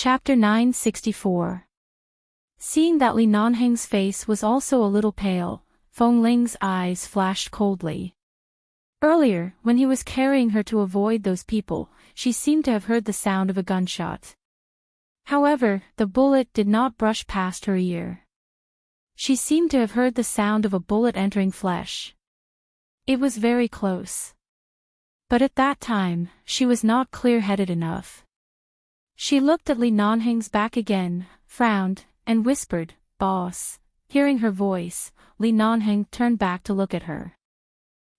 Chapter 964. Seeing that Li Nanheng's face was also a little pale, Feng Ling's eyes flashed coldly. Earlier, when he was carrying her to avoid those people, she seemed to have heard the sound of a gunshot. However, the bullet did not brush past her ear. She seemed to have heard the sound of a bullet entering flesh. It was very close. But at that time, she was not clear-headed enough. She looked at Li Nanheng's back again, frowned, and whispered, "Boss." Hearing her voice, Li Nanheng turned back to look at her.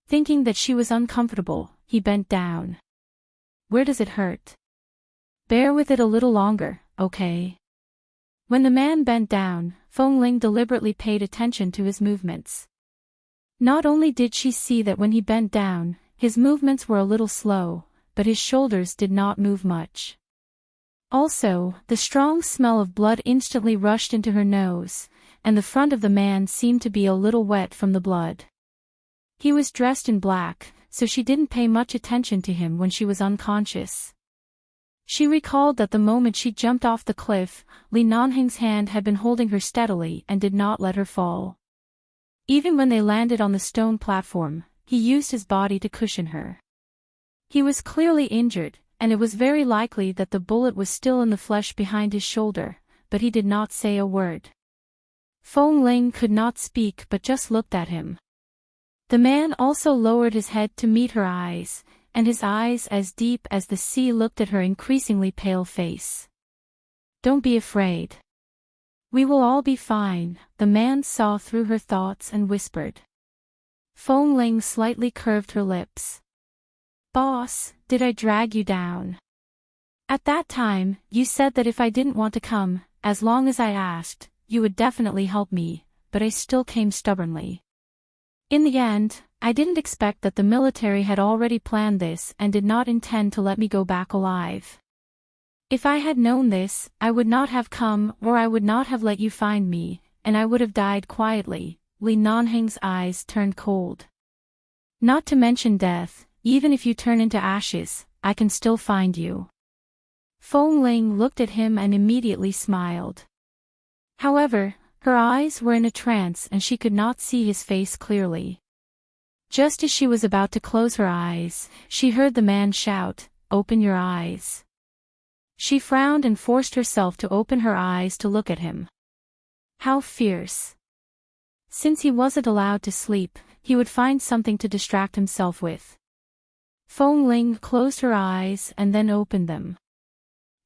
Thinking that she was uncomfortable, he bent down. "Where does it hurt?" "Bear with it a little longer, okay?" When the man bent down, Feng Ling deliberately paid attention to his movements. Not only did she see that when he bent down, his movements were a little slow, but his shoulders did not move much. Also, the strong smell of blood instantly rushed into her nose, and the front of the man seemed to be a little wet from the blood. He was dressed in black, so she didn't pay much attention to him when she was unconscious. She recalled that the moment she jumped off the cliff, Li Nanheng's hand had been holding her steadily and did not let her fall. Even when they landed on the stone platform, he used his body to cushion her. He was clearly injured, and it was very likely that the bullet was still in the flesh behind his shoulder, but he did not say a word. Feng Ling could not speak but just looked at him. The man also lowered his head to meet her eyes, and his eyes as deep as the sea looked at her increasingly pale face. "Don't be afraid. We will all be fine," the man saw through her thoughts and whispered. Feng Ling slightly curved her lips. "Boss, did I drag you down? At that time, you said that if I didn't want to come, as long as I asked, you would definitely help me, but I still came stubbornly. In the end, I didn't expect that the military had already planned this and did not intend to let me go back alive. If I had known this, I would not have come or I would not have let you find me, and I would have died quietly." Li Nanheng's eyes turned cold. "Not to mention death, even if you turn into ashes, I can still find you." Feng Ling looked at him and immediately smiled. However, her eyes were in a trance and she could not see his face clearly. Just as she was about to close her eyes, she heard the man shout, "Open your eyes." She frowned and forced herself to open her eyes to look at him. How fierce. Since he wasn't allowed to sleep, he would find something to distract himself with. Feng Ling closed her eyes and then opened them.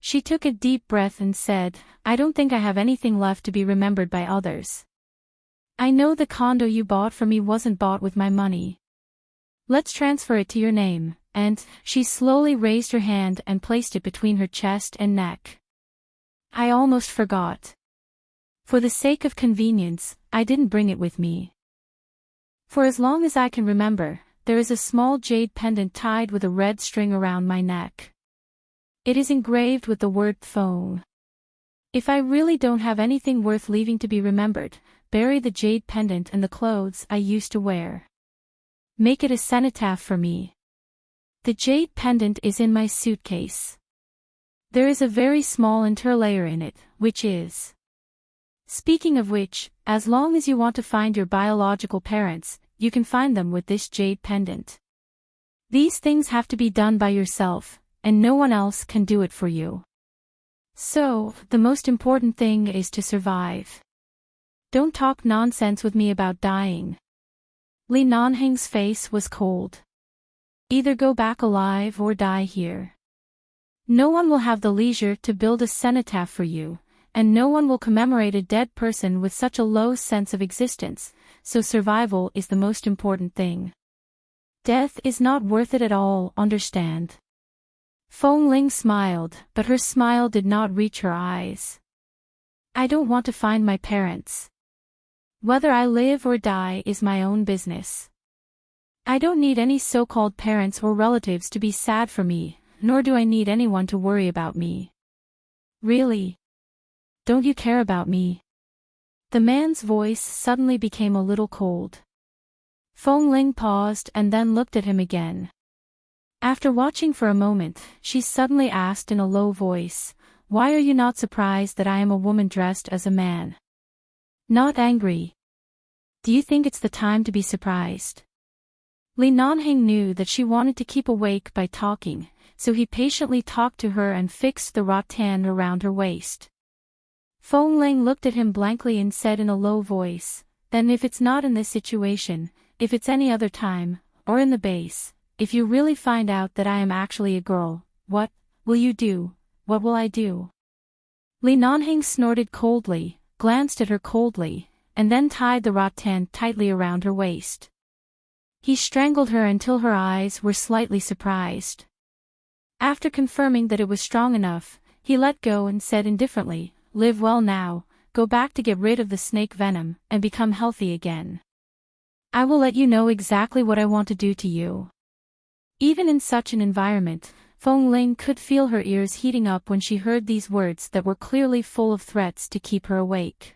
She took a deep breath and said, "I don't think I have anything left to be remembered by others. I know the condo you bought for me wasn't bought with my money. Let's transfer it to your name," and she slowly raised her hand and placed it between her chest and neck. "I almost forgot. For the sake of convenience, I didn't bring it with me. For as long as I can remember, there is a small jade pendant tied with a red string around my neck. It is engraved with the word Feng. If I really don't have anything worth leaving to be remembered, bury the jade pendant and the clothes I used to wear. Make it a cenotaph for me. The jade pendant is in my suitcase. There is a very small interlayer in it, which is. Speaking of which, as long as you want to find your biological parents, you can find them with this jade pendant. These things have to be done by yourself, and no one else can do it for you. So, the most important thing is to survive. Don't talk nonsense with me about dying." Li Nanheng's face was cold. "Either go back alive or die here. No one will have the leisure to build a cenotaph for you, and no one will commemorate a dead person with such a low sense of existence, so survival is the most important thing. Death is not worth it at all, understand?" Feng Ling smiled, but her smile did not reach her eyes. "I don't want to find my parents. Whether I live or die is my own business. I don't need any so-called parents or relatives to be sad for me, nor do I need anyone to worry about me." "Really? Don't you care about me?" The man's voice suddenly became a little cold. Feng Ling paused and then looked at him again. After watching for a moment, she suddenly asked in a low voice, why are you not surprised that I am a woman dressed as a man? Not angry. Do you think it's the time to be surprised? Li Nanheng knew that she wanted to keep awake by talking, so he patiently talked to her and fixed the rattan around her waist. Feng Ling looked at him blankly and said in a low voice, "Then if it's not in this situation, if it's any other time, or in the base, if you really find out that I am actually a girl, what will you do? What will I do?" Li Nanheng snorted coldly, glanced at her coldly, and then tied the rattan tightly around her waist. He strangled her until her eyes were slightly surprised. After confirming that it was strong enough, he let go and said indifferently, "Live well now, go back to get rid of the snake venom, and become healthy again. I will let you know exactly what I want to do to you." Even in such an environment, Feng Ling could feel her ears heating up when she heard these words that were clearly full of threats to keep her awake.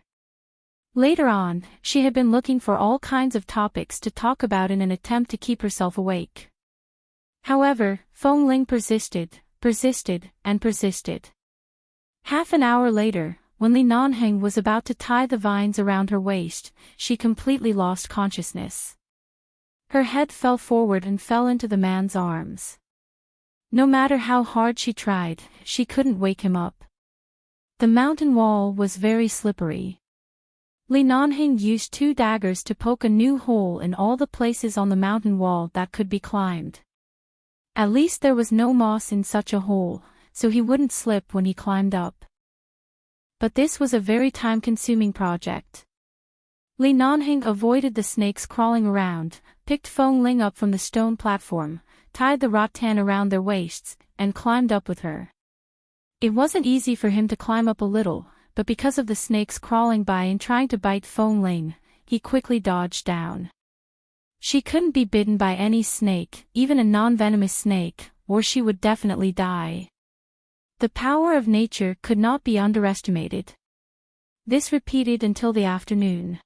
Later on, she had been looking for all kinds of topics to talk about in an attempt to keep herself awake. However, Feng Ling persisted, and persisted. Half an hour later, when Li Nanheng was about to tie the vines around her waist, she completely lost consciousness. Her head fell forward and fell into the man's arms. No matter how hard she tried, she couldn't wake him up. The mountain wall was very slippery. Li Nanheng used 2 daggers to poke a new hole in all the places on the mountain wall that could be climbed. At least there was no moss in such a hole, so he wouldn't slip when he climbed up. But this was a very time-consuming project. Li Nanheng avoided the snakes crawling around, picked Feng Ling up from the stone platform, tied the rattan around their waists, and climbed up with her. It wasn't easy for him to climb up a little, but because of the snakes crawling by and trying to bite Feng Ling, he quickly dodged down. She couldn't be bitten by any snake, even a non-venomous snake, or she would definitely die. The power of nature could not be underestimated. This repeated until the afternoon.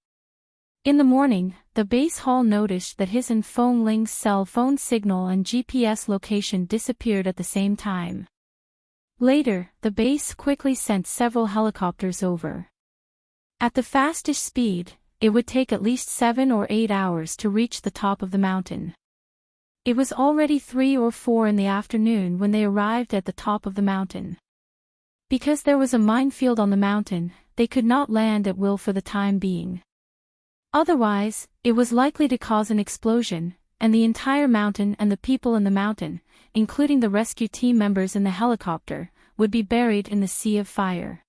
In the morning, the base hall noticed that his and Feng Ling's cell phone signal and GPS location disappeared at the same time. Later, the base quickly sent several helicopters over. At the fastest speed, it would take at least 7 or 8 hours to reach the top of the mountain. It was already 3 or 4 in the afternoon when they arrived at the top of the mountain. Because there was a minefield on the mountain, they could not land at will for the time being. Otherwise, it was likely to cause an explosion, and the entire mountain and the people in the mountain, including the rescue team members in the helicopter, would be buried in the sea of fire.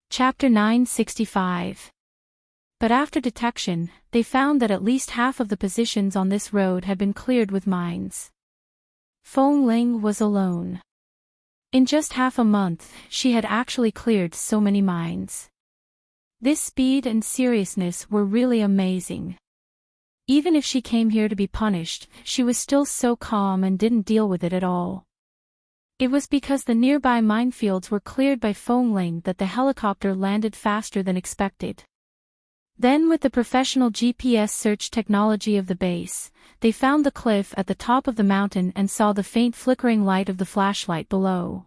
Chapter 965. But after detection, they found that at least half of the positions on this road had been cleared with mines. Feng Ling was alone. In just half a month, she had actually cleared so many mines. This speed and seriousness were really amazing. Even if she came here to be punished, she was still so calm and didn't deal with it at all. It was because the nearby minefields were cleared by Feng Ling that the helicopter landed faster than expected. Then with the professional GPS search technology of the base, they found the cliff at the top of the mountain and saw the faint flickering light of the flashlight below.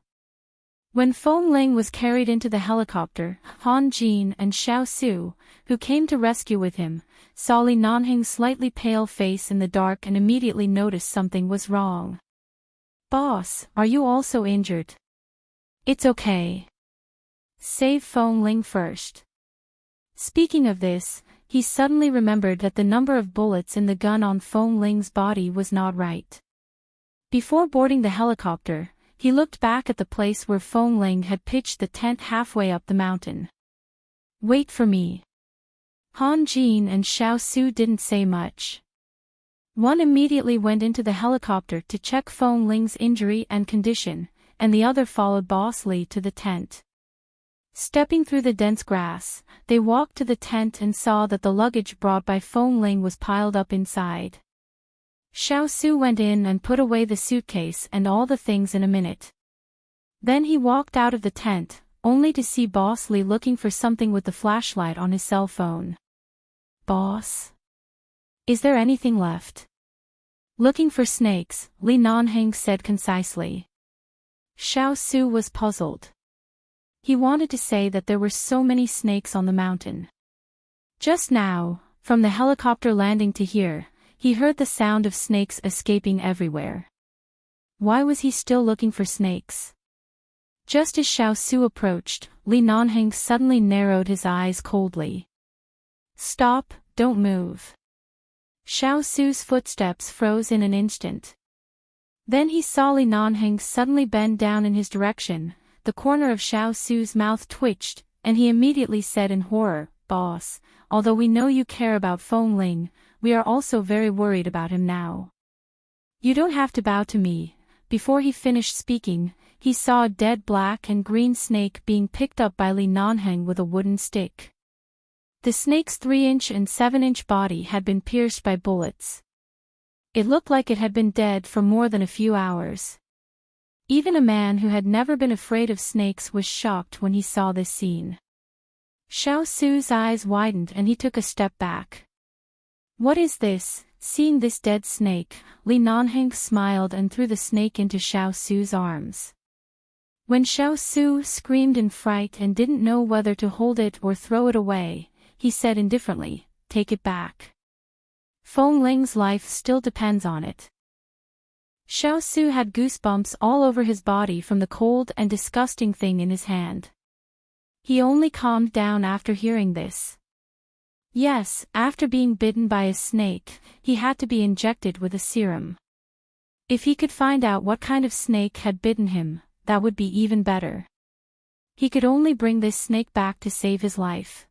When Feng Ling was carried into the helicopter, Han Jin and Xiao Su, who came to rescue with him, saw Li Nanheng's slightly pale face in the dark and immediately noticed something was wrong. "Boss, are you also injured?" "It's okay. Save Feng Ling first." Speaking of this, he suddenly remembered that the number of bullets in the gun on Feng Ling's body was not right. Before boarding the helicopter, he looked back at the place where Feng Ling had pitched the tent halfway up the mountain. "Wait for me." Han Jin and Xiao Su didn't say much. One immediately went into the helicopter to check Feng Ling's injury and condition, and the other followed Boss Li to the tent. Stepping through the dense grass, they walked to the tent and saw that the luggage brought by Feng Ling was piled up inside. Xiao Su went in and put away the suitcase and all the things in a minute. Then he walked out of the tent, only to see Boss Li looking for something with the flashlight on his cell phone. "Boss? Is there anything left?" "Looking for snakes," Li Nanheng said concisely. Xiao Su was puzzled. He wanted to say that there were so many snakes on the mountain. Just now, from the helicopter landing to here, he heard the sound of snakes escaping everywhere. Why was he still looking for snakes? Just as Xiao Su approached, Li Nanheng suddenly narrowed his eyes coldly. Stop, don't move. Xiao Su's footsteps froze in an instant. Then he saw Li Nanheng suddenly bend down in his direction. The corner of Xiao Su's mouth twitched, and he immediately said in horror, Boss, although we know you care about Feng Ling, we are also very worried about him now. You don't have to bow to me. Before he finished speaking, he saw a dead black and green snake being picked up by Li Nanheng with a wooden stick. The snake's 3-inch and 7-inch body had been pierced by bullets. It looked like it had been dead for more than a few hours. Even a man who had never been afraid of snakes was shocked when he saw this scene. Xiao Su's eyes widened and he took a step back. What is this? Seeing this dead snake, Li Nanheng smiled and threw the snake into Xiao Su's arms. When Xiao Su screamed in fright and didn't know whether to hold it or throw it away, he said indifferently, Take it back. Feng Ling's life still depends on it. Xiao Su had goosebumps all over his body from the cold and disgusting thing in his hand. He only calmed down after hearing this. Yes, after being bitten by a snake, he had to be injected with a serum. If he could find out what kind of snake had bitten him, that would be even better. He could only bring this snake back to save his life.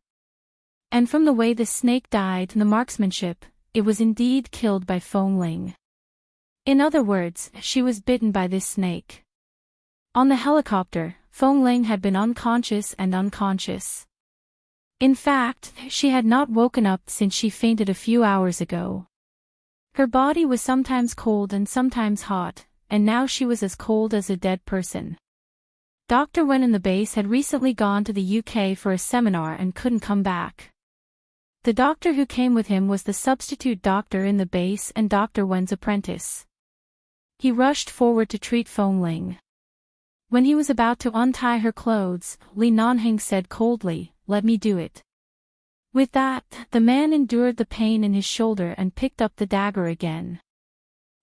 And from the way the snake died and the marksmanship, it was indeed killed by Feng Ling. In other words, she was bitten by this snake. On the helicopter, Feng Ling had been unconscious and unconscious. In fact, she had not woken up since she fainted a few hours ago. Her body was sometimes cold and sometimes hot, and now she was as cold as a dead person. Dr. Wen in the base had recently gone to the UK for a seminar and couldn't come back. The doctor who came with him was the substitute doctor in the base and Dr. Wen's apprentice. He rushed forward to treat Feng Ling. When he was about to untie her clothes, Li Nanheng said coldly, Let me do it. With that, the man endured the pain in his shoulder and picked up the dagger again.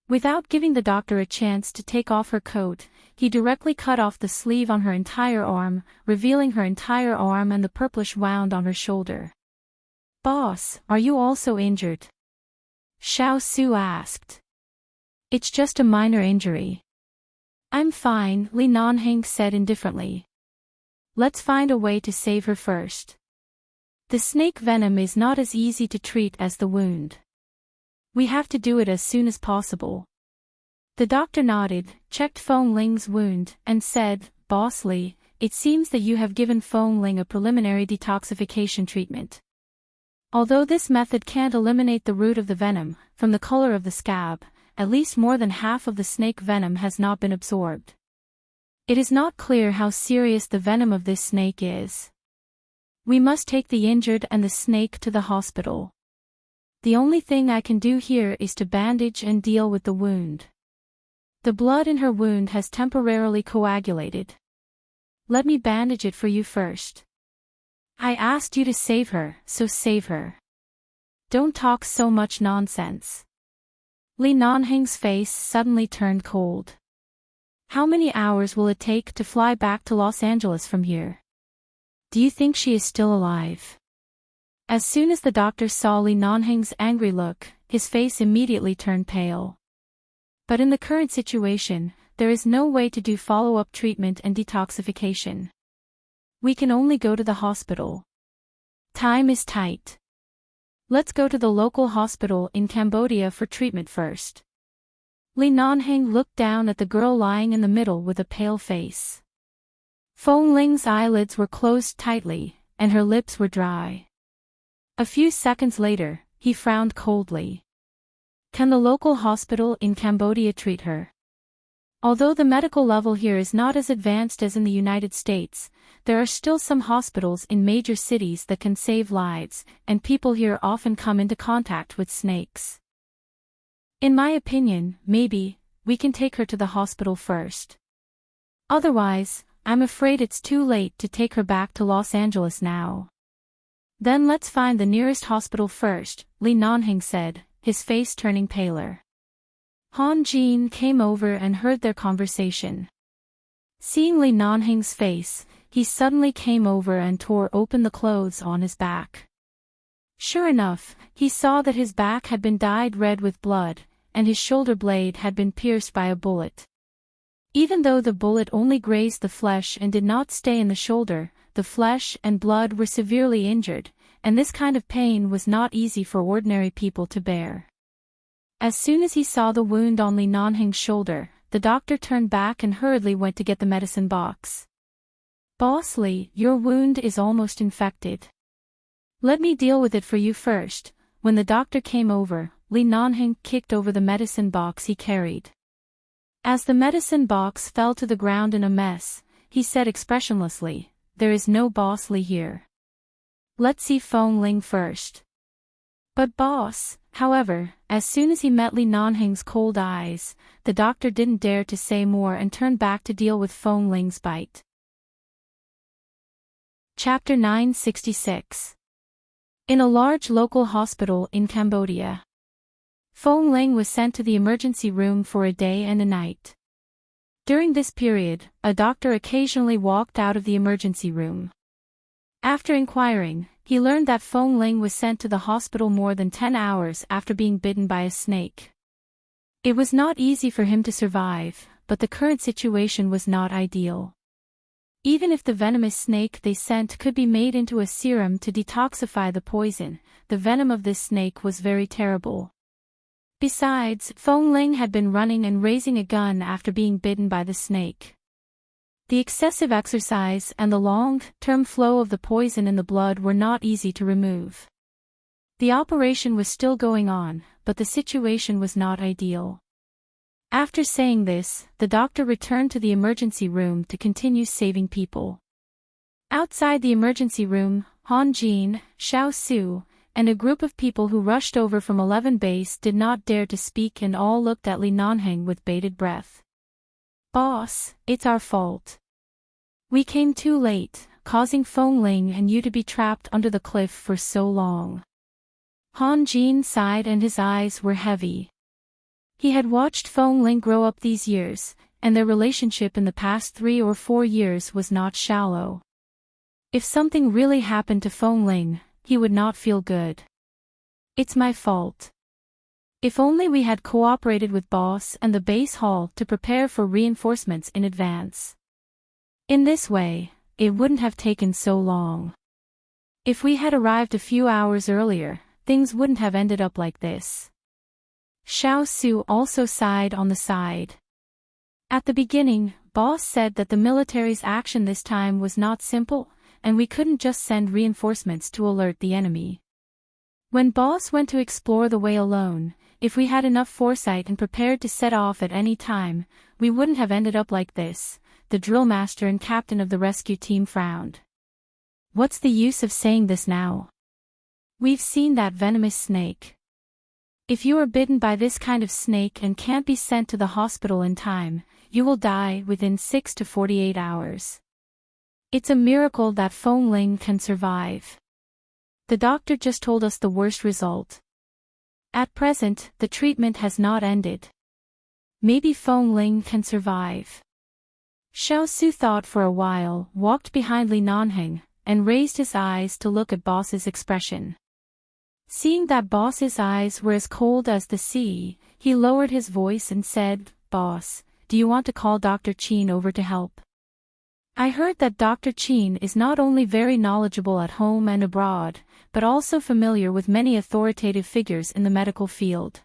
Without giving the doctor a chance to take off her coat, he directly cut off the sleeve on her entire arm, revealing her entire arm and the purplish wound on her shoulder. Boss, are you also injured? Xiao Su asked. It's just a minor injury. I'm fine, Li Nanheng said indifferently. Let's find a way to save her first. The snake venom is not as easy to treat as the wound. We have to do it as soon as possible. The doctor nodded, checked Feng Ling's wound, and said, Boss Li, it seems that you have given Feng Ling a preliminary detoxification treatment. Although this method can't eliminate the root of the venom, from the color of the scab, at least more than half of the snake venom has not been absorbed. It is not clear how serious the venom of this snake is. We must take the injured and the snake to the hospital. The only thing I can do here is to bandage and deal with the wound. The blood in her wound has temporarily coagulated. Let me bandage it for you first. I asked you to save her, so save her. Don't talk so much nonsense. Li Nanheng's face suddenly turned cold. How many hours will it take to fly back to Los Angeles from here? Do you think she is still alive? As soon as the doctor saw Li Nanheng's angry look, his face immediately turned pale. But in the current situation, there is no way to do follow-up treatment and detoxification. We can only go to the hospital. Time is tight. Let's go to the local hospital in Cambodia for treatment first. Li Nanheng looked down at the girl lying in the middle with a pale face. Feng Ling's eyelids were closed tightly, and her lips were dry. A few seconds later, he frowned coldly. Can the local hospital in Cambodia treat her? Although the medical level here is not as advanced as in the United States, there are still some hospitals in major cities that can save lives, and people here often come into contact with snakes. In my opinion, maybe, we can take her to the hospital first. Otherwise, I'm afraid it's too late to take her back to Los Angeles now. Then let's find the nearest hospital first, Li Nanheng said, his face turning paler. Han Jin came over and heard their conversation. Seeing Li Nanheng's face, he suddenly came over and tore open the clothes on his back. Sure enough, he saw that his back had been dyed red with blood, and his shoulder blade had been pierced by a bullet. Even though the bullet only grazed the flesh and did not stay in the shoulder, the flesh and blood were severely injured, and this kind of pain was not easy for ordinary people to bear. As soon as he saw the wound on Li Nanheng's shoulder, the doctor turned back and hurriedly went to get the medicine box. "Boss Li, your wound is almost infected. Let me deal with it for you first." When the doctor came over, Li Nanheng kicked over the medicine box he carried. As the medicine box fell to the ground in a mess, he said expressionlessly, "There is no Boss Li here. Let's see Feng Ling first." But boss, however, as soon as he met Li Nanheng's cold eyes, the doctor didn't dare to say more and turned back to deal with Feng Ling's bite. Chapter 966. In a large local hospital in Cambodia. Feng Ling was sent to the emergency room for a day and a night. During this period, a doctor occasionally walked out of the emergency room. After inquiring, he learned that Feng Ling was sent to the hospital more than 10 hours after being bitten by a snake. It was not easy for him to survive, but the current situation was not ideal. Even if the venomous snake they sent could be made into a serum to detoxify the poison, the venom of this snake was very terrible. Besides, Feng Ling had been running and raising a gun after being bitten by the snake. The excessive exercise and the long-term flow of the poison in the blood were not easy to remove. The operation was still going on, but the situation was not ideal. After saying this, the doctor returned to the emergency room to continue saving people. Outside the emergency room, Han Jin, Xiao Su, and a group of people who rushed over from 11 Base did not dare to speak and all looked at Li Nanheng with bated breath. "Boss, it's our fault. We came too late, causing Feng Ling and you to be trapped under the cliff for so long." Han Jin sighed and his eyes were heavy. He had watched Feng Ling grow up these years, and their relationship in the past 3 or 4 years was not shallow. If something really happened to Feng Ling, he would not feel good. "It's my fault. If only we had cooperated with Boss and the base hall to prepare for reinforcements in advance. In this way, it wouldn't have taken so long. If we had arrived a few hours earlier, things wouldn't have ended up like this." Xiao Su also sighed on the side. At the beginning, Boss said that the military's action this time was not simple, and we couldn't just send reinforcements to alert the enemy. When Boss went to explore the way alone, if we had enough foresight and prepared to set off at any time, we wouldn't have ended up like this. The drill master and captain of the rescue team frowned. "What's the use of saying this now? We've seen that venomous snake. If you are bitten by this kind of snake and can't be sent to the hospital in time, you will die within 6 to 48 hours. It's a miracle that Feng Ling can survive. The doctor just told us the worst result. At present, the treatment has not ended. Maybe Feng Ling can survive." Xiao Su thought for a while, walked behind Li Nanheng, and raised his eyes to look at Boss's expression. Seeing that Boss's eyes were as cold as the sea, he lowered his voice and said, "Boss, do you want to call Dr. Qin over to help? I heard that Dr. Qin is not only very knowledgeable at home and abroad, but also familiar with many authoritative figures in the medical field.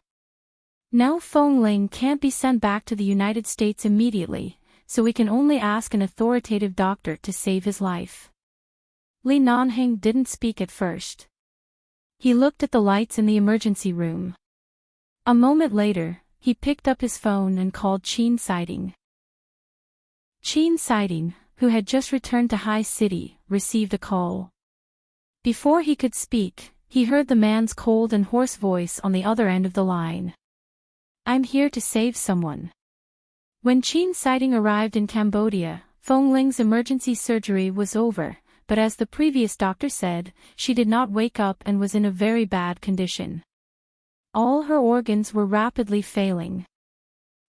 Now Feng Ling can't be sent back to the United States immediately, so we can only ask an authoritative doctor to save his life." Li Nanheng didn't speak at first. He looked at the lights in the emergency room. A moment later, he picked up his phone and called Qin Siding. Qin Siding, who had just returned to High City, received a call. Before he could speak, he heard the man's cold and hoarse voice on the other end of the line. "I'm here to save someone. When Chin Sighting arrived in Cambodia, Phong Ling's emergency surgery was over, but as the previous doctor said, she did not wake up and was in a very bad condition. All her organs were rapidly failing.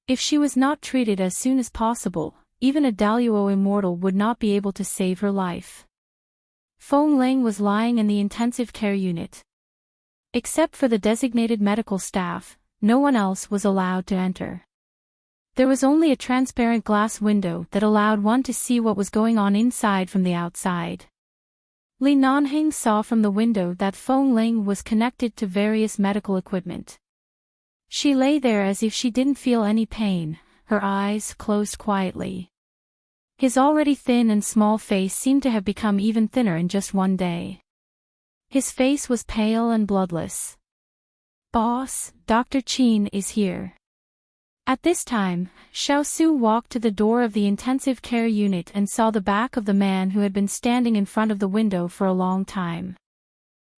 If she was not treated as soon as possible, even a Daluo immortal would not be able to save her life. Phong Ling was lying in the intensive care unit. Except for the designated medical staff, no one else was allowed to enter. There was only a transparent glass window that allowed one to see what was going on inside from the outside. Li Nanheng saw from the window that Phong Ling was connected to various medical equipment. She lay there as if she didn't feel any pain, her eyes closed quietly. His already thin and small face seemed to have become even thinner in just one day. His face was pale and bloodless. "Boss, Dr. Chin is here." At this time, Xiao Su walked to the door of the intensive care unit and saw the back of the man who had been standing in front of the window for a long time.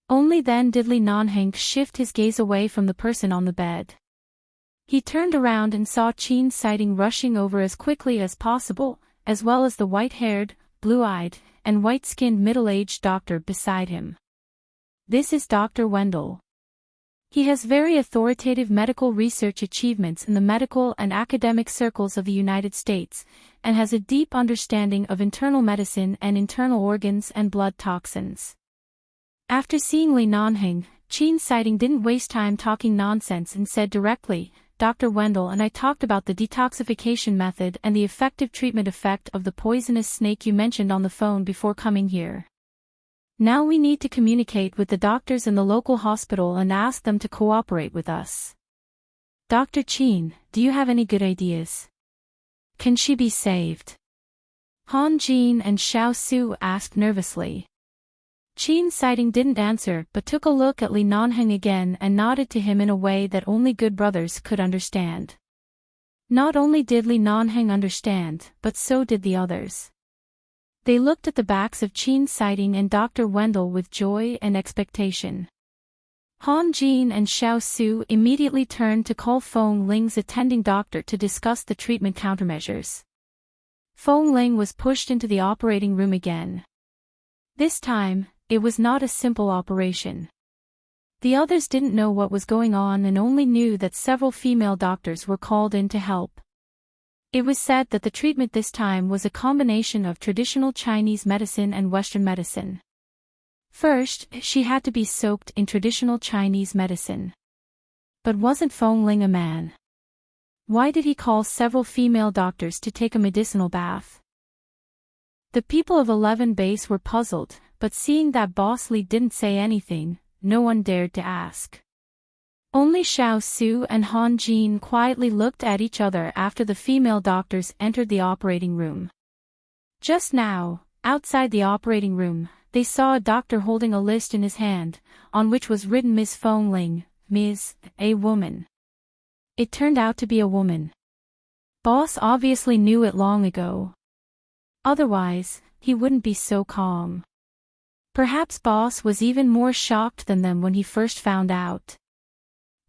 Only then did Li Nanheng shift his gaze away from the person on the bed. He turned around and saw Chin Sighting rushing over as quickly as possible, as well as the white-haired, blue-eyed, and white-skinned middle-aged doctor beside him. This is Dr. Wendell. He has very authoritative medical research achievements in the medical and academic circles of the United States, and has a deep understanding of internal medicine and internal organs and blood toxins. After seeing Li Nanheng, Chin Sighting didn't waste time talking nonsense and said directly, "Dr. Wendell and I talked about the detoxification method and the effective treatment effect of the poisonous snake you mentioned on the phone before coming here. Now we need to communicate with the doctors in the local hospital and ask them to cooperate with us. Dr. Chin, do you have any good ideas? Can she be saved?" Han Jin and Xiao Su asked nervously. Chin Sighting didn't answer but took a look at Li Nanheng again and nodded to him in a way that only good brothers could understand. Not only did Li Nanheng understand, but so did the others. They looked at the backs of Chin Sighting and Dr. Wendell with joy and expectation. Han Jin and Xiao Su immediately turned to call Phong Ling's attending doctor to discuss the treatment countermeasures. Phong Ling was pushed into the operating room again. This time, it was not a simple operation. The others didn't know what was going on and only knew that several female doctors were called in to help. It was said that the treatment this time was a combination of traditional Chinese medicine and Western medicine. First, she had to be soaked in traditional Chinese medicine. But wasn't Phong Ling a man? Why did he call several female doctors to take a medicinal bath? The people of 11 Base were puzzled, but seeing that Boss Li didn't say anything, no one dared to ask. Only Xiao Su and Han Jin quietly looked at each other after the female doctors entered the operating room. Just now, outside the operating room, they saw a doctor holding a list in his hand, on which was written Ms. Phong Ling, Ms. a woman. It turned out to be a woman. Boss obviously knew it long ago. Otherwise, he wouldn't be so calm. Perhaps Boss was even more shocked than them when he first found out.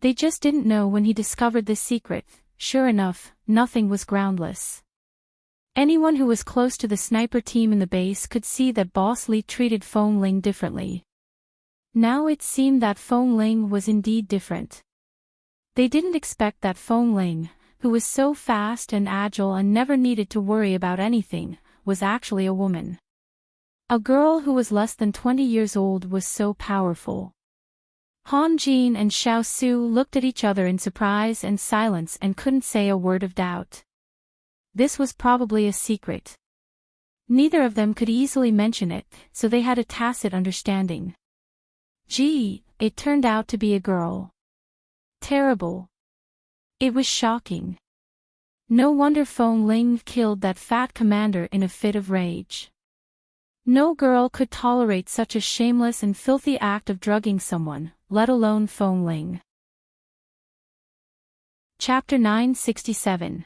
They just didn't know when he discovered this secret. Sure enough, nothing was groundless. Anyone who was close to the sniper team in the base could see that Boss Li treated Phong Ling differently. Now it seemed that Phong Ling was indeed different. They didn't expect that Phong Ling, who was so fast and agile and never needed to worry about anything, was actually a woman. A girl who was less than 20 years old was so powerful. Han Jin and Xiao Su looked at each other in surprise and silence and couldn't say a word of doubt. This was probably a secret. Neither of them could easily mention it, so they had a tacit understanding. Gee, it turned out to be a girl. Terrible. It was shocking. No wonder Phong Ling killed that fat commander in a fit of rage. No girl could tolerate such a shameless and filthy act of drugging someone, let alone Phong Ling. Chapter 967.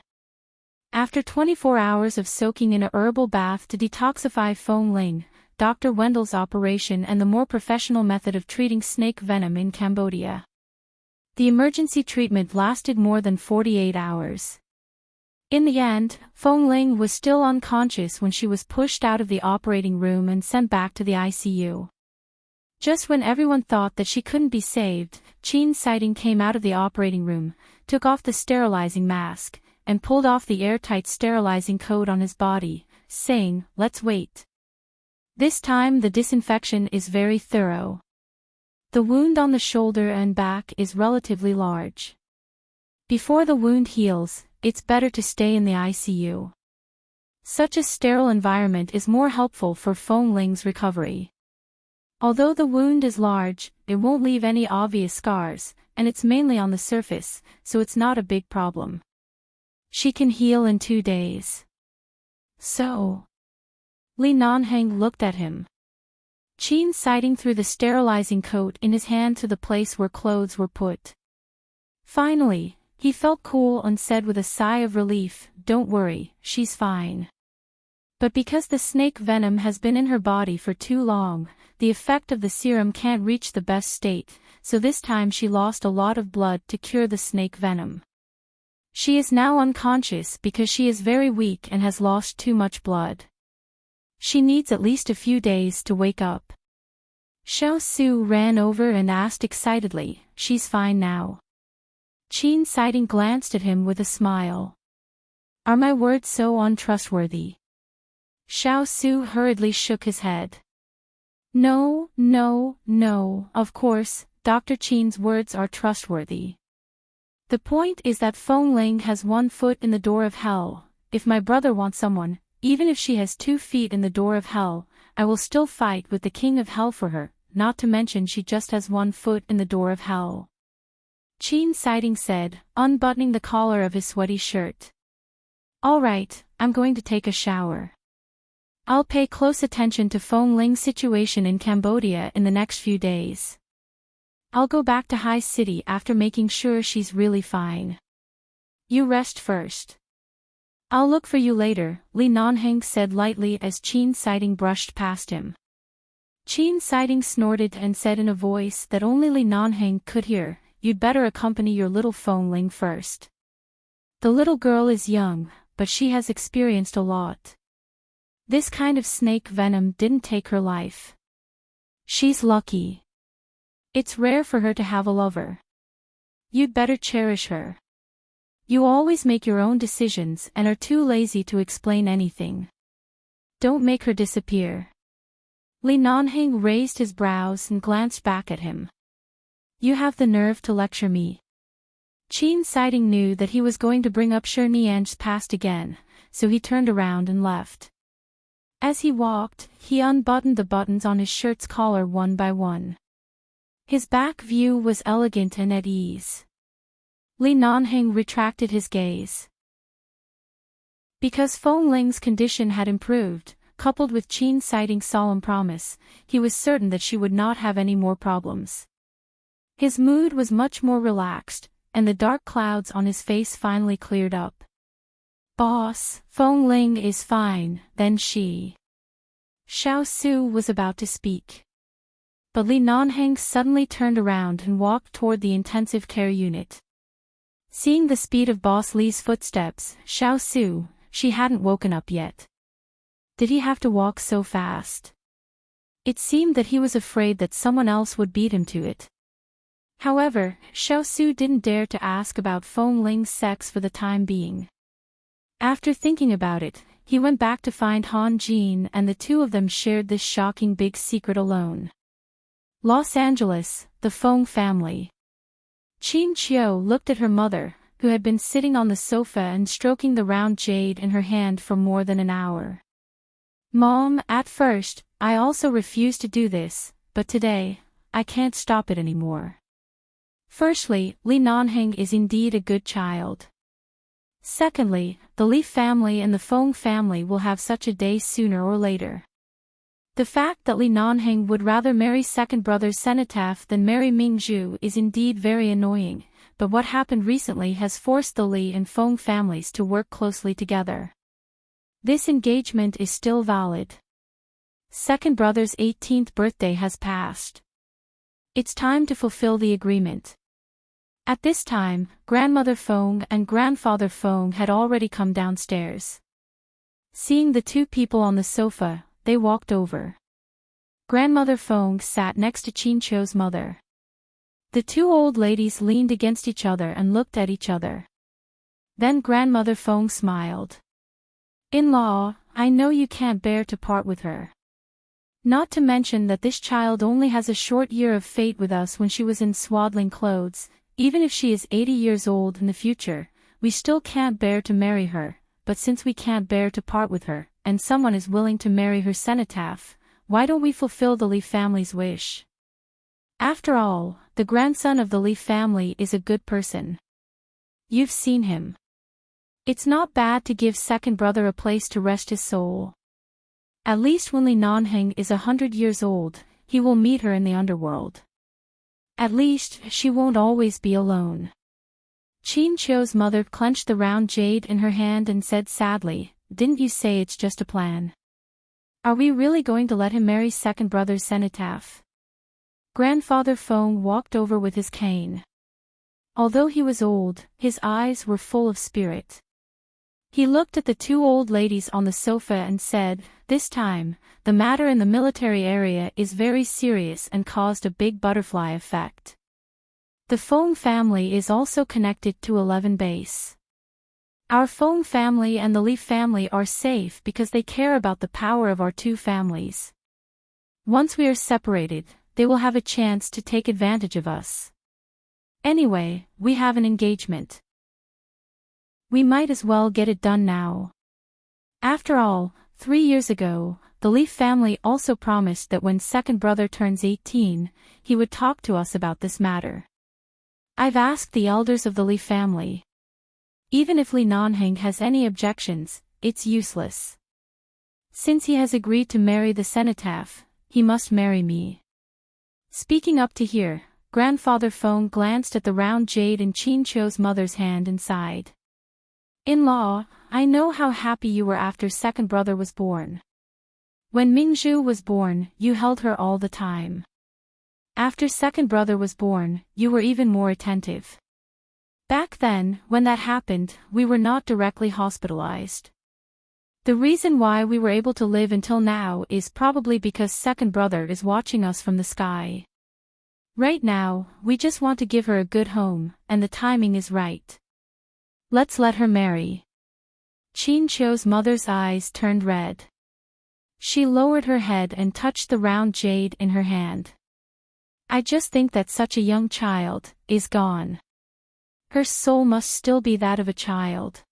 After 24 hours of soaking in a herbal bath to detoxify Phong Ling, Dr. Wendell's operation and the more professional method of treating snake venom in Cambodia. The emergency treatment lasted more than 48 hours. In the end, Feng Ling was still unconscious when she was pushed out of the operating room and sent back to the ICU. Just when everyone thought that she couldn't be saved, Enchanting came out of the operating room, took off the sterilizing mask, and pulled off the airtight sterilizing coat on his body, saying, "Let's wait." This time the disinfection is very thorough. The wound on the shoulder and back is relatively large. Before the wound heals, it's better to stay in the ICU. Such a sterile environment is more helpful for Feng Ling's recovery. Although the wound is large, it won't leave any obvious scars, and it's mainly on the surface, so it's not a big problem. She can heal in 2 days. So? Li Nanheng looked at him. Enchanting threw the sterilizing coat in his hand to the place where clothes were put. Finally, he felt cool and said with a sigh of relief, "Don't worry, she's fine." But because the snake venom has been in her body for too long, the effect of the serum can't reach the best state, so this time she lost a lot of blood to cure the snake venom. She is now unconscious because she is very weak and has lost too much blood. She needs at least a few days to wake up. Xiao Su ran over and asked excitedly, "She's fine now?" Enchanting glanced at him with a smile. "Are my words so untrustworthy?" Xiao Su hurriedly shook his head. No, of course, Dr. Qin's words are trustworthy. The point is that Feng Ling has 1 foot in the door of hell. If my brother wants someone, even if she has 2 feet in the door of hell, I will still fight with the king of hell for her, not to mention she just has 1 foot in the door of hell. Enchanting said, unbuttoning the collar of his sweaty shirt. "All right, I'm going to take a shower. I'll pay close attention to Feng Ling's situation in Cambodia in the next few days. I'll go back to High City after making sure she's really fine. You rest first. I'll look for you later," Li Nanheng said lightly as Enchanting brushed past him. Enchanting snorted and said in a voice that only Li Nanheng could hear, "You'd better accompany your little Feng Ling first. The little girl is young, but she has experienced a lot. This kind of snake venom didn't take her life. She's lucky. It's rare for her to have a lover. You'd better cherish her. You always make your own decisions and are too lazy to explain anything. Don't make her disappear." Li Nanheng raised his brows and glanced back at him. "You have the nerve to lecture me." Enchanting knew that he was going to bring up Shernyan's past again, so he turned around and left. As he walked, he unbuttoned the buttons on his shirt's collar one by one. His back view was elegant and at ease. Li Nanheng retracted his gaze. Because Feng Ling's condition had improved, coupled with Enchanting's solemn promise, he was certain that she would not have any more problems. His mood was much more relaxed, and the dark clouds on his face finally cleared up. "Boss, Feng Ling is fine," then she. Xiao Su was about to speak. But Li Nanheng suddenly turned around and walked toward the intensive care unit. Seeing the speed of Boss Li's footsteps, Xiao Su, she hadn't woken up yet. Did he have to walk so fast? It seemed that he was afraid that someone else would beat him to it. However, Xiao Su didn't dare to ask about Feng Ling's sex for the time being. After thinking about it, he went back to find Han Jin and the two of them shared this shocking big secret alone. Los Angeles, the Feng family. Qin Qiu looked at her mother, who had been sitting on the sofa and stroking the round jade in her hand for more than an hour. "Mom, at first, I also refused to do this, but today, I can't stop it anymore. Firstly, Li Nanheng is indeed a good child. Secondly, the Li family and the Feng family will have such a day sooner or later. The fact that Li Nanheng would rather marry second brother Cenotaph than marry Mingzhu is indeed very annoying, but what happened recently has forced the Li and Feng families to work closely together. This engagement is still valid. Second brother's 18th birthday has passed. It's time to fulfill the agreement. At this time, Grandmother Fong and Grandfather Fong had already come downstairs. Seeing the two people on the sofa, they walked over. Grandmother Fong sat next to Chincho's mother. The two old ladies leaned against each other and looked at each other. Then Grandmother Fong smiled. "In-law, I know you can't bear to part with her. Not to mention that this child only has a short year of fate with us when she was in swaddling clothes. Even if she is 80 years old in the future, we still can't bear to marry her, but since we can't bear to part with her, and someone is willing to marry her cenotaph, why don't we fulfill the Li family's wish? After all, the grandson of the Li family is a good person. You've seen him. It's not bad to give second brother a place to rest his soul. At least when Li Nanheng is 100 years old, he will meet her in the underworld. At least, she won't always be alone." Chincho's mother clenched the round jade in her hand and said sadly, "Didn't you say it's just a plan? Are we really going to let him marry second brother's cenotaph?" Grandfather Fong walked over with his cane. Although he was old, his eyes were full of spirit. He looked at the two old ladies on the sofa and said, "This time, the matter in the military area is very serious and caused a big butterfly effect. The Fong family is also connected to 11 base. Our Fong family and the Li family are safe because they care about the power of our two families. Once we are separated, they will have a chance to take advantage of us. Anyway, we have an engagement. We might as well get it done now. After all, 3 years ago, the Li family also promised that when second brother turns 18, he would talk to us about this matter. I've asked the elders of the Li family. Even if Li Nanheng has any objections, it's useless. Since he has agreed to marry the cenotaph, he must marry me." Speaking up to here, Grandfather Fong glanced at the round jade in Chincho's mother's hand and sighed. "In-law, I know how happy you were after second brother was born. When Mingzhu was born, you held her all the time. After second brother was born, you were even more attentive. Back then, when that happened, we were not directly hospitalized. The reason why we were able to live until now is probably because second brother is watching us from the sky. Right now, we just want to give her a good home, and the timing is right. Let's let her marry." Chincho's mother's eyes turned red. She lowered her head and touched the round jade in her hand. "I just think that such a young child is gone. Her soul must still be that of a child.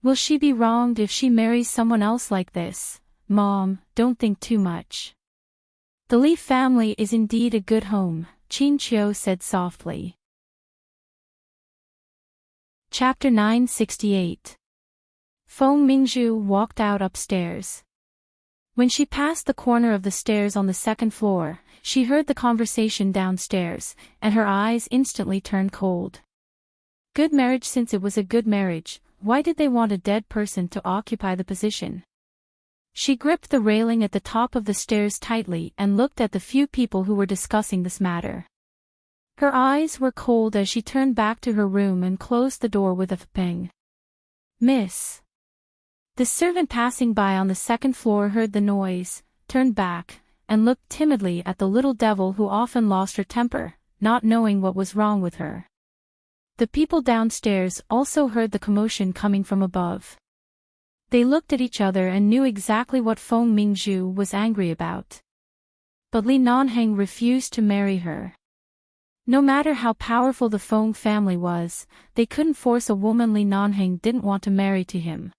Will she be wronged if she marries someone else like this? Mom, don't think too much. The Li family is indeed a good home," Chincho said softly. Chapter 968. Feng Mingzhu walked out upstairs. When she passed the corner of the stairs on the second floor, she heard the conversation downstairs, and her eyes instantly turned cold. Good marriage. Since it was a good marriage, why did they want a dead person to occupy the position? She gripped the railing at the top of the stairs tightly and looked at the few people who were discussing this matter. Her eyes were cold as she turned back to her room and closed the door with a ping. "Miss." The servant passing by on the second floor heard the noise, turned back, and looked timidly at the little devil who often lost her temper, not knowing what was wrong with her. The people downstairs also heard the commotion coming from above. They looked at each other and knew exactly what Feng Mingzhu was angry about. But Li Nanheng refused to marry her. No matter how powerful the Feng family was, they couldn't force a woman Li Nanheng didn't want to marry to him.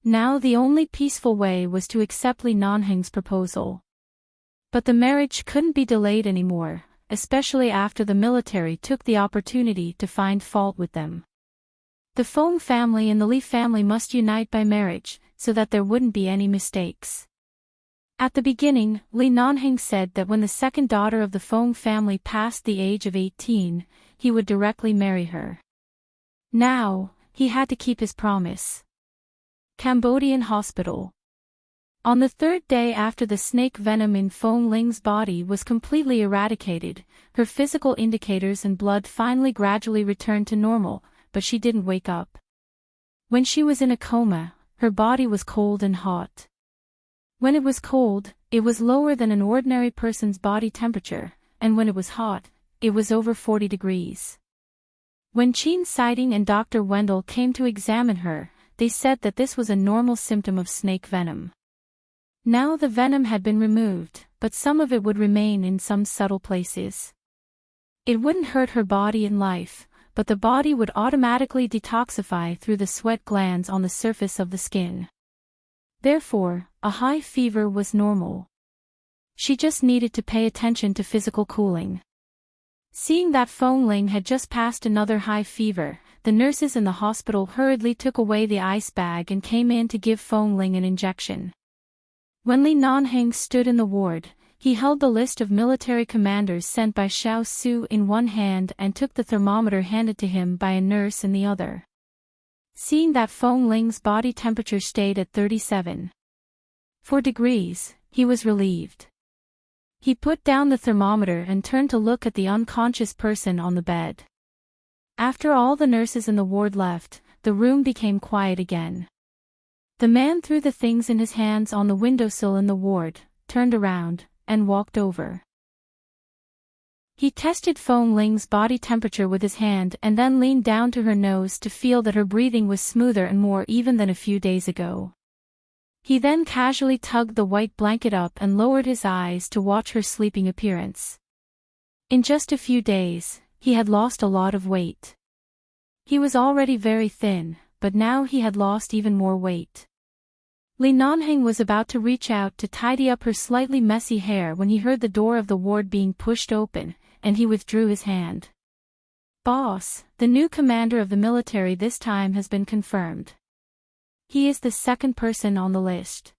Now the only peaceful way was to accept Li Nanheng's proposal. But the marriage couldn't be delayed anymore, especially after the military took the opportunity to find fault with them. The Feng family and the Li family must unite by marriage, so that there wouldn't be any mistakes. At the beginning, Li Nanheng said that when the second daughter of the Feng family passed the age of 18, he would directly marry her. Now, he had to keep his promise. Cambodian Hospital. On the third day after the snake venom in Feng Ling's body was completely eradicated, her physical indicators and blood finally gradually returned to normal, but she didn't wake up. When she was in a coma, her body was cold and hot. When it was cold, it was lower than an ordinary person's body temperature, and when it was hot, it was over 40 degrees. When Qin Siding and Dr. Wendell came to examine her, they said that this was a normal symptom of snake venom. Now the venom had been removed, but some of it would remain in some subtle places. It wouldn't hurt her body in life, but the body would automatically detoxify through the sweat glands on the surface of the skin. Therefore, a high fever was normal. She just needed to pay attention to physical cooling. Seeing that Feng Ling had just passed another high fever, the nurses in the hospital hurriedly took away the ice bag and came in to give Feng Ling an injection. When Li Nanheng stood in the ward, he held the list of military commanders sent by Xiao Su in one hand and took the thermometer handed to him by a nurse in the other. Seeing that Feng Ling's body temperature stayed at 37.4 degrees, he was relieved. He put down the thermometer and turned to look at the unconscious person on the bed. After all the nurses in the ward left, the room became quiet again. The man threw the things in his hands on the windowsill in the ward, turned around, and walked over. He tested Feng Ling's body temperature with his hand and then leaned down to her nose to feel that her breathing was smoother and more even than a few days ago. He then casually tugged the white blanket up and lowered his eyes to watch her sleeping appearance. In just a few days, he had lost a lot of weight. He was already very thin, but now he had lost even more weight. Li Nanheng was about to reach out to tidy up her slightly messy hair when he heard the door of the ward being pushed open, and he withdrew his hand. "Boss, the new commander of the military this time has been confirmed. He is the second person on the list.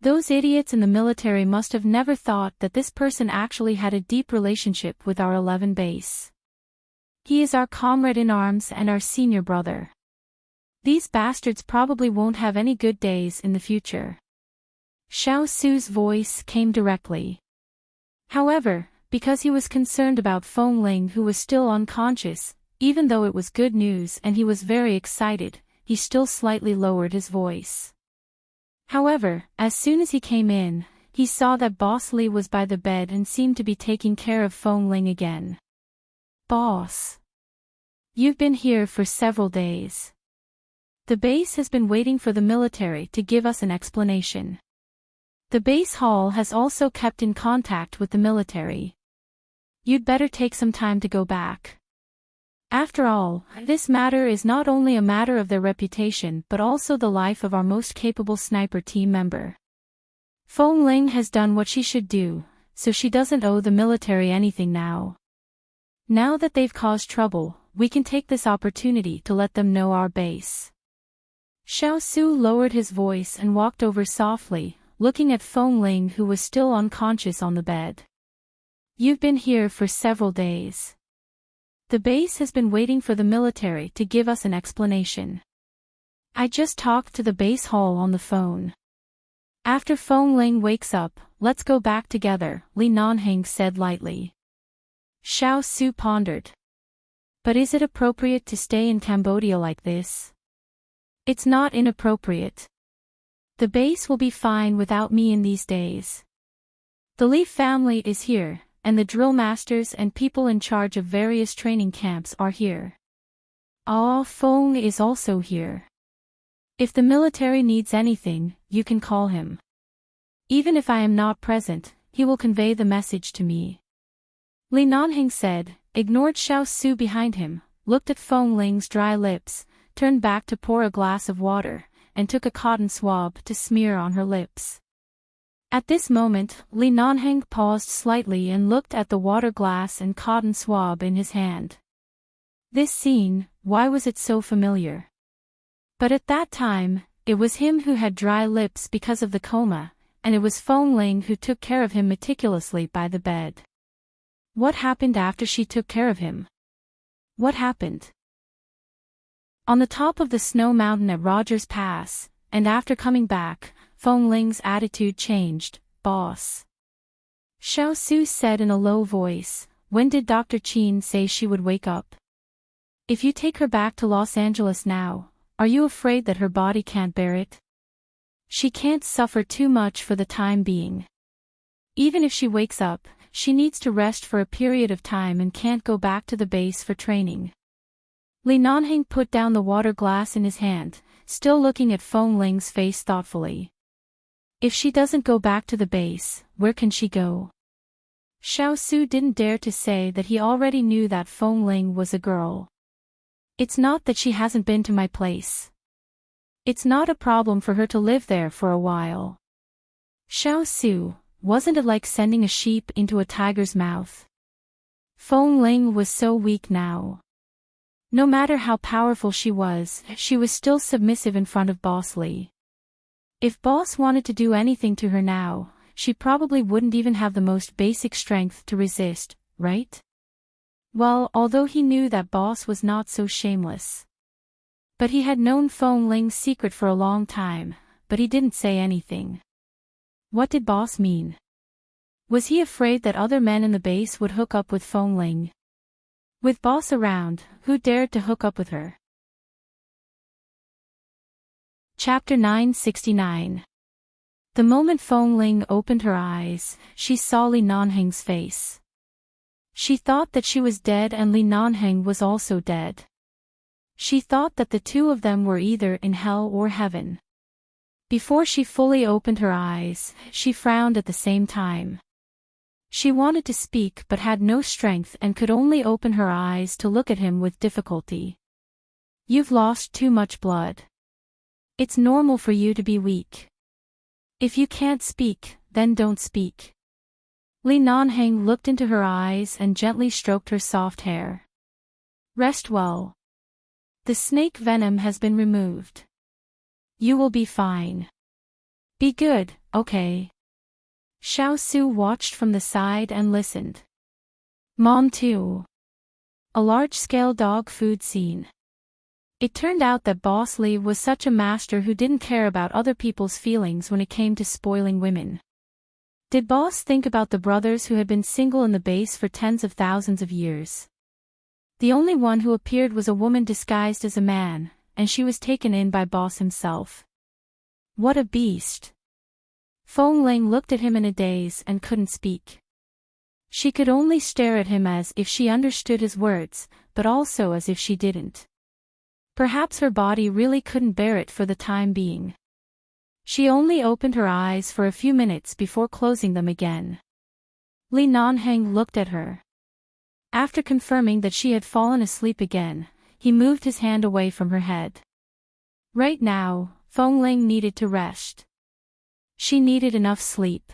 Those idiots in the military must have never thought that this person actually had a deep relationship with our 11 base. He is our comrade in arms and our senior brother. These bastards probably won't have any good days in the future." Xiao Su's voice came directly. However, because he was concerned about Feng Ling who was still unconscious, even though it was good news and he was very excited, he still slightly lowered his voice. However, as soon as he came in, he saw that Boss Li was by the bed and seemed to be taking care of Feng Ling again. "Boss, you've been here for several days. The base has been waiting for the military to give us an explanation. The base hall has also kept in contact with the military. You'd better take some time to go back. After all, this matter is not only a matter of their reputation but also the life of our most capable sniper team member. Feng Ling has done what she should do, so she doesn't owe the military anything now. Now that they've caused trouble, we can take this opportunity to let them know our base." Xiao Su lowered his voice and walked over softly, looking at Feng Ling who was still unconscious on the bed. "You've been here for several days. The base has been waiting for the military to give us an explanation. I just talked to the base hall on the phone. After Feng Ling wakes up, let's go back together," Li Nanheng said lightly. Xiao Su pondered. "But is it appropriate to stay in Cambodia like this?" "It's not inappropriate. The base will be fine without me in these days. The Li family is here, and the drill masters and people in charge of various training camps are here. Ah Feng is also here. If the military needs anything, you can call him. Even if I am not present, he will convey the message to me." Li Nanheng said, ignored Xiao Su behind him, looked at Feng Ling's dry lips, turned back to pour a glass of water, and took a cotton swab to smear on her lips. At this moment, Li Nanheng paused slightly and looked at the water glass and cotton swab in his hand. This scene, why was it so familiar? But at that time, it was him who had dry lips because of the coma, and it was Feng Ling who took care of him meticulously by the bed. What happened after she took care of him? What happened? On the top of the snow mountain at Rogers Pass, and after coming back, Feng Ling's attitude changed. Boss. Xiao Su said in a low voice, when did Dr. Qin say she would wake up? If you take her back to Los Angeles now, are you afraid that her body can't bear it? She can't suffer too much for the time being. Even if she wakes up, she needs to rest for a period of time and can't go back to the base for training. Li Nanheng put down the water glass in his hand, still looking at Feng Ling's face thoughtfully. If she doesn't go back to the base, where can she go? Xiao Su didn't dare to say that he already knew that Feng Ling was a girl. It's not that she hasn't been to my place. It's not a problem for her to live there for a while. Xiao Su, wasn't it like sending a sheep into a tiger's mouth? Feng Ling was so weak now. No matter how powerful she was still submissive in front of Boss Li. If Boss wanted to do anything to her now, she probably wouldn't even have the most basic strength to resist, right? Well, although he knew that Boss was not so shameless. But he had known Feng Ling's secret for a long time, but he didn't say anything. What did Boss mean? Was he afraid that other men in the base would hook up with Feng Ling? With Boss around, who dared to hook up with her? Chapter 969. The moment Feng Ling opened her eyes, she saw Li Nanheng's face. She thought that she was dead and Li Nanheng was also dead. She thought that the two of them were either in hell or heaven. Before she fully opened her eyes, she frowned at the same time. She wanted to speak but had no strength and could only open her eyes to look at him with difficulty. You've lost too much blood. It's normal for you to be weak. If you can't speak, then don't speak. Li Nanheng looked into her eyes and gently stroked her soft hair. Rest well. The snake venom has been removed. You will be fine. Be good, okay? Xiao Su watched from the side and listened. Mom too. A large-scale dog food scene. It turned out that Boss Li was such a master who didn't care about other people's feelings when it came to spoiling women. Did Boss think about the brothers who had been single in the base for tens of thousands of years? The only one who appeared was a woman disguised as a man, and she was taken in by Boss himself. What a beast! Feng Ling looked at him in a daze and couldn't speak. She could only stare at him as if she understood his words, but also as if she didn't. Perhaps her body really couldn't bear it for the time being. She only opened her eyes for a few minutes before closing them again. Li Nanheng looked at her. After confirming that she had fallen asleep again, he moved his hand away from her head. Right now, Feng Ling needed to rest. She needed enough sleep.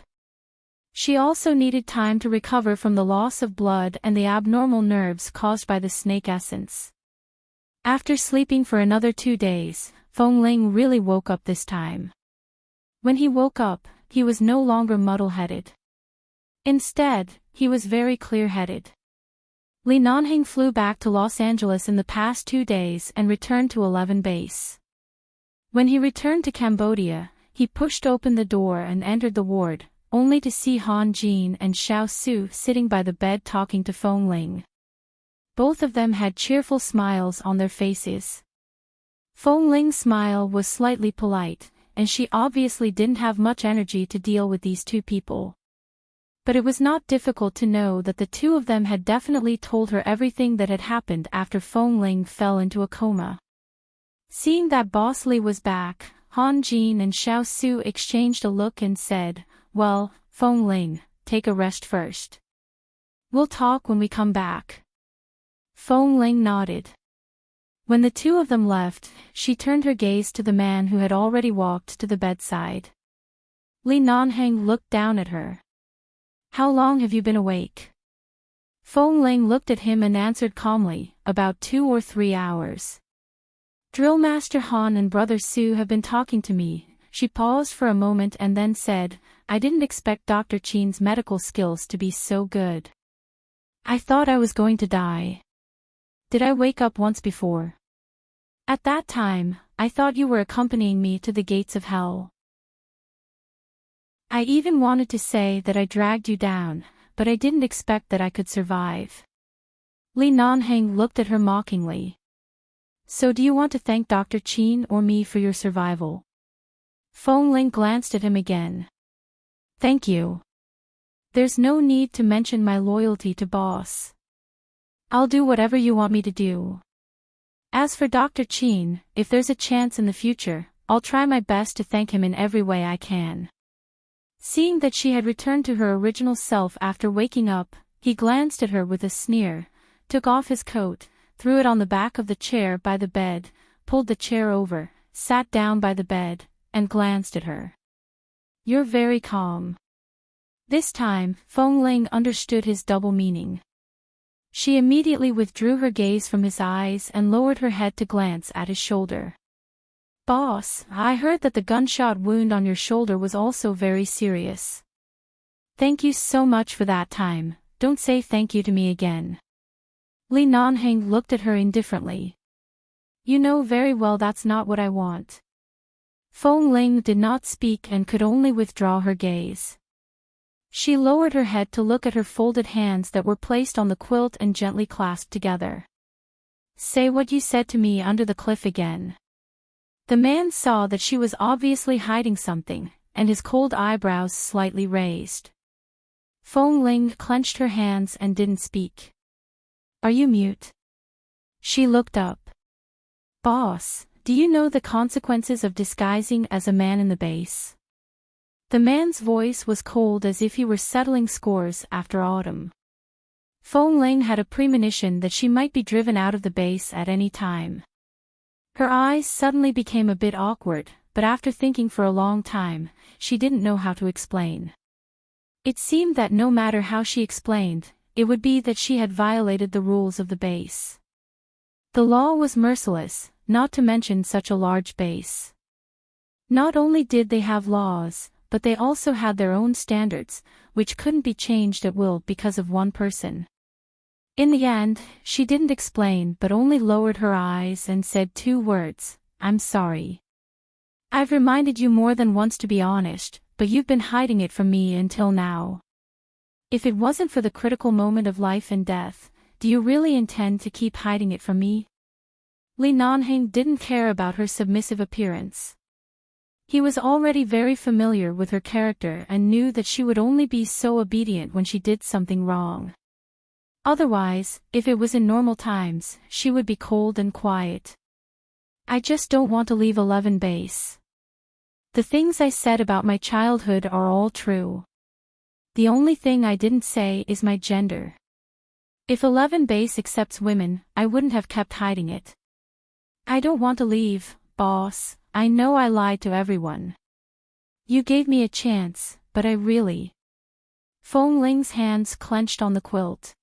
She also needed time to recover from the loss of blood and the abnormal nerves caused by the snake essence. After sleeping for another 2 days, Feng Ling really woke up this time. When he woke up, he was no longer muddle-headed. Instead, he was very clear-headed. Li Nanheng flew back to Los Angeles in the past 2 days and returned to 11 base. When he returned to Cambodia, he pushed open the door and entered the ward, only to see Han Jin and Xiao Su sitting by the bed talking to Feng Ling. Both of them had cheerful smiles on their faces. Feng Ling's smile was slightly polite, and she obviously didn't have much energy to deal with these two people. But it was not difficult to know that the two of them had definitely told her everything that had happened after Feng Ling fell into a coma. Seeing that Boss Li was back, Han Jin and Xiao Su exchanged a look and said, "Well, Feng Ling, take a rest first. We'll talk when we come back." Feng Ling nodded. When the two of them left, she turned her gaze to the man who had already walked to the bedside. Li Nanheng looked down at her. "How long have you been awake?" Feng Ling looked at him and answered calmly, "About 2 or 3 hours. Drillmaster Han and Brother Su have been talking to me." She paused for a moment and then said, "I didn't expect Dr. Qin's medical skills to be so good. I thought I was going to die. Did I wake up once before? At that time, I thought you were accompanying me to the gates of hell." I even wanted to say that I dragged you down, but I didn't expect that I could survive. Li Nanheng looked at her mockingly. So do you want to thank Dr. Qin or me for your survival? Feng Ling glanced at him again. Thank you. There's no need to mention my loyalty to boss. I'll do whatever you want me to do. As for Dr. Qin, if there's a chance in the future, I'll try my best to thank him in every way I can. Seeing that she had returned to her original self after waking up, he glanced at her with a sneer, took off his coat, threw it on the back of the chair by the bed, pulled the chair over, sat down by the bed, and glanced at her. You're very calm. This time, Feng Ling understood his double meaning. She immediately withdrew her gaze from his eyes and lowered her head to glance at his shoulder. Boss, I heard that the gunshot wound on your shoulder was also very serious. Thank you so much for that time, don't say thank you to me again. Li Nanheng looked at her indifferently. You know very well that's not what I want. Feng Ling did not speak and could only withdraw her gaze. She lowered her head to look at her folded hands that were placed on the quilt and gently clasped together. Say what you said to me under the cliff again. The man saw that she was obviously hiding something, and his cold eyebrows slightly raised. Feng Ling clenched her hands and didn't speak. Are you mute? She looked up. Boss, do you know the consequences of disguising as a man in the base? The man's voice was cold as if he were settling scores after autumn. Feng Ling had a premonition that she might be driven out of the base at any time. Her eyes suddenly became a bit awkward, but after thinking for a long time, she didn't know how to explain. It seemed that no matter how she explained, it would be that she had violated the rules of the base. The law was merciless, not to mention such a large base. Not only did they have laws, but they also had their own standards, which couldn't be changed at will because of one person. In the end, she didn't explain but only lowered her eyes and said 2 words, I'm sorry. I've reminded you more than once to be honest, but you've been hiding it from me until now. If it wasn't for the critical moment of life and death, do you really intend to keep hiding it from me? Li Nanheng didn't care about her submissive appearance. He was already very familiar with her character and knew that she would only be so obedient when she did something wrong. Otherwise, if it was in normal times, she would be cold and quiet. I just don't want to leave 11 base. The things I said about my childhood are all true. The only thing I didn't say is my gender. If 11 base accepts women, I wouldn't have kept hiding it. I don't want to leave, boss, I know I lied to everyone. You gave me a chance, but I really... Feng Ling's hands clenched on the quilt.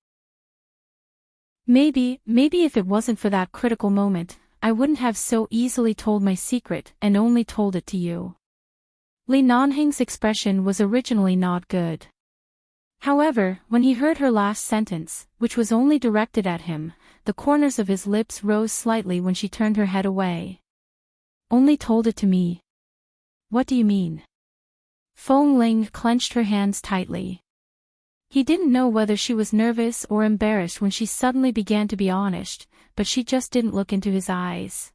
Maybe if it wasn't for that critical moment, I wouldn't have so easily told my secret and only told it to you. Li Nanheng's expression was originally not good. However, when he heard her last sentence, which was only directed at him, the corners of his lips rose slightly when she turned her head away. Only told it to me. What do you mean? Feng Ling clenched her hands tightly. He didn't know whether she was nervous or embarrassed when she suddenly began to be honest, but she just didn't look into his eyes.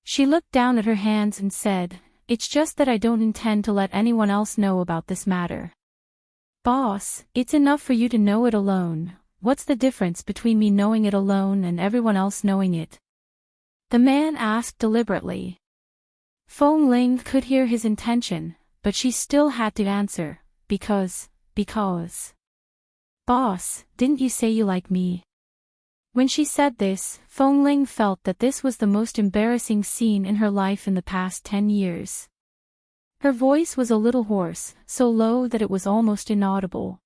She looked down at her hands and said, It's just that I don't intend to let anyone else know about this matter. Boss, it's enough for you to know it alone. What's the difference between me knowing it alone and everyone else knowing it? The man asked deliberately. Feng Ling could hear his intention, but she still had to answer, because. Boss, didn't you say you like me? When she said this, Feng Ling felt that this was the most embarrassing scene in her life in the past 10 years. Her voice was a little hoarse, so low that it was almost inaudible.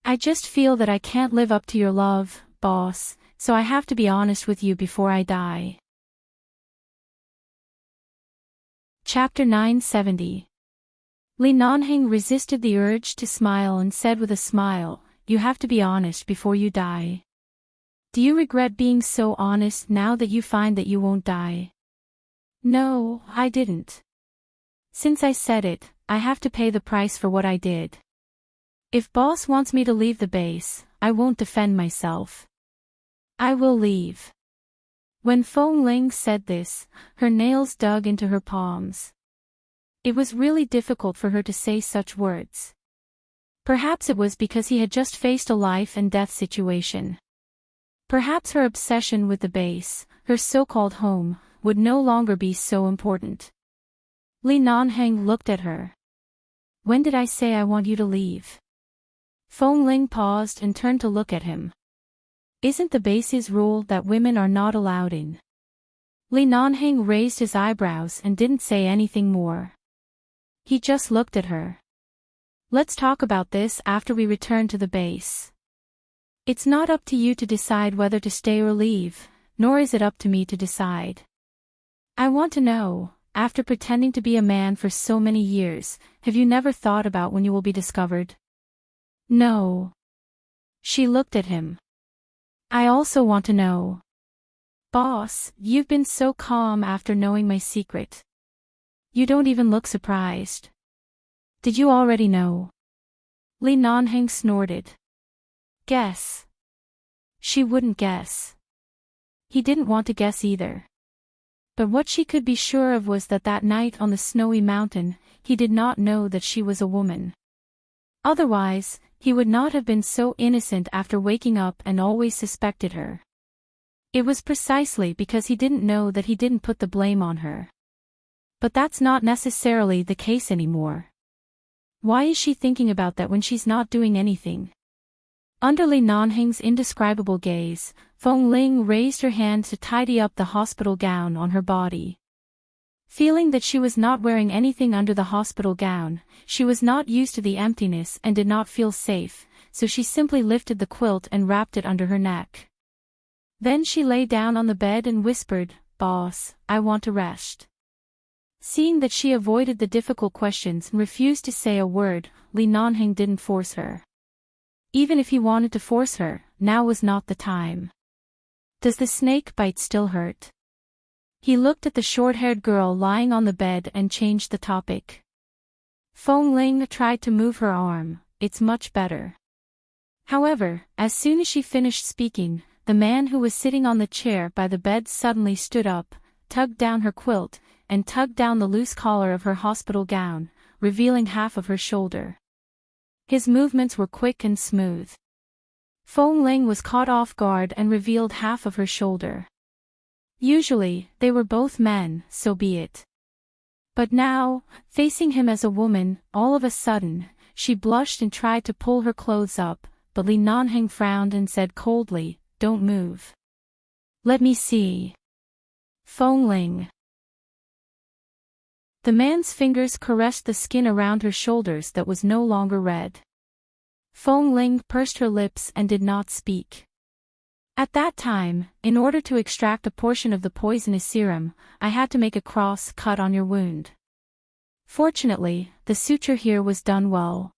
I just feel that I can't live up to your love, boss, so I have to be honest with you before I die. Chapter 970. Li Nanheng resisted the urge to smile and said with a smile, You have to be honest before you die. Do you regret being so honest now that you find that you won't die? No, I didn't. Since I said it, I have to pay the price for what I did. If boss wants me to leave the base, I won't defend myself. I will leave. When Feng Ling said this, her nails dug into her palms. It was really difficult for her to say such words. Perhaps it was because he had just faced a life and death situation. Perhaps her obsession with the base, her so-called home, would no longer be so important. Li Nanheng looked at her. When did I say I want you to leave? Feng Ling paused and turned to look at him. Isn't the base's rule that women are not allowed in? Li Nanheng raised his eyebrows and didn't say anything more. He just looked at her. Let's talk about this after we return to the base. It's not up to you to decide whether to stay or leave, nor is it up to me to decide. I want to know, after pretending to be a man for so many years, have you never thought about when you will be discovered? No. She looked at him. I also want to know. Boss, you've been so calm after knowing my secret. You don't even look surprised. Did you already know? Li Nanheng snorted. Guess. She wouldn't guess. He didn't want to guess either. But what she could be sure of was that that night on the snowy mountain, he did not know that she was a woman. Otherwise, he would not have been so innocent after waking up and always suspected her. It was precisely because he didn't know that he didn't put the blame on her. But that's not necessarily the case anymore. Why is she thinking about that when she's not doing anything? Under Li Nanheng's indescribable gaze, Feng Ling raised her hand to tidy up the hospital gown on her body. Feeling that she was not wearing anything under the hospital gown, she was not used to the emptiness and did not feel safe, so she simply lifted the quilt and wrapped it under her neck. Then she lay down on the bed and whispered, "Boss, I want to rest." Seeing that she avoided the difficult questions and refused to say a word, Li Nanheng didn't force her. Even if he wanted to force her, now was not the time. Does the snake bite still hurt? He looked at the short-haired girl lying on the bed and changed the topic. Feng Ling tried to move her arm. It's much better. However, as soon as she finished speaking, the man who was sitting on the chair by the bed suddenly stood up, tugged down her quilt, and tugged down the loose collar of her hospital gown, revealing half of her shoulder. His movements were quick and smooth. Feng Ling was caught off guard and revealed half of her shoulder. Usually, they were both men, so be it. But now, facing him as a woman, all of a sudden, she blushed and tried to pull her clothes up, but Li Nanheng frowned and said coldly, "Don't move. Let me see." Feng Ling. The man's fingers caressed the skin around her shoulders that was no longer red. Feng Ling pursed her lips and did not speak. At that time, in order to extract a portion of the poisonous serum, I had to make a cross cut on your wound. Fortunately, the suture here was done well.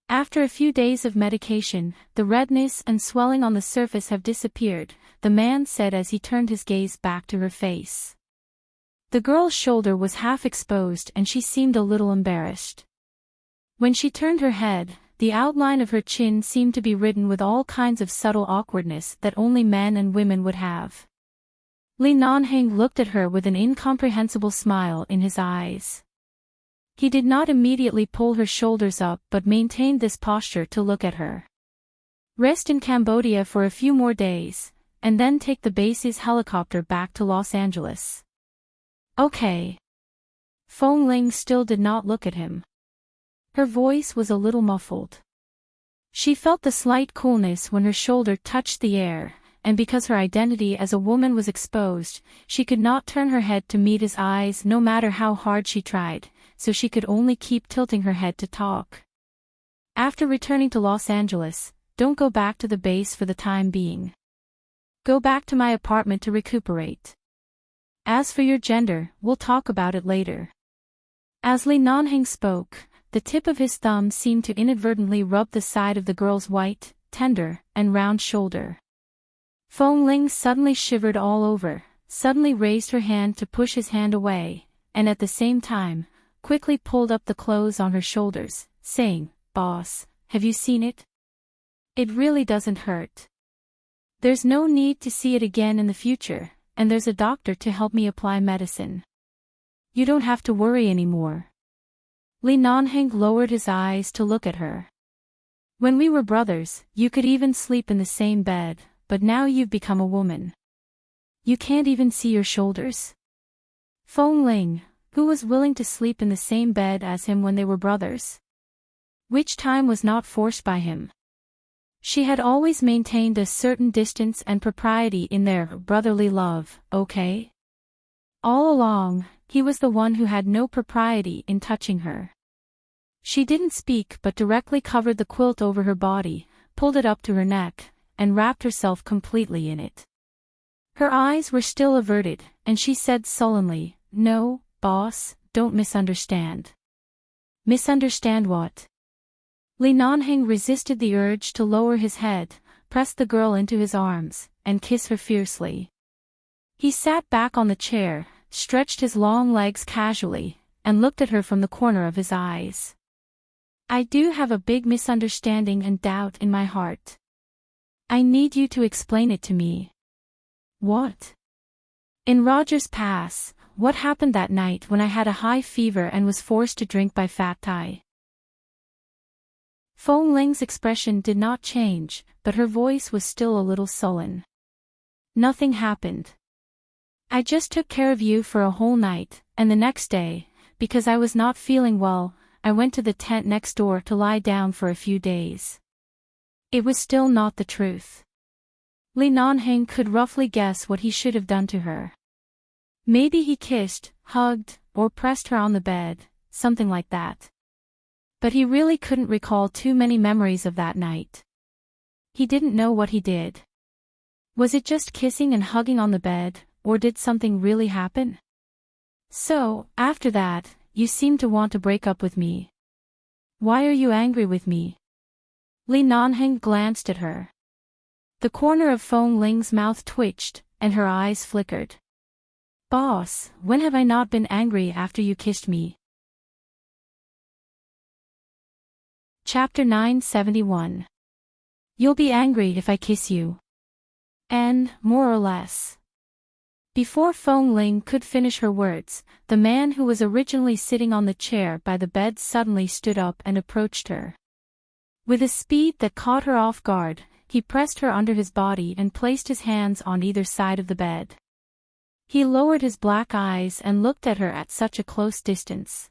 After a few days of medication, the redness and swelling on the surface have disappeared, the man said as he turned his gaze back to her face. The girl's shoulder was half exposed and she seemed a little embarrassed. When she turned her head, the outline of her chin seemed to be ridden with all kinds of subtle awkwardness that only men and women would have. Li Nanheng looked at her with an incomprehensible smile in his eyes. He did not immediately pull her shoulders up but maintained this posture to look at her. Rest in Cambodia for a few more days, and then take the base's helicopter back to Los Angeles. Okay. Feng Ling still did not look at him. Her voice was a little muffled. She felt the slight coolness when her shoulder touched the air, and because her identity as a woman was exposed, she could not turn her head to meet his eyes no matter how hard she tried, so she could only keep tilting her head to talk. After returning to Los Angeles, don't go back to the base for the time being. Go back to my apartment to recuperate. As for your gender, we'll talk about it later. As Li Nanheng spoke, the tip of his thumb seemed to inadvertently rub the side of the girl's white, tender, and round shoulder. Feng Ling suddenly shivered all over, suddenly raised her hand to push his hand away, and at the same time, quickly pulled up the clothes on her shoulders, saying, "Boss, have you seen it? It really doesn't hurt. There's no need to see it again in the future, and there's a doctor to help me apply medicine. You don't have to worry anymore." Li Nanheng lowered his eyes to look at her. "When we were brothers, you could even sleep in the same bed, but now you've become a woman. You can't even see your shoulders?" Feng Ling, who was willing to sleep in the same bed as him when they were brothers, which time was not forced by him. She had always maintained a certain distance and propriety in their brotherly love, okay? All along, he was the one who had no propriety in touching her. She didn't speak but directly covered the quilt over her body, pulled it up to her neck, and wrapped herself completely in it. Her eyes were still averted, and she said sullenly, "No, boss, don't misunderstand." "Misunderstand what?" Li Nanheng resisted the urge to lower his head, pressed the girl into his arms, and kissed her fiercely. He sat back on the chair, stretched his long legs casually, and looked at her from the corner of his eyes. "I do have a big misunderstanding and doubt in my heart. I need you to explain it to me." "What?" "In Rogers Pass, what happened that night when I had a high fever and was forced to drink by Fat Tai?" Feng Ling's expression did not change, but her voice was still a little sullen. "Nothing happened. I just took care of you for a whole night, and the next day, because I was not feeling well, I went to the tent next door to lie down for a few days." It was still not the truth. Li Nanheng could roughly guess what he should have done to her. Maybe he kissed, hugged, or pressed her on the bed, something like that. But he really couldn't recall too many memories of that night. He didn't know what he did. Was it just kissing and hugging on the bed, or did something really happen? "So, after that, you seemed to want to break up with me. Why are you angry with me?" Li Nanheng glanced at her. The corner of Feng Ling's mouth twitched, and her eyes flickered. "Boss, when have I not been angry after you kissed me?" Chapter 971. You'll be angry if I kiss you. And, more or less. Before Feng Ling could finish her words, the man who was originally sitting on the chair by the bed suddenly stood up and approached her. With a speed that caught her off guard, he pressed her under his body and placed his hands on either side of the bed. He lowered his black eyes and looked at her at such a close distance.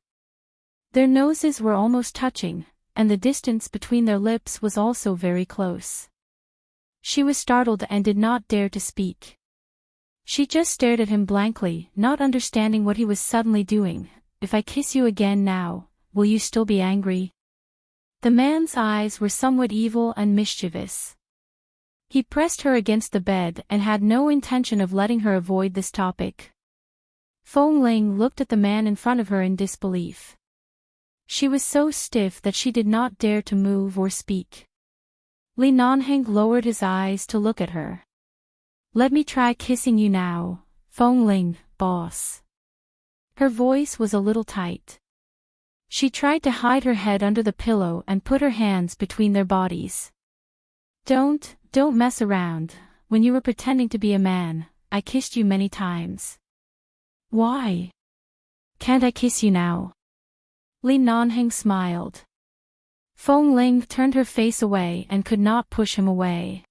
Their noses were almost touching, and the distance between their lips was also very close. She was startled and did not dare to speak. She just stared at him blankly, not understanding what he was suddenly doing. "If I kiss you again now, will you still be angry?" The man's eyes were somewhat evil and mischievous. He pressed her against the bed and had no intention of letting her avoid this topic. Feng Ling looked at the man in front of her in disbelief. She was so stiff that she did not dare to move or speak. Li Nanheng lowered his eyes to look at her. "Let me try kissing you now, Feng Ling, boss." Her voice was a little tight. She tried to hide her head under the pillow and put her hands between their bodies. Don't mess around. When you were pretending to be a man, I kissed you many times." "Why? Can't I kiss you now?" Li Nanheng smiled. Feng Ling turned her face away and could not push him away.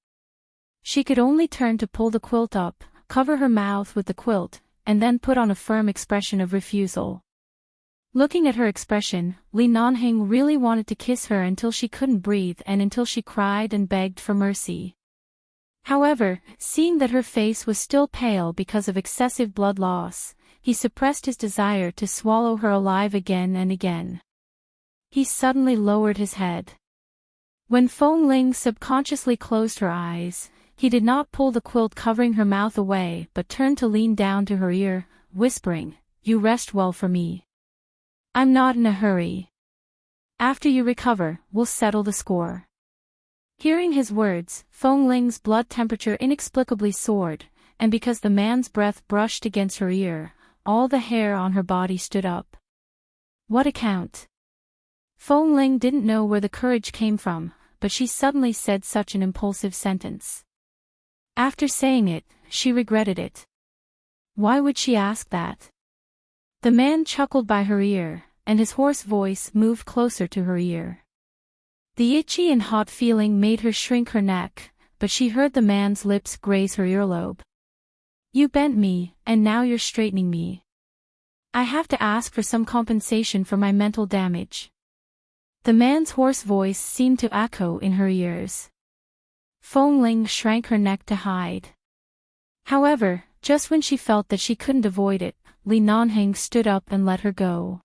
She could only turn to pull the quilt up, cover her mouth with the quilt, and then put on a firm expression of refusal. Looking at her expression, Li Nanheng really wanted to kiss her until she couldn't breathe and until she cried and begged for mercy. However, seeing that her face was still pale because of excessive blood loss, he suppressed his desire to swallow her alive again and again. He suddenly lowered his head. When Feng Ling subconsciously closed her eyes, he did not pull the quilt covering her mouth away but turned to lean down to her ear, whispering, "You rest well for me. I'm not in a hurry. After you recover, we'll settle the score." Hearing his words, Feng Ling's blood temperature inexplicably soared, and because the man's breath brushed against her ear, all the hair on her body stood up. What account? Feng Ling didn't know where the courage came from, but she suddenly said such an impulsive sentence. After saying it, she regretted it. Why would she ask that? The man chuckled by her ear, and his hoarse voice moved closer to her ear. The itchy and hot feeling made her shrink her neck, but she heard the man's lips graze her earlobe. You bent me, and now you're straightening me. I have to ask for some compensation for my mental damage. The man's hoarse voice seemed to echo in her ears. Feng Ling shrank her neck to hide. However, just when she felt that she couldn't avoid it, Li Nanheng stood up and let her go.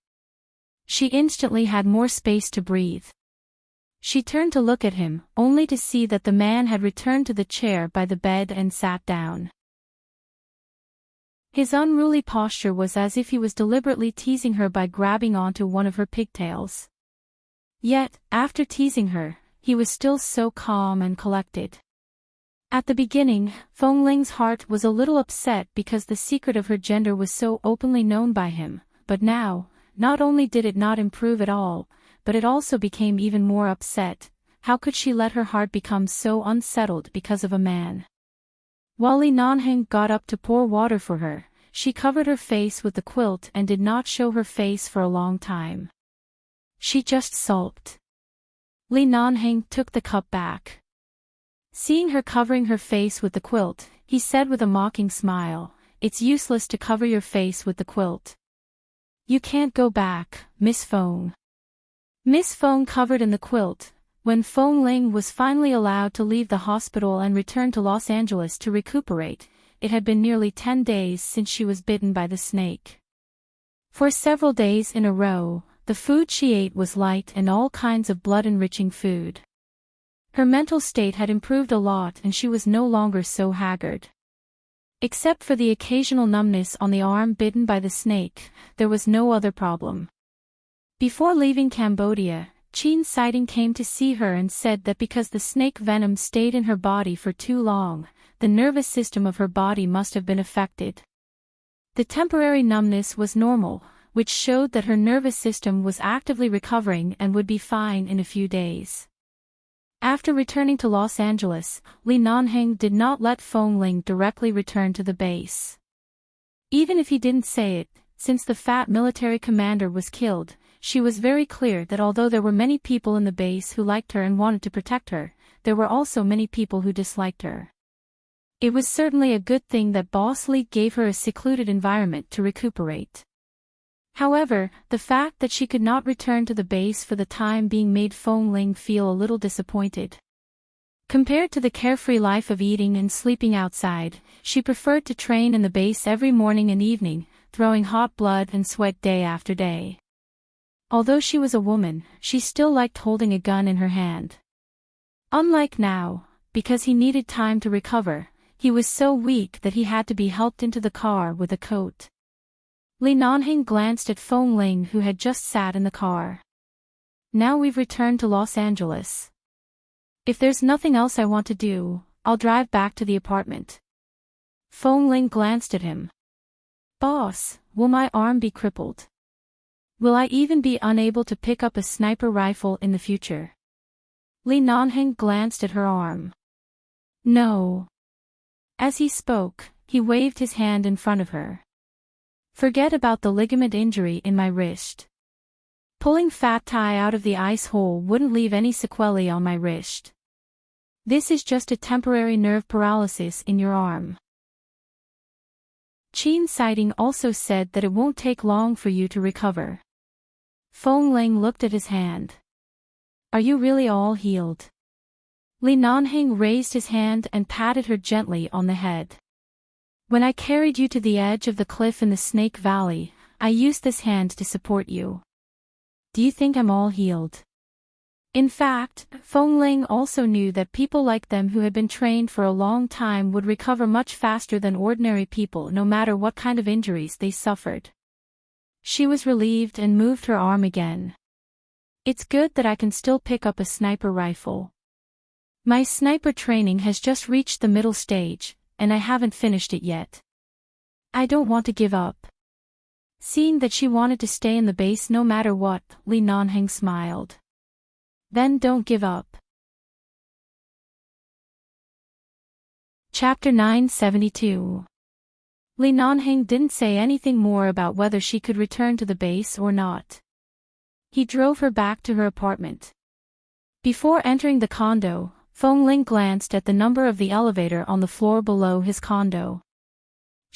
She instantly had more space to breathe. She turned to look at him, only to see that the man had returned to the chair by the bed and sat down. His unruly posture was as if he was deliberately teasing her by grabbing onto one of her pigtails. Yet, after teasing her, he was still so calm and collected. At the beginning, Feng Ling's heart was a little upset because the secret of her gender was so openly known by him, but now, not only did it not improve at all, but it also became even more upset. How could she let her heart become so unsettled because of a man? While Li Nanheng got up to pour water for her, she covered her face with the quilt and did not show her face for a long time. She just sulked. Li Nanheng took the cup back. Seeing her covering her face with the quilt, he said with a mocking smile, "It's useless to cover your face with the quilt. You can't go back, Miss Feng." Miss Feng covered in the quilt. When Feng Ling was finally allowed to leave the hospital and return to Los Angeles to recuperate, it had been nearly 10 days since she was bitten by the snake. For several days in a row, the food she ate was light and all kinds of blood-enriching food. Her mental state had improved a lot and she was no longer so haggard. Except for the occasional numbness on the arm bitten by the snake, there was no other problem. Before leaving Cambodia, Chin Siding came to see her and said that because the snake venom stayed in her body for too long, the nervous system of her body must have been affected. The temporary numbness was normal, which showed that her nervous system was actively recovering and would be fine in a few days. After returning to Los Angeles, Li Nanheng did not let Feng Ling directly return to the base. Even if he didn't say it, since the fat military commander was killed, she was very clear that although there were many people in the base who liked her and wanted to protect her, there were also many people who disliked her. It was certainly a good thing that Boss Li gave her a secluded environment to recuperate. However, the fact that she could not return to the base for the time being made Feng Ling feel a little disappointed. Compared to the carefree life of eating and sleeping outside, she preferred to train in the base every morning and evening, throwing hot blood and sweat day after day. Although she was a woman, she still liked holding a gun in her hand. Unlike now, because he needed time to recover, he was so weak that he had to be helped into the car with a coat. Li Nanheng glanced at Feng Ling who had just sat in the car. Now we've returned to Los Angeles. If there's nothing else I want to do, I'll drive back to the apartment. Feng Ling glanced at him. Boss, will my arm be crippled? Will I even be unable to pick up a sniper rifle in the future? Li Nanheng glanced at her arm. No. As he spoke, he waved his hand in front of her. Forget about the ligament injury in my wrist. Pulling Fat Tai out of the ice hole wouldn't leave any sequelae on my wrist. This is just a temporary nerve paralysis in your arm. Chin Siding also said that it won't take long for you to recover. Feng Ling looked at his hand. Are you really all healed? Li Nanheng raised his hand and patted her gently on the head. When I carried you to the edge of the cliff in the Snake Valley, I used this hand to support you. Do you think I'm all healed? In fact, Feng Ling also knew that people like them who had been trained for a long time would recover much faster than ordinary people no matter what kind of injuries they suffered. She was relieved and moved her arm again. It's good that I can still pick up a sniper rifle. My sniper training has just reached the middle stage, and I haven't finished it yet. I don't want to give up. Seeing that she wanted to stay in the base no matter what, Li Nanheng smiled. Then don't give up. Chapter 972. Li Nanheng didn't say anything more about whether she could return to the base or not. He drove her back to her apartment. Before entering the condo, Feng Ling glanced at the number of the elevator on the floor below his condo.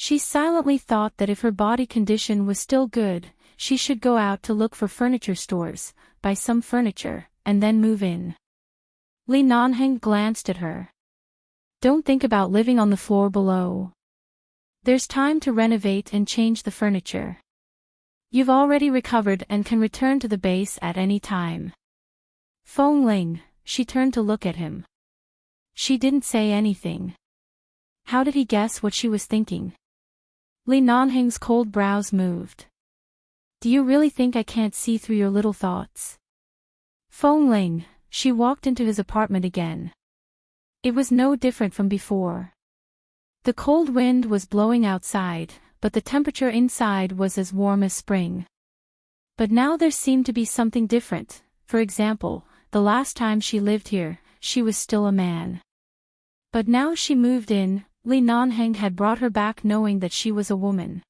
She silently thought that if her body condition was still good, she should go out to look for furniture stores, buy some furniture, and then move in. Li Nanheng glanced at her. Don't think about living on the floor below. There's time to renovate and change the furniture. You've already recovered and can return to the base at any time. Feng Ling, she turned to look at him. She didn't say anything. How did he guess what she was thinking? Li Nanheng's cold brows moved. Do you really think I can't see through your little thoughts? Feng Ling, she walked into his apartment again. It was no different from before. The cold wind was blowing outside, but the temperature inside was as warm as spring. But now there seemed to be something different. For example, the last time she lived here, she was still a man. But now she moved in, Li Nanheng had brought her back knowing that she was a woman.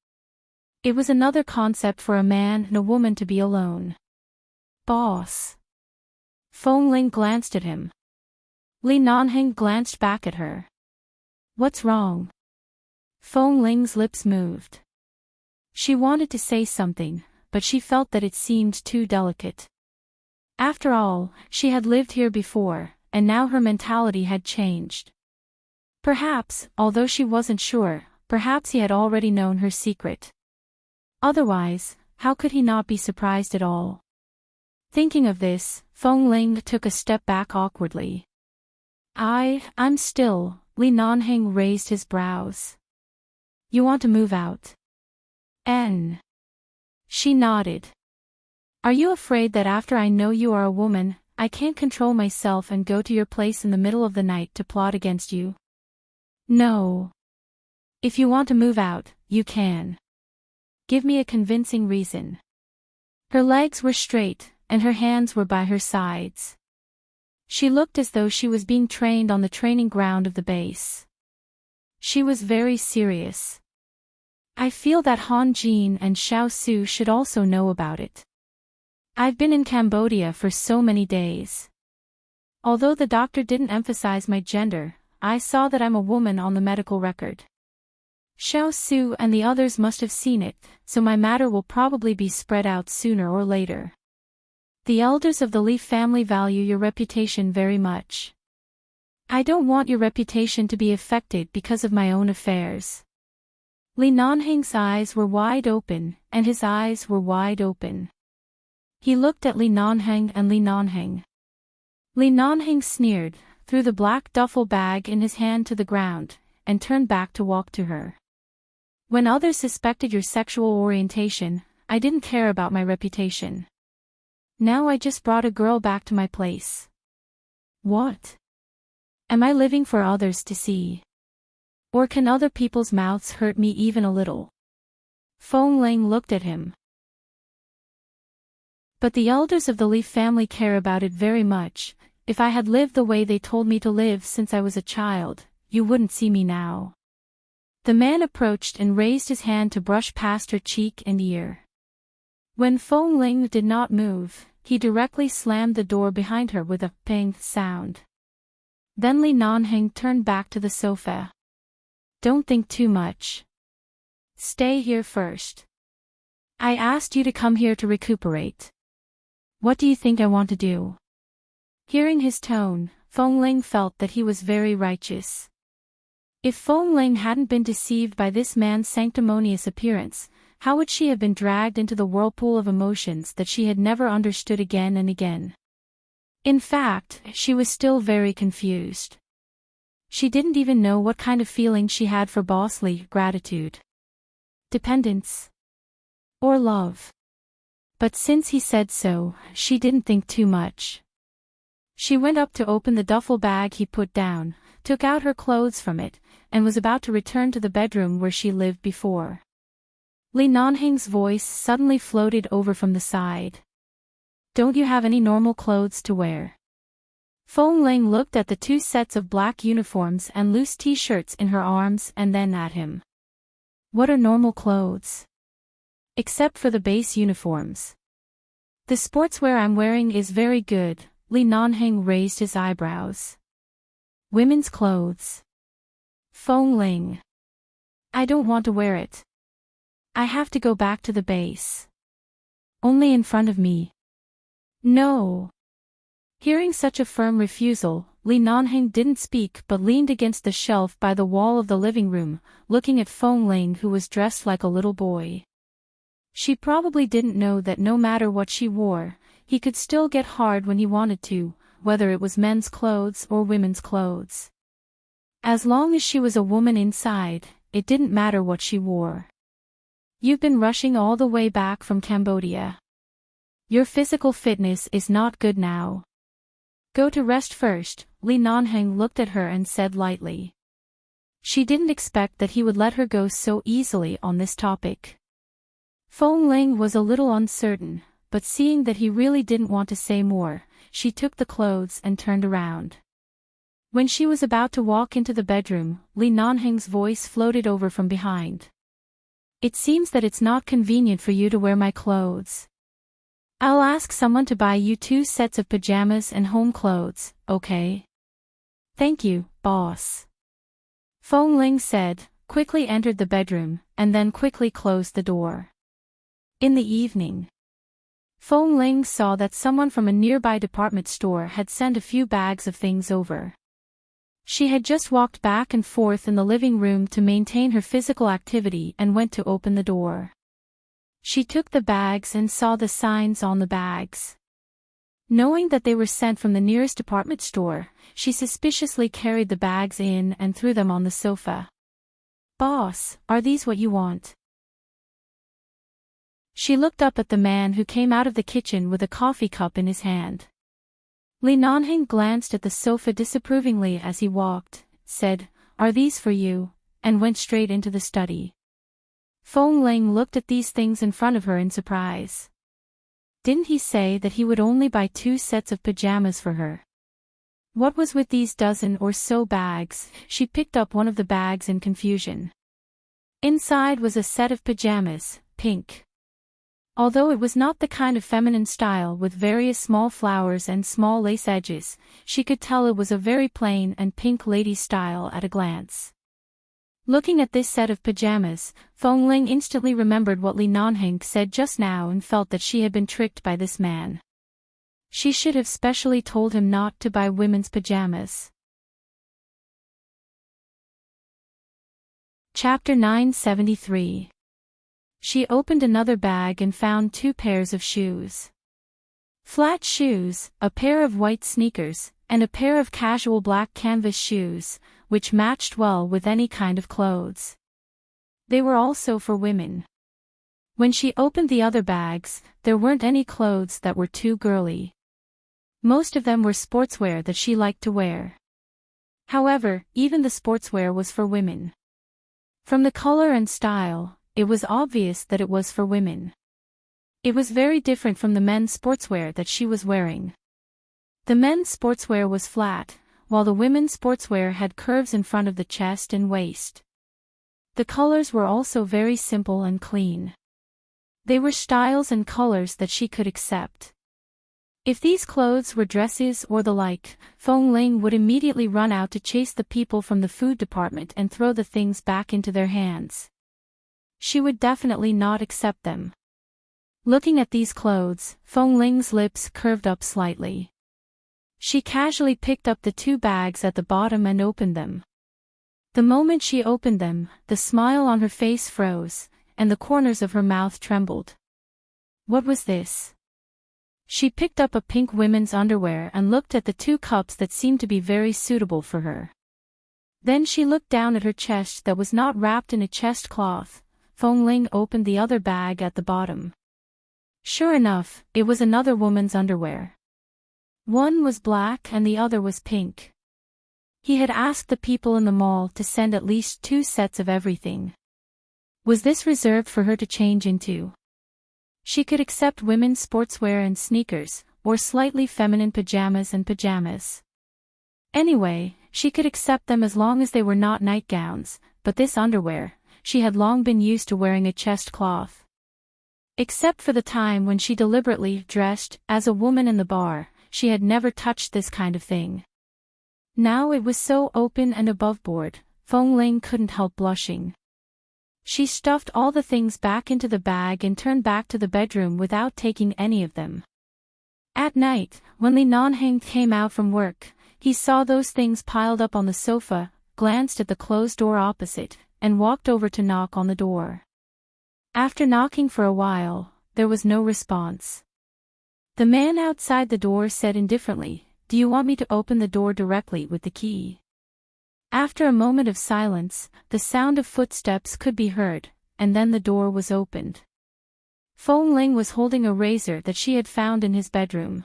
It was another concept for a man and a woman to be alone. Boss. Feng Ling glanced at him. Li Nanheng glanced back at her. What's wrong? Feng Ling's lips moved. She wanted to say something, but she felt that it seemed too delicate. After all, she had lived here before, and now her mentality had changed. Perhaps, although she wasn't sure, perhaps he had already known her secret. Otherwise, how could he not be surprised at all? Thinking of this, Feng Ling took a step back awkwardly. I'm still, Li Nanheng raised his brows. You want to move out? She nodded. Are you afraid that after I know you are a woman, I can't control myself and go to your place in the middle of the night to plot against you? No. If you want to move out, you can. Give me a convincing reason. Her legs were straight, and her hands were by her sides. She looked as though she was being trained on the training ground of the base. She was very serious. I feel that Han Jin and Xiao Su should also know about it. I've been in Cambodia for so many days. Although the doctor didn't emphasize my gender, I saw that I'm a woman on the medical record. Xiao Su and the others must have seen it, so my matter will probably be spread out sooner or later. The elders of the Li family value your reputation very much. I don't want your reputation to be affected because of my own affairs. Li Nanheng's eyes were wide open, and his eyes were wide open. He looked at Li Nanheng and Li Nanheng. Li Nanheng sneered, threw the black duffel bag in his hand to the ground, and turned back to walk to her. When others suspected your sexual orientation, I didn't care about my reputation. Now I just brought a girl back to my place. What? Am I living for others to see? Or can other people's mouths hurt me even a little? Feng Ling looked at him. But the elders of the Li family care about it very much. If I had lived the way they told me to live since I was a child, you wouldn't see me now. The man approached and raised his hand to brush past her cheek and ear. When Feng Ling did not move, he directly slammed the door behind her with a ping sound. Then Li Nanheng turned back to the sofa. Don't think too much. Stay here first. I asked you to come here to recuperate. What do you think I want to do? Hearing his tone, Feng Ling felt that he was very righteous. If Feng Ling hadn't been deceived by this man's sanctimonious appearance, how would she have been dragged into the whirlpool of emotions that she had never understood again and again? In fact, she was still very confused. She didn't even know what kind of feeling she had for Boss Li: gratitude, dependence, or love. But since he said so, she didn't think too much. She went up to open the duffel bag he put down, took out her clothes from it, and was about to return to the bedroom where she lived before. Li Nanheng's voice suddenly floated over from the side. Don't you have any normal clothes to wear? Feng Ling looked at the two sets of black uniforms and loose t-shirts in her arms and then at him. What are normal clothes? Except for the base uniforms. The sportswear I'm wearing is very good. Li Nanheng raised his eyebrows. Women's clothes. Feng Ling. I don't want to wear it. I have to go back to the base. Only in front of me. No. Hearing such a firm refusal, Li Nanheng didn't speak but leaned against the shelf by the wall of the living room, looking at Feng Ling, who was dressed like a little boy. She probably didn't know that no matter what she wore, he could still get hard when he wanted to, whether it was men's clothes or women's clothes. As long as she was a woman inside, it didn't matter what she wore. You've been rushing all the way back from Cambodia. Your physical fitness is not good now. Go to rest first. Li Nanheng looked at her and said lightly. She didn't expect that he would let her go so easily on this topic. Feng Ling was a little uncertain, but seeing that he really didn't want to say more, she took the clothes and turned around. When she was about to walk into the bedroom, Li Nanheng's voice floated over from behind. It seems that it's not convenient for you to wear my clothes. I'll ask someone to buy you 2 sets of pajamas and home clothes, okay? Thank you, boss. Feng Ling said, quickly entered the bedroom, and then quickly closed the door. In the evening, Feng Ling saw that someone from a nearby department store had sent a few bags of things over. She had just walked back and forth in the living room to maintain her physical activity and went to open the door. She took the bags and saw the signs on the bags. Knowing that they were sent from the nearest department store, she suspiciously carried the bags in and threw them on the sofa. Boss, are these what you want? She looked up at the man who came out of the kitchen with a coffee cup in his hand. Li Nanheng glanced at the sofa disapprovingly as he walked, said, Are these for you? And went straight into the study. Feng Ling looked at these things in front of her in surprise. Didn't he say that he would only buy 2 sets of pajamas for her? What was with these dozen or so bags? She picked up one of the bags in confusion. Inside was a set of pajamas, pink. Although it was not the kind of feminine style with various small flowers and small lace edges, she could tell it was a very plain and pink lady style at a glance. Looking at this set of pajamas, Feng Ling instantly remembered what Li Nanheng said just now and felt that she had been tricked by this man. She should have specially told him not to buy women's pajamas. Chapter 973. She opened another bag and found 2 pairs of shoes. Flat shoes, a pair of white sneakers, and a pair of casual black canvas shoes, which matched well with any kind of clothes. They were also for women. When she opened the other bags, there weren't any clothes that were too girly. Most of them were sportswear that she liked to wear. However, even the sportswear was for women. From the color and style, it was obvious that it was for women. It was very different from the men's sportswear that she was wearing. The men's sportswear was flat, while the women's sportswear had curves in front of the chest and waist. The colors were also very simple and clean. They were styles and colors that she could accept. If these clothes were dresses or the like, Feng Ling would immediately run out to chase the people from the food department and throw the things back into their hands. She would definitely not accept them. Looking at these clothes, Feng Ling's lips curved up slightly. She casually picked up the 2 bags at the bottom and opened them. The moment she opened them, the smile on her face froze, and the corners of her mouth trembled. What was this? She picked up a pink women's underwear and looked at the 2 cups that seemed to be very suitable for her. Then she looked down at her chest that was not wrapped in a chest cloth. Feng Ling opened the other bag at the bottom. Sure enough, it was another woman's underwear. One was black and the other was pink. He had asked the people in the mall to send at least 2 sets of everything. Was this reserved for her to change into? She could accept women's sportswear and sneakers, or slightly feminine pajamas and pajamas. Anyway, she could accept them as long as they were not nightgowns, but this underwear, she had long been used to wearing a chest cloth. Except for the time when she deliberately dressed as a woman in the bar, she had never touched this kind of thing. Now it was so open and aboveboard, Feng Ling couldn't help blushing. She stuffed all the things back into the bag and turned back to the bedroom without taking any of them. At night, when Li Nanheng came out from work, he saw those things piled up on the sofa, glanced at the closed door opposite, and walked over to knock on the door. After knocking for a while, there was no response. The man outside the door said indifferently, "Do you want me to open the door directly with the key?" After a moment of silence, the sound of footsteps could be heard, and then the door was opened. Feng Ling was holding a razor that she had found in his bedroom.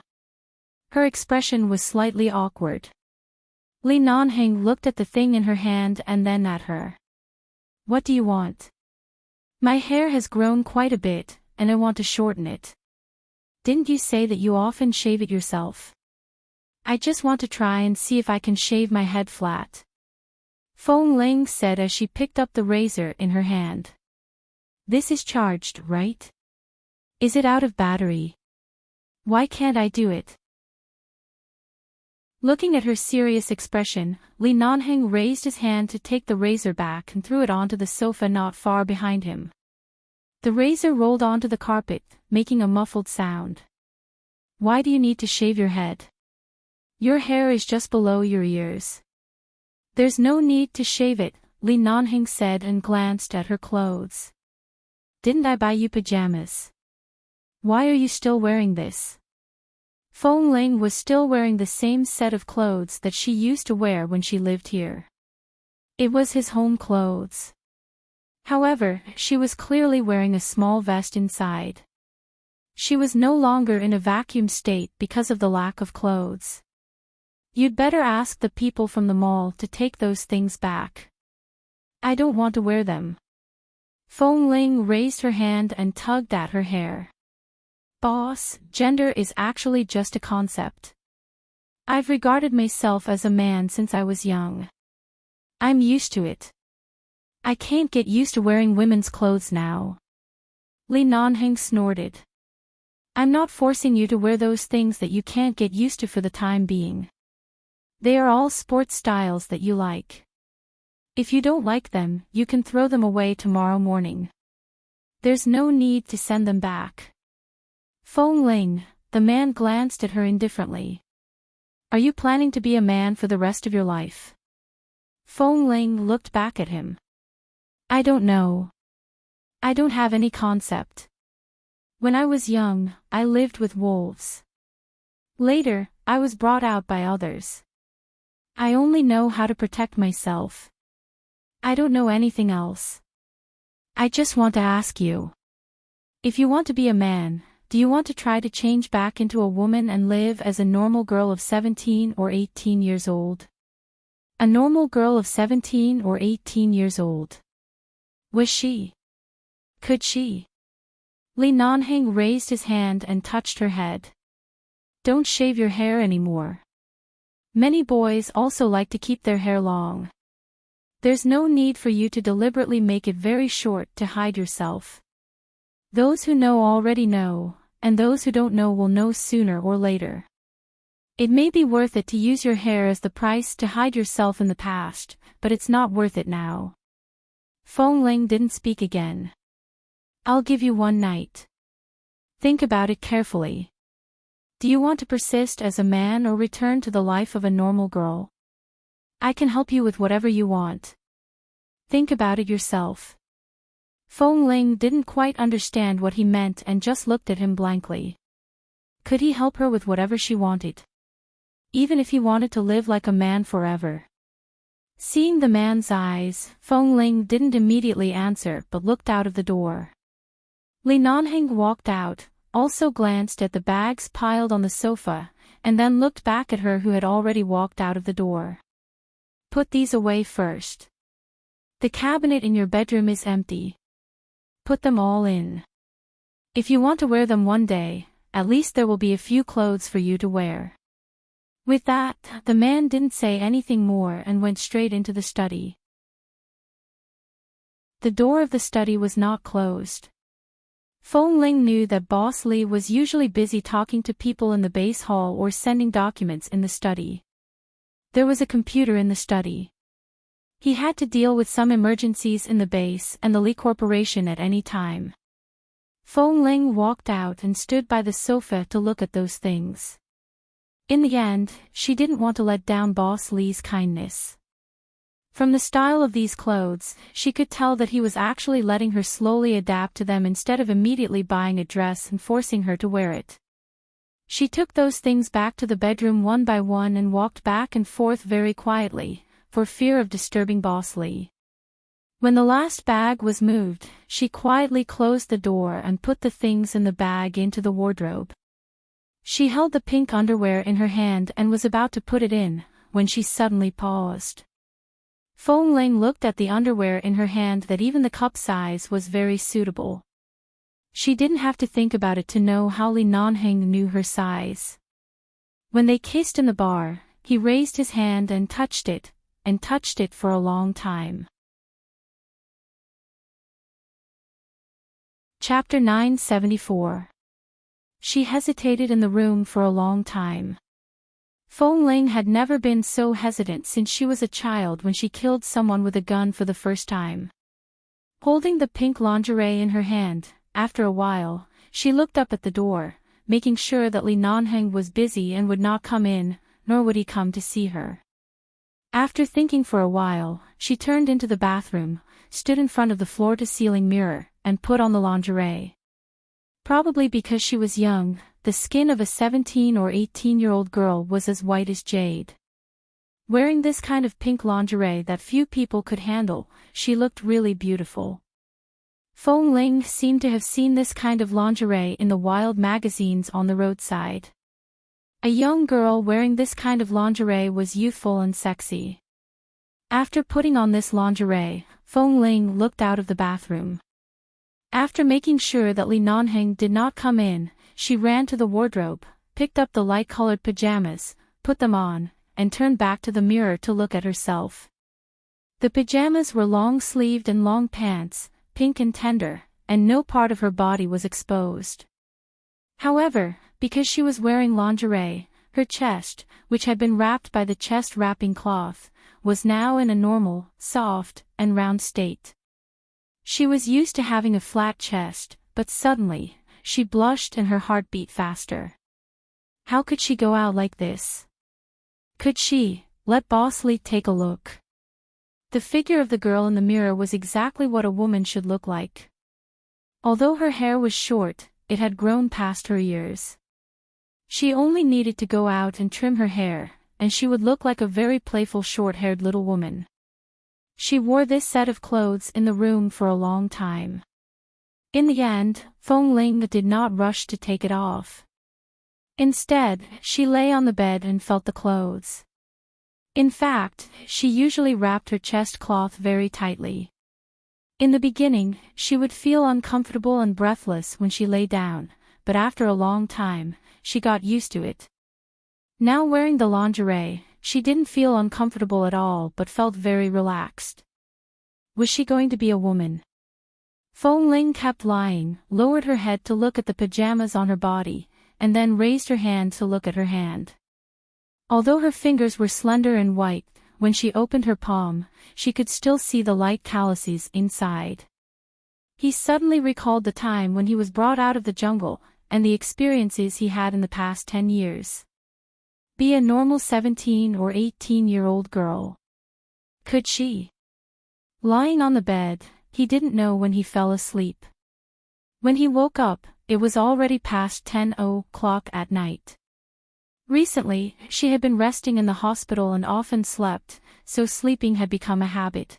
Her expression was slightly awkward. Li Nanheng looked at the thing in her hand and then at her. "What do you want?" "My hair has grown quite a bit, and I want to shorten it." "Didn't you say that you often shave it yourself?" "I just want to try and see if I can shave my head flat," Feng Ling said as she picked up the razor in her hand. "This is charged, right? Is it out of battery? Why can't I do it?" Looking at her serious expression, Li Nanheng raised his hand to take the razor back and threw it onto the sofa not far behind him. The razor rolled onto the carpet, making a muffled sound. "Why do you need to shave your head? Your hair is just below your ears." "There's no need to shave it," Li Nanheng said and glanced at her clothes. "Didn't I buy you pajamas? Why are you still wearing this?" Feng Ling was still wearing the same set of clothes that she used to wear when she lived here. It was his home clothes. However, she was clearly wearing a small vest inside. She was no longer in a vacuum state because of the lack of clothes. "You'd better ask the people from the mall to take those things back. I don't want to wear them." Feng Ling raised her hand and tugged at her hair. "Boss, gender is actually just a concept. I've regarded myself as a man since I was young. I'm used to it. I can't get used to wearing women's clothes now." Li Nanheng snorted. "I'm not forcing you to wear those things that you can't get used to for the time being. They are all sports styles that you like. If you don't like them, you can throw them away tomorrow morning. There's no need to send them back." "Feng Ling," the man glanced at her indifferently. "Are you planning to be a man for the rest of your life?" Feng Ling looked back at him. "I don't know. I don't have any concept. When I was young, I lived with wolves. Later, I was brought out by others. I only know how to protect myself. I don't know anything else. I just want to ask you. If you want to be a man, do you want to try to change back into a woman and live as a normal girl of 17 or 18 years old? A normal girl of 17 or 18 years old. Was she? Could she? Li Nanheng raised his hand and touched her head. "Don't shave your hair anymore. Many boys also like to keep their hair long. There's no need for you to deliberately make it very short to hide yourself. Those who know already know, and those who don't know will know sooner or later. It may be worth it to use your hair as the price to hide yourself in the past, but it's not worth it now." Feng Ling didn't speak again. "I'll give you one night. Think about it carefully. Do you want to persist as a man or return to the life of a normal girl? I can help you with whatever you want. Think about it yourself." Feng Ling didn't quite understand what he meant and just looked at him blankly. Could he help her with whatever she wanted? Even if he wanted to live like a man forever? Seeing the man's eyes, Feng Ling didn't immediately answer but looked out of the door. Li Nanheng walked out, also glanced at the bags piled on the sofa, and then looked back at her who had already walked out of the door. "Put these away first. The cabinet in your bedroom is empty. Put them all in. If you want to wear them one day, at least there will be a few clothes for you to wear." With that, the man didn't say anything more and went straight into the study. The door of the study was not closed. Feng Ling knew that Boss Lee was usually busy talking to people in the base hall or sending documents in the study. There was a computer in the study. He had to deal with some emergencies in the base and the Lee Corporation at any time. Feng Ling walked out and stood by the sofa to look at those things. In the end, she didn't want to let down Boss Lee's kindness. From the style of these clothes, she could tell that he was actually letting her slowly adapt to them instead of immediately buying a dress and forcing her to wear it. She took those things back to the bedroom one by one and walked back and forth very quietly, for fear of disturbing Boss Lee. When the last bag was moved, she quietly closed the door and put the things in the bag into the wardrobe. She held the pink underwear in her hand and was about to put it in, when she suddenly paused. Feng Ling looked at the underwear in her hand that even the cup size was very suitable. She didn't have to think about it to know how Li Nanheng knew her size. When they kissed in the bar, he raised his hand and touched it for a long time. Chapter 974. She hesitated in the room for a long time. Feng Ling had never been so hesitant since she was a child when she killed someone with a gun for the first time. Holding the pink lingerie in her hand, after a while, she looked up at the door, making sure that Li Nanheng was busy and would not come in, nor would he come to see her. After thinking for a while, she turned into the bathroom, stood in front of the floor-to-ceiling mirror, and put on the lingerie. Probably because she was young, the skin of a 17 or 18-year-old girl was as white as jade. Wearing this kind of pink lingerie that few people could handle, she looked really beautiful. Feng Ling seemed to have seen this kind of lingerie in the wild magazines on the roadside. A young girl wearing this kind of lingerie was youthful and sexy. After putting on this lingerie, Feng Ling looked out of the bathroom. After making sure that Li Nanheng did not come in, she ran to the wardrobe, picked up the light-colored pajamas, put them on, and turned back to the mirror to look at herself. The pajamas were long-sleeved and long pants, pink and tender, and no part of her body was exposed. However, because she was wearing lingerie, her chest, which had been wrapped by the chest-wrapping cloth, was now in a normal, soft, and round state. She was used to having a flat chest, but suddenly, she blushed and her heart beat faster. How could she go out like this? Could she let Boss Lee take a look? The figure of the girl in the mirror was exactly what a woman should look like. Although her hair was short, it had grown past her ears. She only needed to go out and trim her hair, and she would look like a very playful short-haired little woman. She wore this set of clothes in the room for a long time. In the end, Feng Ling did not rush to take it off. Instead, she lay on the bed and felt the clothes. In fact, she usually wrapped her chest cloth very tightly. In the beginning, she would feel uncomfortable and breathless when she lay down, but after a long time, she got used to it. Now wearing the lingerie, she didn't feel uncomfortable at all but felt very relaxed. Was she going to be a woman? Feng Ling kept lying, lowered her head to look at the pajamas on her body, and then raised her hand to look at her hand. Although her fingers were slender and white, when she opened her palm, she could still see the light calluses inside. He suddenly recalled the time when he was brought out of the jungle, and the experiences he had in the past 10 years. Be a normal 17 or 18-year-old girl. Could she? Lying on the bed, he didn't know when he fell asleep. When he woke up, it was already past 10 o'clock at night. Recently, she had been resting in the hospital and often slept, so sleeping had become a habit.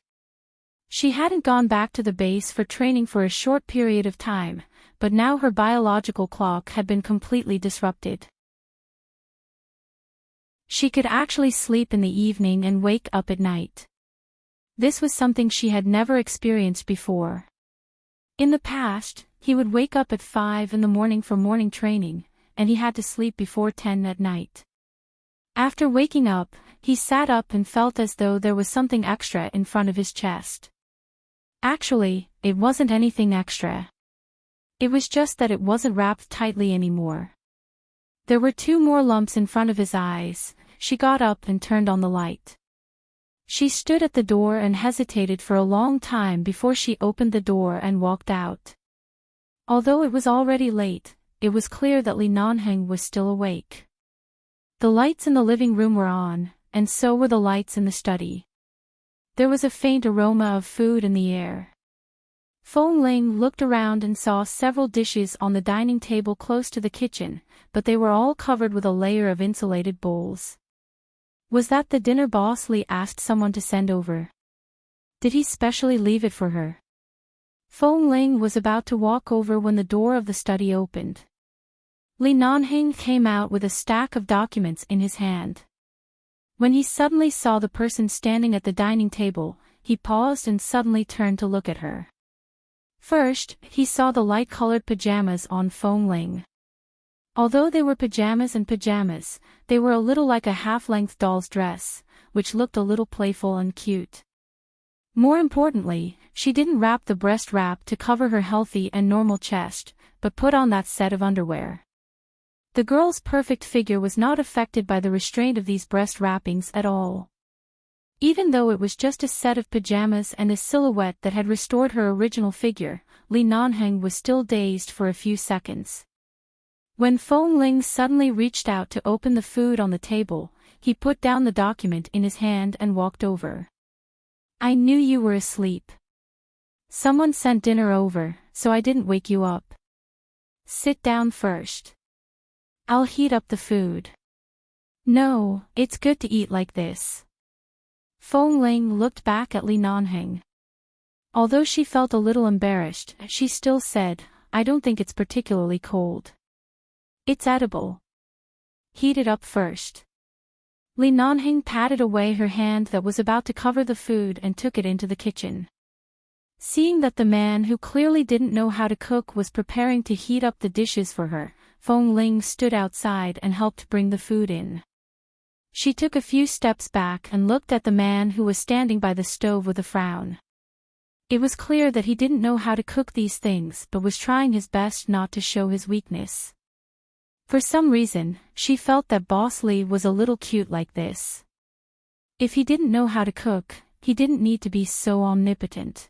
She hadn't gone back to the base for training for a short period of time, but now her biological clock had been completely disrupted. She could actually sleep in the evening and wake up at night. This was something she had never experienced before. In the past, he would wake up at 5 in the morning for morning training, and he had to sleep before 10 at night. After waking up, he sat up and felt as though there was something extra in front of his chest. Actually, it wasn't anything extra. It was just that it wasn't wrapped tightly anymore. There were 2 more lumps in front of his eyes. She got up and turned on the light. She stood at the door and hesitated for a long time before she opened the door and walked out. Although it was already late, it was clear that Li Nanheng was still awake. The lights in the living room were on, and so were the lights in the study. There was a faint aroma of food in the air. Feng Ling looked around and saw several dishes on the dining table close to the kitchen, but they were all covered with a layer of insulated bowls. Was that the dinner boss Li asked someone to send over? Did he specially leave it for her? Feng Ling was about to walk over when the door of the study opened. Li Nanheng came out with a stack of documents in his hand. When he suddenly saw the person standing at the dining table, he paused and suddenly turned to look at her. First, he saw the light-colored pajamas on Feng Ling. Although they were pajamas and pajamas, they were a little like a half-length doll's dress, which looked a little playful and cute. More importantly, she didn't wrap the breast wrap to cover her healthy and normal chest, but put on that set of underwear. The girl's perfect figure was not affected by the restraint of these breast wrappings at all. Even though it was just a set of pajamas and a silhouette that had restored her original figure, Li Nanheng was still dazed for a few seconds. When Feng Ling suddenly reached out to open the food on the table, he put down the document in his hand and walked over. "I knew you were asleep. Someone sent dinner over, so I didn't wake you up. Sit down first. I'll heat up the food." "No, it's good to eat like this." Feng Ling looked back at Li Nanheng. Although she felt a little embarrassed, she still said, "I don't think it's particularly cold. It's edible. Heat it up first." Li Nanheng patted away her hand that was about to cover the food and took it into the kitchen. Seeing that the man who clearly didn't know how to cook was preparing to heat up the dishes for her, Feng Ling stood outside and helped bring the food in. She took a few steps back and looked at the man who was standing by the stove with a frown. It was clear that he didn't know how to cook these things but was trying his best not to show his weakness. For some reason, she felt that Boss Li was a little cute like this. If he didn't know how to cook, he didn't need to be so omnipotent.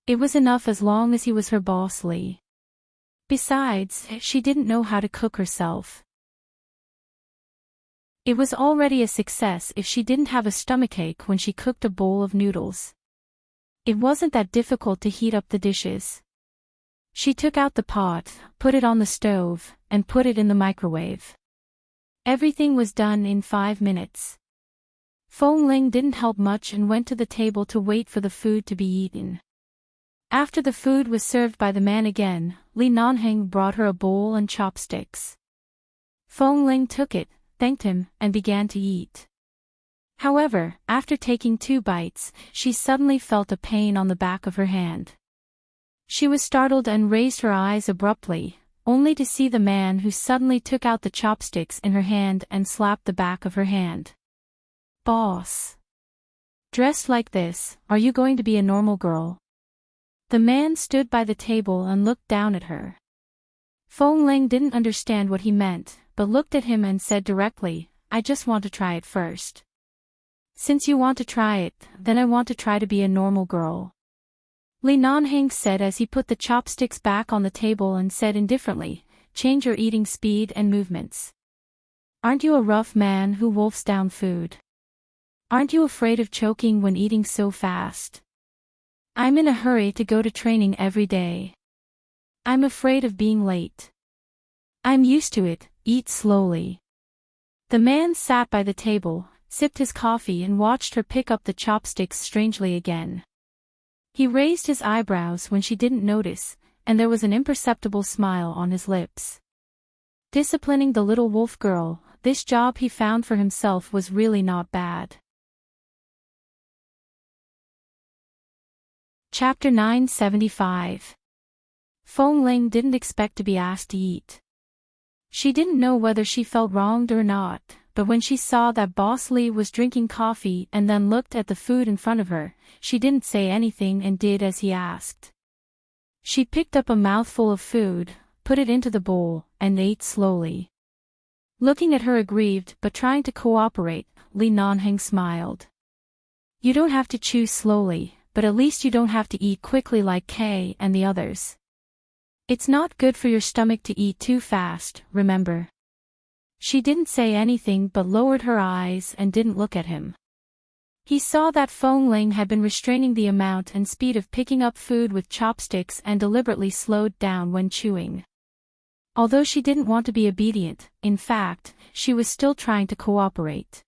It was enough as long as he was her Boss Li. Besides, she didn't know how to cook herself. It was already a success if she didn't have a stomachache when she cooked a bowl of noodles. It wasn't that difficult to heat up the dishes. She took out the pot, put it on the stove, and put it in the microwave. Everything was done in 5 minutes. Feng Ling didn't help much and went to the table to wait for the food to be eaten. After the food was served by the man again, Li Nanheng brought her a bowl and chopsticks. Feng Ling took it, thanked him, and began to eat. However, after taking 2 bites, she suddenly felt a pain on the back of her hand. She was startled and raised her eyes abruptly, only to see the man who suddenly took out the chopsticks in her hand and slapped the back of her hand. "Boss. Dressed like this, are you going to be a normal girl?" The man stood by the table and looked down at her. Feng Ling didn't understand what he meant, but looked at him and said directly, "I just want to try it first." "Since you want to try it, then I want to try to be a normal girl," Li Nanheng said as he put the chopsticks back on the table and said indifferently, "Change your eating speed and movements. Aren't you a rough man who wolfs down food? Aren't you afraid of choking when eating so fast? I'm in a hurry to go to training every day. I'm afraid of being late. I'm used to it, eat slowly." The man sat by the table, sipped his coffee and watched her pick up the chopsticks strangely again. He raised his eyebrows when she didn't notice, and there was an imperceptible smile on his lips. Disciplining the little wolf girl, this job he found for himself was really not bad. Chapter 975. Feng Ling didn't expect to be asked to eat. She didn't know whether she felt wronged or not, but when she saw that Boss Lee was drinking coffee and then looked at the food in front of her, she didn't say anything and did as he asked. She picked up a mouthful of food, put it into the bowl, and ate slowly. Looking at her aggrieved but trying to cooperate, Li Nanheng smiled. You don't have to chew slowly, but at least you don't have to eat quickly like Kay and the others. It's not good for your stomach to eat too fast, remember? She didn't say anything but lowered her eyes and didn't look at him. He saw that Feng Ling had been restraining the amount and speed of picking up food with chopsticks and deliberately slowed down when chewing. Although she didn't want to be obedient, in fact, she was still trying to cooperate.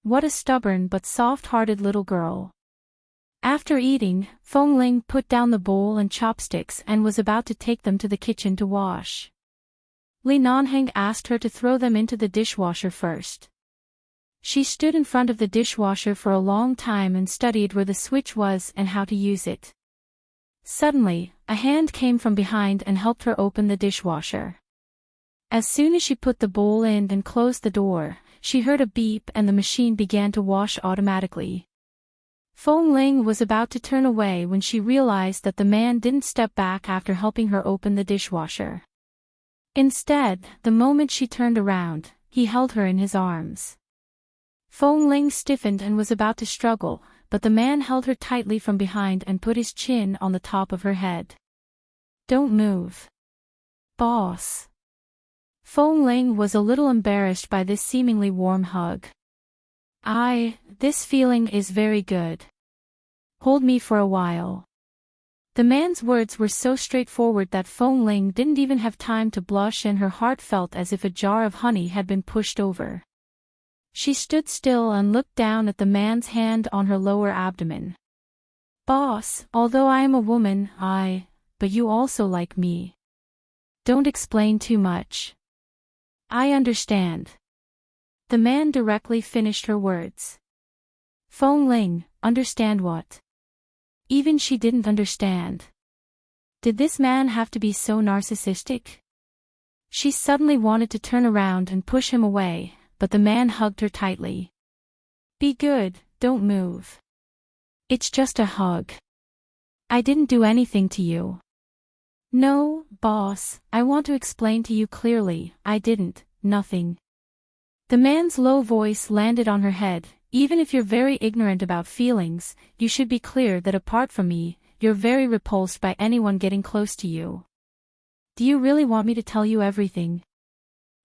What a stubborn but soft-hearted little girl. After eating, Feng Ling put down the bowl and chopsticks and was about to take them to the kitchen to wash. Li Nanheng asked her to throw them into the dishwasher first. She stood in front of the dishwasher for a long time and studied where the switch was and how to use it. Suddenly, a hand came from behind and helped her open the dishwasher. As soon as she put the bowl in and closed the door, she heard a beep and the machine began to wash automatically. Feng Ling was about to turn away when she realized that the man didn't step back after helping her open the dishwasher. Instead, the moment she turned around, he held her in his arms. Feng Ling stiffened and was about to struggle, but the man held her tightly from behind and put his chin on the top of her head. Don't move. Boss. Feng Ling was a little embarrassed by this seemingly warm hug. This feeling is very good. Hold me for a while. The man's words were so straightforward that Feng Ling didn't even have time to blush and her heart felt as if a jar of honey had been pushed over. She stood still and looked down at the man's hand on her lower abdomen. Boss, although I am a woman, but you also like me. Don't explain too much. I understand. The man directly finished her words. Feng Ling, understand what? Even she didn't understand. Did this man have to be so narcissistic? She suddenly wanted to turn around and push him away, but the man hugged her tightly. Be good, don't move. It's just a hug. I didn't do anything to you. No, boss, I want to explain to you clearly, I didn't, nothing. The man's low voice landed on her head. Even if you're very ignorant about feelings, you should be clear that apart from me, you're very repulsed by anyone getting close to you. Do you really want me to tell you everything?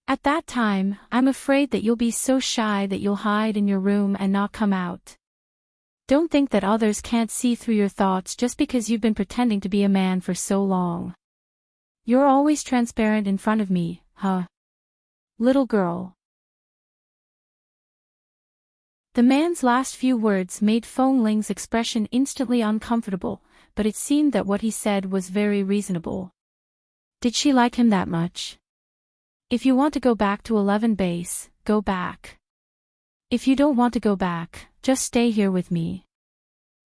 At that time, I'm afraid that you'll be so shy that you'll hide in your room and not come out. Don't think that others can't see through your thoughts just because you've been pretending to be a man for so long. You're always transparent in front of me, huh? Little girl. The man's last few words made Feng Ling's expression instantly uncomfortable, but it seemed that what he said was very reasonable. Did she like him that much? If you want to go back to 11 base, go back. If you don't want to go back, just stay here with me.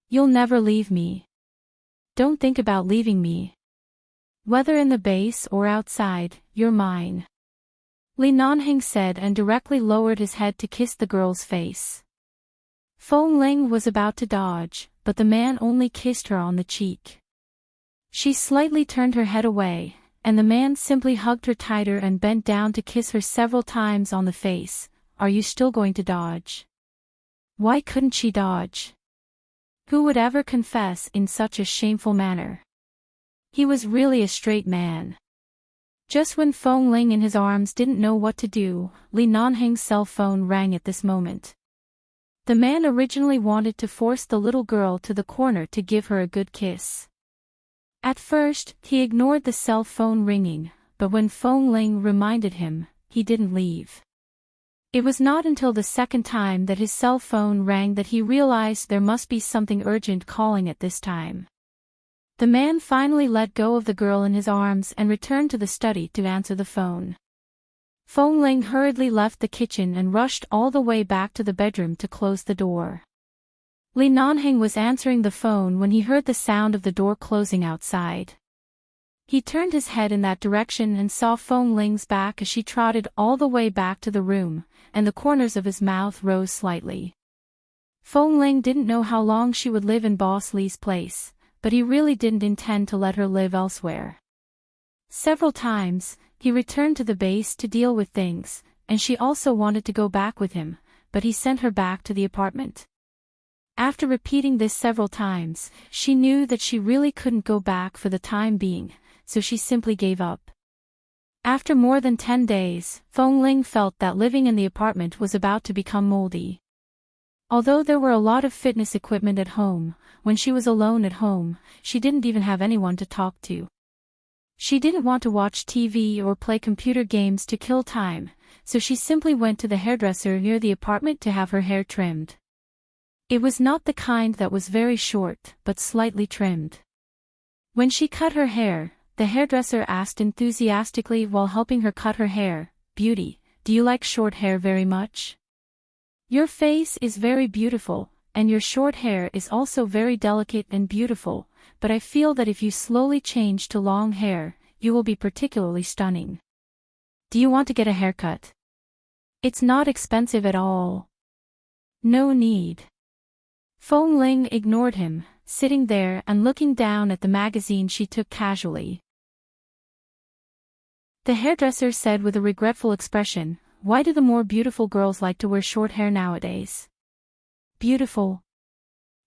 You'll never leave me. Don't think about leaving me. Whether in the base or outside, you're mine. Li Nanheng said and directly lowered his head to kiss the girl's face. Feng Ling was about to dodge, but the man only kissed her on the cheek. She slightly turned her head away, and the man simply hugged her tighter and bent down to kiss her several times on the face. Are you still going to dodge? Why couldn't she dodge? Who would ever confess in such a shameful manner? He was really a straight man. Just when Feng Ling in his arms didn't know what to do, Li Nanheng's cell phone rang at this moment. The man originally wanted to force the little girl to the corner to give her a good kiss. At first, he ignored the cell phone ringing, but when Feng Ling reminded him, he didn't leave. It was not until the second time that his cell phone rang that he realized there must be something urgent calling at this time. The man finally let go of the girl in his arms and returned to the study to answer the phone. Feng Ling hurriedly left the kitchen and rushed all the way back to the bedroom to close the door. Li Nanheng was answering the phone when he heard the sound of the door closing outside. He turned his head in that direction and saw Feng Ling's back as she trotted all the way back to the room, and the corners of his mouth rose slightly. Feng Ling didn't know how long she would live in Boss Li's place, but he really didn't intend to let her live elsewhere. Several times, he returned to the base to deal with things, and she also wanted to go back with him, but he sent her back to the apartment. After repeating this several times, she knew that she really couldn't go back for the time being, so she simply gave up. After more than 10 days, Feng Ling felt that living in the apartment was about to become moldy. Although there were a lot of fitness equipment at home, when she was alone at home, she didn't even have anyone to talk to. She didn't want to watch TV or play computer games to kill time, so she simply went to the hairdresser near the apartment to have her hair trimmed. It was not the kind that was very short, but slightly trimmed. When she cut her hair, the hairdresser asked enthusiastically while helping her cut her hair, "Beauty, do you like short hair very much? Your face is very beautiful, and your short hair is also very delicate and beautiful, but I feel that if you slowly change to long hair, you will be particularly stunning. Do you want to get a haircut? It's not expensive at all." "No need." Feng Ling ignored him, sitting there and looking down at the magazine she took casually. The hairdresser said with a regretful expression, "Why do the more beautiful girls like to wear short hair nowadays?" "Beautiful?"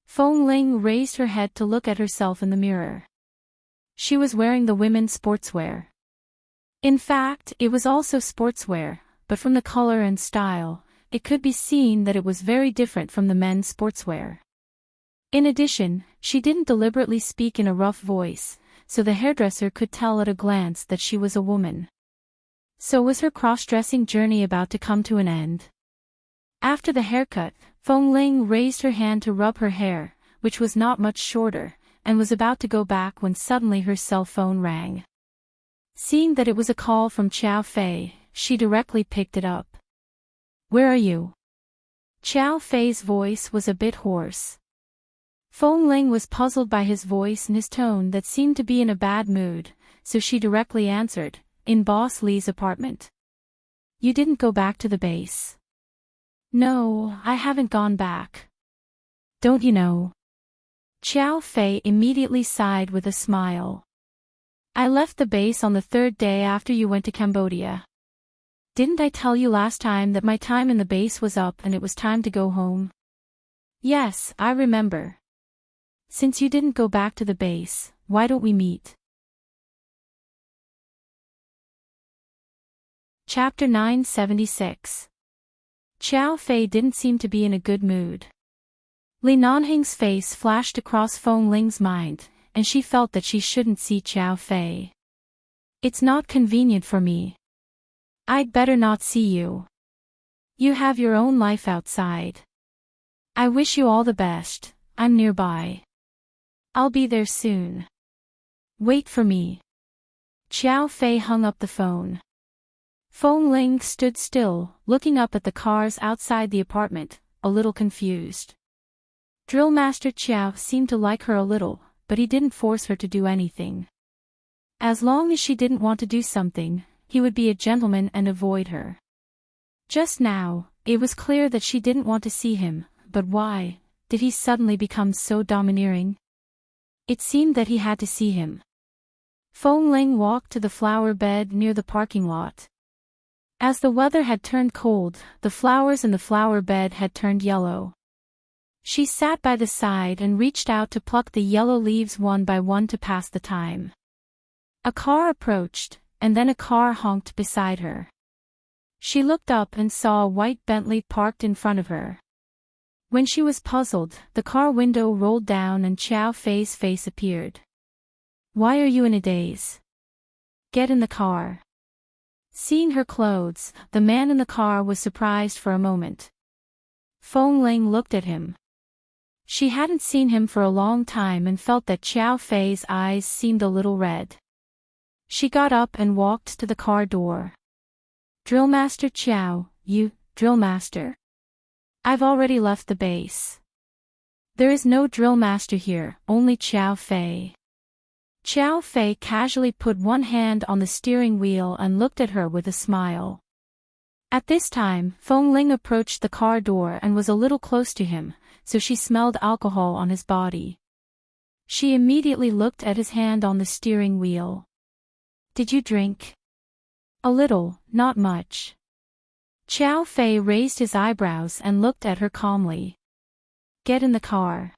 Feng Ling raised her head to look at herself in the mirror. She was wearing the women's sportswear. In fact, it was also sportswear, but from the color and style, it could be seen that it was very different from the men's sportswear. In addition, she didn't deliberately speak in a rough voice, so the hairdresser could tell at a glance that she was a woman. So was her cross-dressing journey about to come to an end? After the haircut, Feng Ling raised her hand to rub her hair, which was not much shorter, and was about to go back when suddenly her cell phone rang. Seeing that it was a call from Qiao Fei, she directly picked it up. "Where are you?" Qiao Fei's voice was a bit hoarse. Feng Ling was puzzled by his voice and his tone that seemed to be in a bad mood, so she directly answered, "In Boss Li's apartment." "You didn't go back to the base?" "No, I haven't gone back." "Don't you know?" Qiao Fei immediately sighed with a smile. "I left the base on the 3rd day after you went to Cambodia. Didn't I tell you last time that my time in the base was up and it was time to go home?" "Yes, I remember. Since you didn't go back to the base, why don't we meet?" Chapter 976. Qiao Fei didn't seem to be in a good mood. Li Nanhing's face flashed across Feng Ling's mind, and she felt that she shouldn't see Qiao Fei. "It's not convenient for me. I'd better not see you. You have your own life outside. I wish you all the best, I'm nearby. I'll be there soon. Wait for me." Qiao Fei hung up the phone. Feng Ling stood still, looking up at the cars outside the apartment, a little confused. Drill Master Qiao seemed to like her a little, but he didn't force her to do anything. As long as she didn't want to do something, he would be a gentleman and avoid her. Just now, it was clear that she didn't want to see him, but why did he suddenly become so domineering? It seemed that he had to see him. Feng Ling walked to the flower bed near the parking lot. As the weather had turned cold, the flowers in the flower bed had turned yellow. She sat by the side and reached out to pluck the yellow leaves one by one to pass the time. A car approached, and then a car honked beside her. She looked up and saw a white Bentley parked in front of her. When she was puzzled, the car window rolled down and Qiao Fei's face appeared. "Why are you in a daze? Get in the car." Seeing her clothes, the man in the car was surprised for a moment. Feng Ling looked at him. She hadn't seen him for a long time and felt that Qiao Fei's eyes seemed a little red. She got up and walked to the car door. "Drill Master Qiao, you, Drill Master?" "I've already left the base. There is no Drill Master here, only Qiao Fei." Xiao Fei casually put one hand on the steering wheel and looked at her with a smile. At this time, Feng Ling approached the car door and was a little close to him, so she smelled alcohol on his body. She immediately looked at his hand on the steering wheel. Did you drink? A little, not much. Xiao Fei raised his eyebrows and looked at her calmly. Get in the car.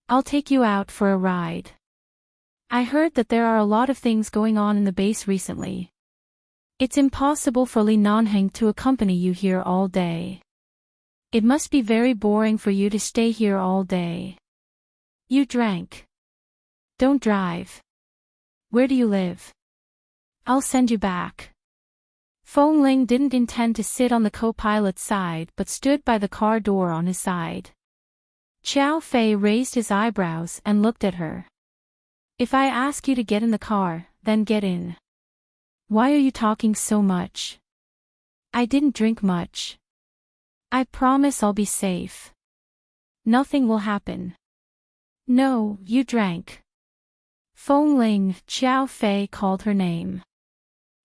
I'll take you out for a ride. I heard that there are a lot of things going on in the base recently. It's impossible for Li Nanheng to accompany you here all day. It must be very boring for you to stay here all day. You drank. Don't drive. Where do you live? I'll send you back. Feng Ling didn't intend to sit on the co-pilot's side but stood by the car door on his side. Xiao Fei raised his eyebrows and looked at her. If I ask you to get in the car, then get in. Why are you talking so much? I didn't drink much. I promise I'll be safe. Nothing will happen. No, you drank. Feng Ling, Xiao Fei called her name.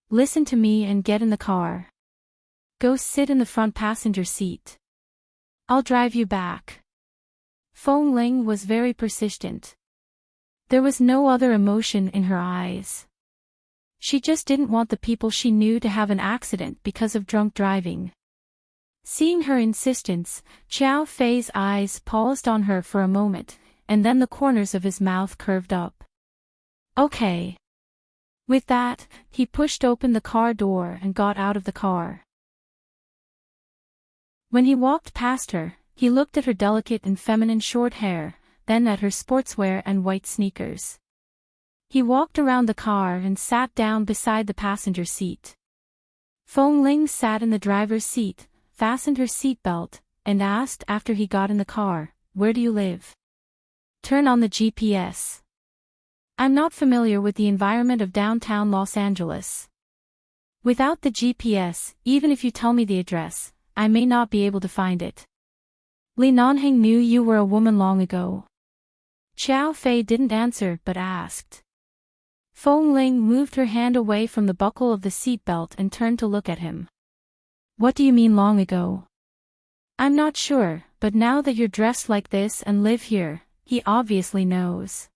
Listen to me and get in the car. Go sit in the front passenger seat. I'll drive you back. Feng Ling was very persistent. There was no other emotion in her eyes. She just didn't want the people she knew to have an accident because of drunk driving. Seeing her insistence, Xiao Fei's eyes paused on her for a moment, and then the corners of his mouth curved up. Okay. With that, he pushed open the car door and got out of the car. When he walked past her, he looked at her delicate and feminine short hair, then at her sportswear and white sneakers. He walked around the car and sat down beside the passenger seat. Feng Ling sat in the driver's seat, fastened her seatbelt, and asked after he got in the car, "Where do you live?" "Turn on the GPS. I'm not familiar with the environment of downtown Los Angeles. Without the GPS, even if you tell me the address, I may not be able to find it." "Li Nanheng knew you were a woman long ago." Xiao Fei didn't answer but asked. Feng Ling moved her hand away from the buckle of the seatbelt and turned to look at him. "What do you mean long ago?" "I'm not sure, but now that you're dressed like this and live here, he obviously knows."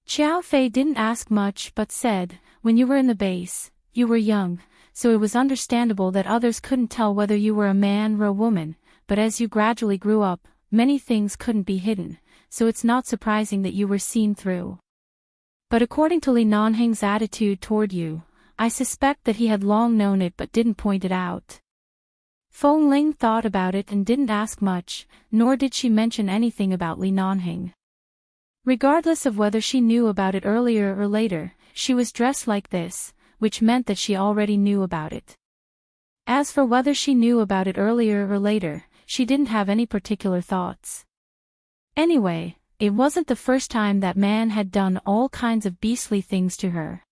Xiao Fei didn't ask much but said, "When you were in the base, you were young, so it was understandable that others couldn't tell whether you were a man or a woman, but as you gradually grew up, many things couldn't be hidden, so it's not surprising that you were seen through. But according to Li Nanheng's attitude toward you, I suspect that he had long known it but didn't point it out." Feng Ling thought about it and didn't ask much, nor did she mention anything about Li Nanheng. Regardless of whether she knew about it earlier or later, she was dressed like this, which meant that she already knew about it. As for whether she knew about it earlier or later, she didn't have any particular thoughts. Anyway, it wasn't the first time that man had done all kinds of beastly things to her.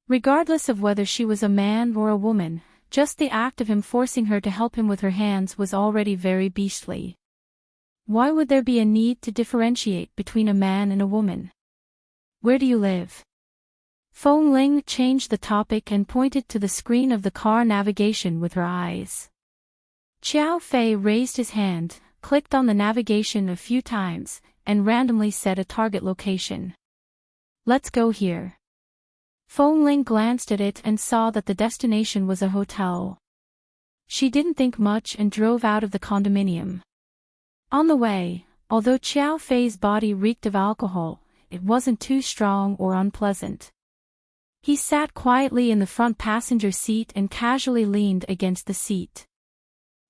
Regardless of whether she was a man or a woman, just the act of him forcing her to help him with her hands was already very beastly. Why would there be a need to differentiate between a man and a woman? "Where do you live?" Feng Ling changed the topic and pointed to the screen of the car navigation with her eyes. Xiao Fei raised his hand, clicked on the navigation a few times, and randomly set a target location. "Let's go here." Feng Ling glanced at it and saw that the destination was a hotel. She didn't think much and drove out of the condominium. On the way, although Xiao Fei's body reeked of alcohol, it wasn't too strong or unpleasant. He sat quietly in the front passenger seat and casually leaned against the seat.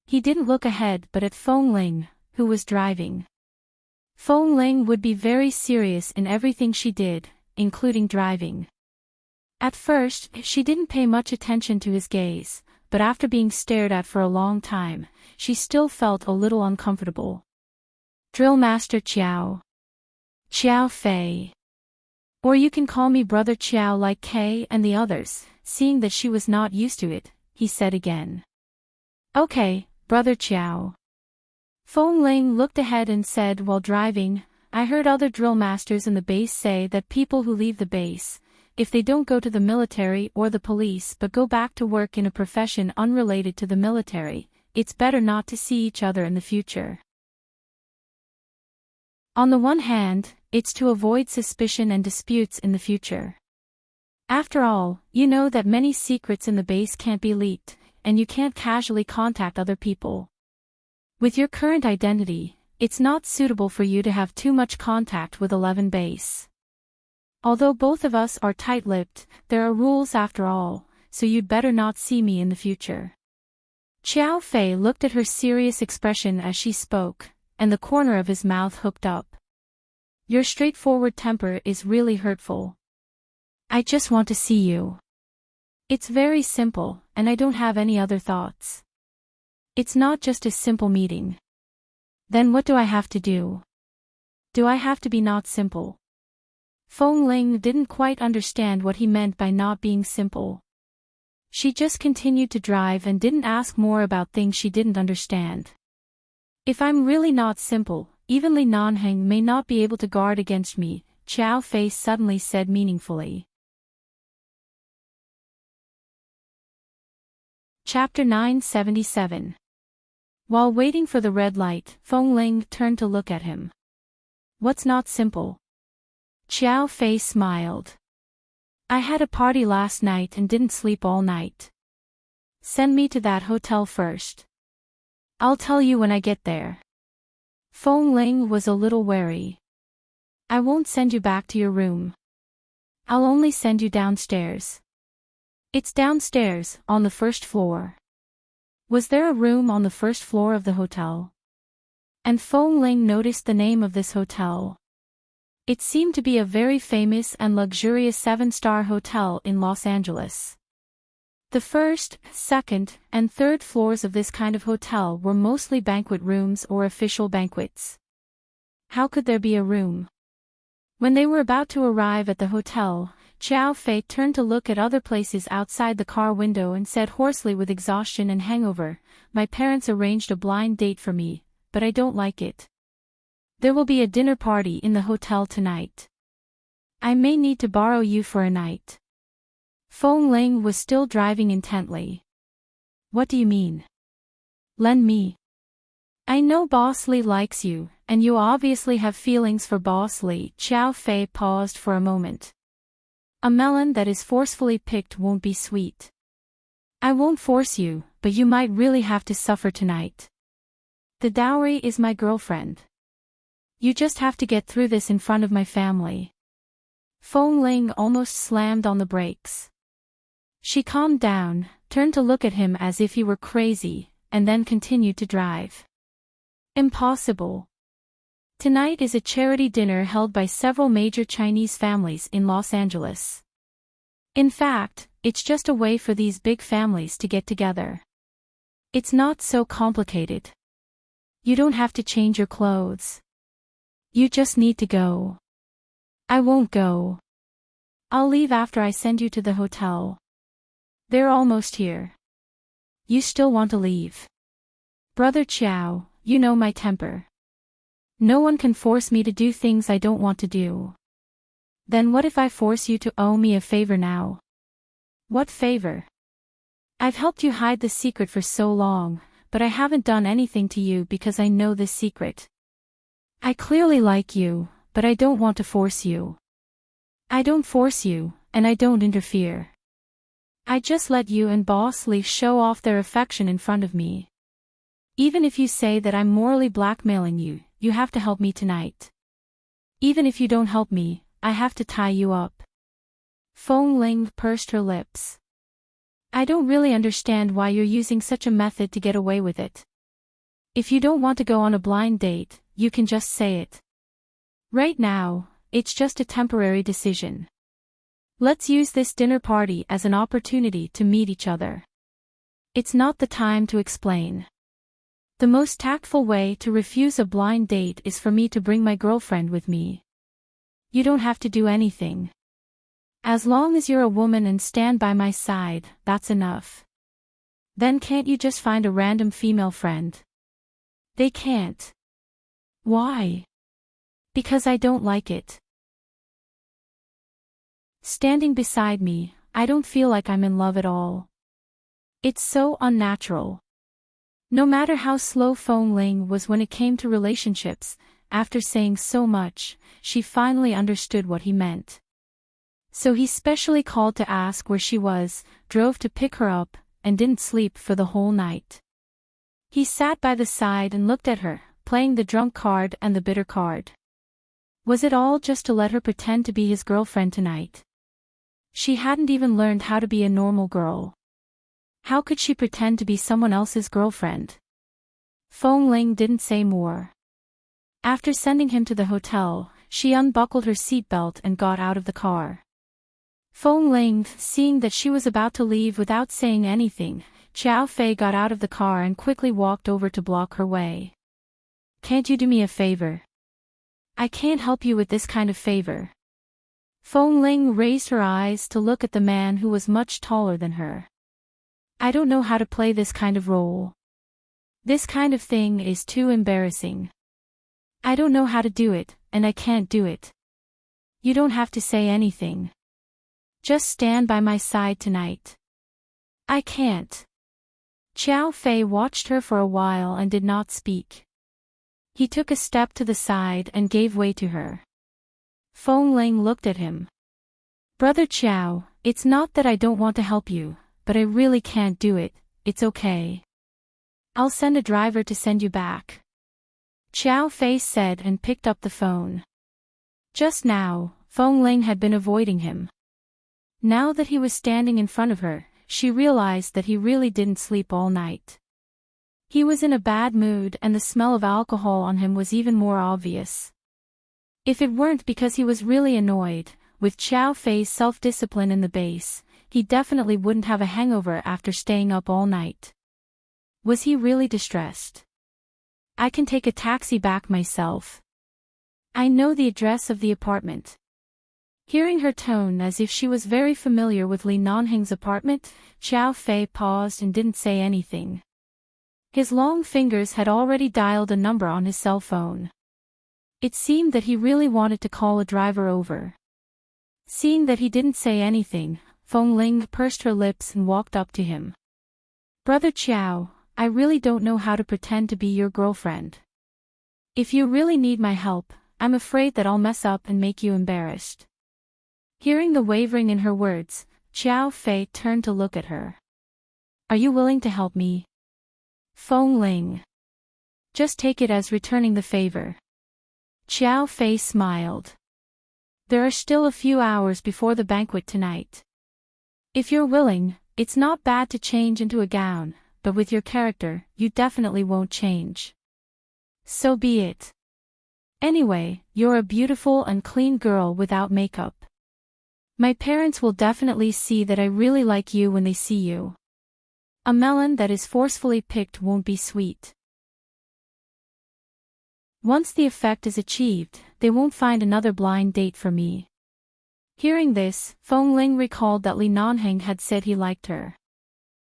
He didn't look ahead but at Feng Ling, who was driving. Feng Ling would be very serious in everything she did, including driving. At first, she didn't pay much attention to his gaze, but after being stared at for a long time, she still felt a little uncomfortable. "Drill Master Xiao. Xiao Fei. Or you can call me Brother Xiao like Kay and the others," seeing that she was not used to it, he said again. "Okay, Brother Xiao." Feng Ling looked ahead and said while driving, I heard other drill masters in the base say that people who leave the base, if they don't go to the military or the police but go back to work in a profession unrelated to the military, it's better not to see each other in the future. On the one hand, it's to avoid suspicion and disputes in the future. After all, you know that many secrets in the base can't be leaked, and you can't casually contact other people. With your current identity, it's not suitable for you to have too much contact with 11 base. Although both of us are tight-lipped, there are rules after all, so you'd better not see me in the future. Xiao Fei looked at her serious expression as she spoke, and the corner of his mouth hooked up. Your straightforward temper is really hurtful. I just want to see you. It's very simple, and I don't have any other thoughts. It's not just a simple meeting. Then what do I have to do? Do I have to be not simple? Feng Ling didn't quite understand what he meant by not being simple. She just continued to drive and didn't ask more about things she didn't understand. If I'm really not simple, even Li Nanheng may not be able to guard against me, Xiao Fei suddenly said meaningfully. Chapter 977. While waiting for the red light, Feng Ling turned to look at him. What's not simple? Xiao Fei smiled. I had a party last night and didn't sleep all night. Send me to that hotel first. I'll tell you when I get there. Feng Ling was a little wary. I won't send you back to your room. I'll only send you downstairs. It's downstairs, on the first floor. Was there a room on the first floor of the hotel? And Feng Ling noticed the name of this hotel. It seemed to be a very famous and luxurious 7-star hotel in Los Angeles. The first, second, and third floors of this kind of hotel were mostly banquet rooms or official banquets. How could there be a room? When they were about to arrive at the hotel, Xiao Fei turned to look at other places outside the car window and said hoarsely with exhaustion and hangover, My parents arranged a blind date for me, but I don't like it. There will be a dinner party in the hotel tonight. I may need to borrow you for a night. Feng Ling was still driving intently. What do you mean? Lend me. I know Boss Li likes you, and you obviously have feelings for Boss Li. Xiao Fei paused for a moment. A melon that is forcefully picked won't be sweet. I won't force you, but you might really have to suffer tonight. The dowry is my girlfriend. You just have to get through this in front of my family. Feng Ling almost slammed on the brakes. She calmed down, turned to look at him as if he were crazy, and then continued to drive. Impossible. Tonight is a charity dinner held by several major Chinese families in Los Angeles. In fact, it's just a way for these big families to get together. It's not so complicated. You don't have to change your clothes. You just need to go. I won't go. I'll leave after I send you to the hotel. They're almost here. You still want to leave? Brother Qiao, you know my temper. No one can force me to do things I don't want to do. Then what if I force you to owe me a favor now? What favor? I've helped you hide the secret for so long, but I haven't done anything to you because I know this secret. I clearly like you, but I don't want to force you. I don't force you, and I don't interfere. I just let you and Boss Li show off their affection in front of me. Even if you say that I'm morally blackmailing you, you have to help me tonight. Even if you don't help me, I have to tie you up. Feng Ling pursed her lips. I don't really understand why you're using such a method to get away with it. If you don't want to go on a blind date, you can just say it. Right now, it's just a temporary decision. Let's use this dinner party as an opportunity to meet each other. It's not the time to explain. The most tactful way to refuse a blind date is for me to bring my girlfriend with me. You don't have to do anything. As long as you're a woman and stand by my side, that's enough. Then can't you just find a random female friend? They can't. Why? Because I don't like it. Standing beside me, I don't feel like I'm in love at all. It's so unnatural. No matter how slow Fong Ling was when it came to relationships, after saying so much, she finally understood what he meant. So he specially called to ask where she was, drove to pick her up, and didn't sleep for the whole night. He sat by the side and looked at her, playing the drunk card and the bitter card. Was it all just to let her pretend to be his girlfriend tonight? She hadn't even learned how to be a normal girl. How could she pretend to be someone else's girlfriend? Fong Ling didn't say more. After sending him to the hotel, she unbuckled her seatbelt and got out of the car. Fong Ling, seeing that she was about to leave without saying anything, Xiao Fei got out of the car and quickly walked over to block her way. Can't you do me a favor? I can't help you with this kind of favor. Fong Ling raised her eyes to look at the man who was much taller than her. I don't know how to play this kind of role. This kind of thing is too embarrassing. I don't know how to do it, and I can't do it. You don't have to say anything. Just stand by my side tonight. I can't. Xiao Fei watched her for a while and did not speak. He took a step to the side and gave way to her. Fong Ling looked at him. Brother Xiao, it's not that I don't want to help you, but I really can't do it. It's okay. I'll send a driver to send you back. Xiao Fei said and picked up the phone. Just now, Fong Ling had been avoiding him. Now that he was standing in front of her, she realized that he really didn't sleep all night. He was in a bad mood and the smell of alcohol on him was even more obvious. If it weren't because he was really annoyed, with Xiao Fei's self-discipline in the base, he definitely wouldn't have a hangover after staying up all night. Was he really distressed? I can take a taxi back myself. I know the address of the apartment. Hearing her tone as if she was very familiar with Li Nanheng's apartment, Xiao Fei paused and didn't say anything. His long fingers had already dialed a number on his cell phone. It seemed that he really wanted to call a driver over. Seeing that he didn't say anything, Fong Ling pursed her lips and walked up to him. Brother Xiao, I really don't know how to pretend to be your girlfriend. If you really need my help, I'm afraid that I'll mess up and make you embarrassed. Hearing the wavering in her words, Xiao Fei turned to look at her. Are you willing to help me? Fong Ling. Just take it as returning the favor. Xiao Fei smiled. There are still a few hours before the banquet tonight. If you're willing, it's not bad to change into a gown, but with your character, you definitely won't change. So be it. Anyway, you're a beautiful and clean girl without makeup. My parents will definitely see that I really like you when they see you. A melon that is forcefully picked won't be sweet. Once the effect is achieved, they won't find another blind date for me. Hearing this, Fong Ling recalled that Li Nanheng had said he liked her.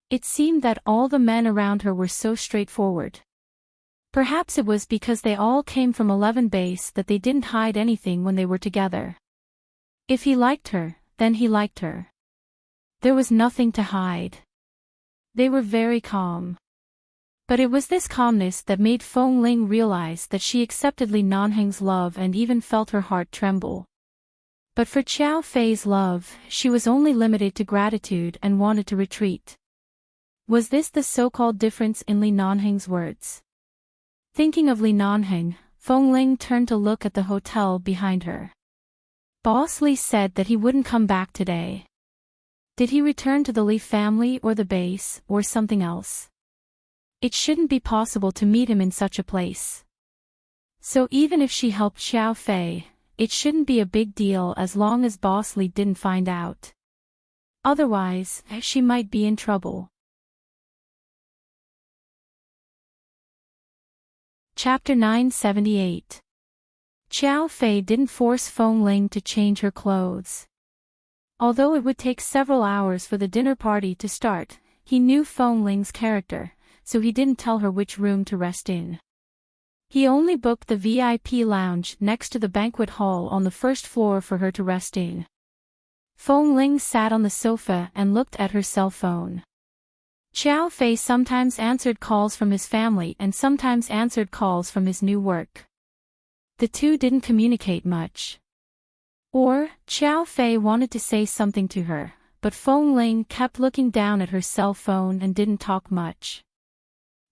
It seemed that all the men around her were so straightforward. Perhaps it was because they all came from 11 base that they didn't hide anything when they were together. If he liked her, then he liked her. There was nothing to hide. They were very calm. But it was this calmness that made Fong Ling realize that she accepted Li Nanheng's love and even felt her heart tremble. But for Xiao Fei's love, she was only limited to gratitude and wanted to retreat. Was this the so-called difference in Li Nanheng's words? Thinking of Li Nanheng, Fong Ling turned to look at the hotel behind her. Boss Li said that he wouldn't come back today. Did he return to the Li family or the base, or something else? It shouldn't be possible to meet him in such a place. So even if she helped Xiao Fei, it shouldn't be a big deal as long as Boss Li didn't find out. Otherwise, she might be in trouble. Chapter 978. Xiao Fei didn't force Fong Ling to change her clothes. Although it would take several hours for the dinner party to start, he knew Fong Ling's character, so he didn't tell her which room to rest in. He only booked the VIP lounge next to the banquet hall on the first floor for her to rest in. Feng Ling sat on the sofa and looked at her cell phone. Xiao Fei sometimes answered calls from his family and sometimes answered calls from his new work. The two didn't communicate much. Or, Xiao Fei wanted to say something to her, but Feng Ling kept looking down at her cell phone and didn't talk much.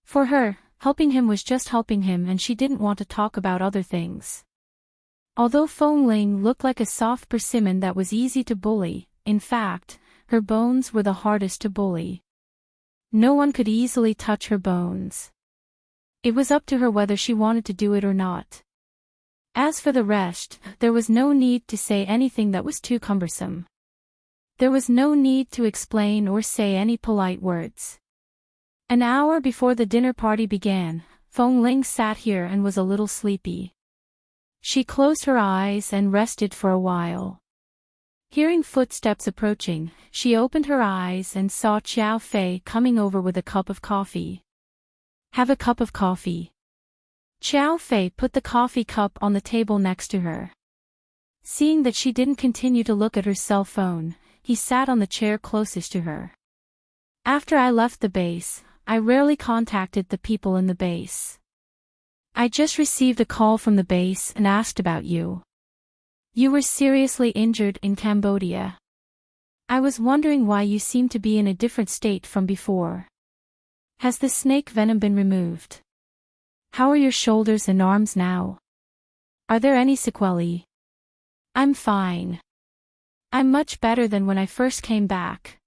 For her, helping him was just helping him and she didn't want to talk about other things. Although Feng Ling looked like a soft persimmon that was easy to bully, in fact, her bones were the hardest to bully. No one could easily touch her bones. It was up to her whether she wanted to do it or not. As for the rest, there was no need to say anything that was too cumbersome. There was no need to explain or say any polite words. An hour before the dinner party began, Feng Ling sat here and was a little sleepy. She closed her eyes and rested for a while. Hearing footsteps approaching, she opened her eyes and saw Xiao Fei coming over with a cup of coffee. "Have a cup of coffee." Xiao Fei put the coffee cup on the table next to her. Seeing that she didn't continue to look at her cell phone, he sat on the chair closest to her. "After I left the base, I rarely contacted the people in the base. I just received a call from the base and asked about you. You were seriously injured in Cambodia. I was wondering why you seem to be in a different state from before. Has the snake venom been removed? How are your shoulders and arms now? Are there any sequelae?" "I'm fine. I'm much better than when I first came back.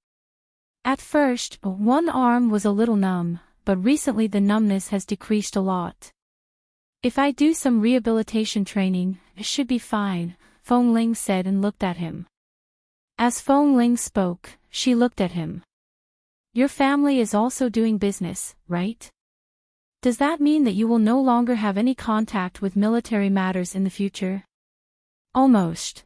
At first, one arm was a little numb, but recently the numbness has decreased a lot. If I do some rehabilitation training, it should be fine," Feng Ling said and looked at him. As Feng Ling spoke, she looked at him. "Your family is also doing business, right? Does that mean that you will no longer have any contact with military matters in the future?" "Almost.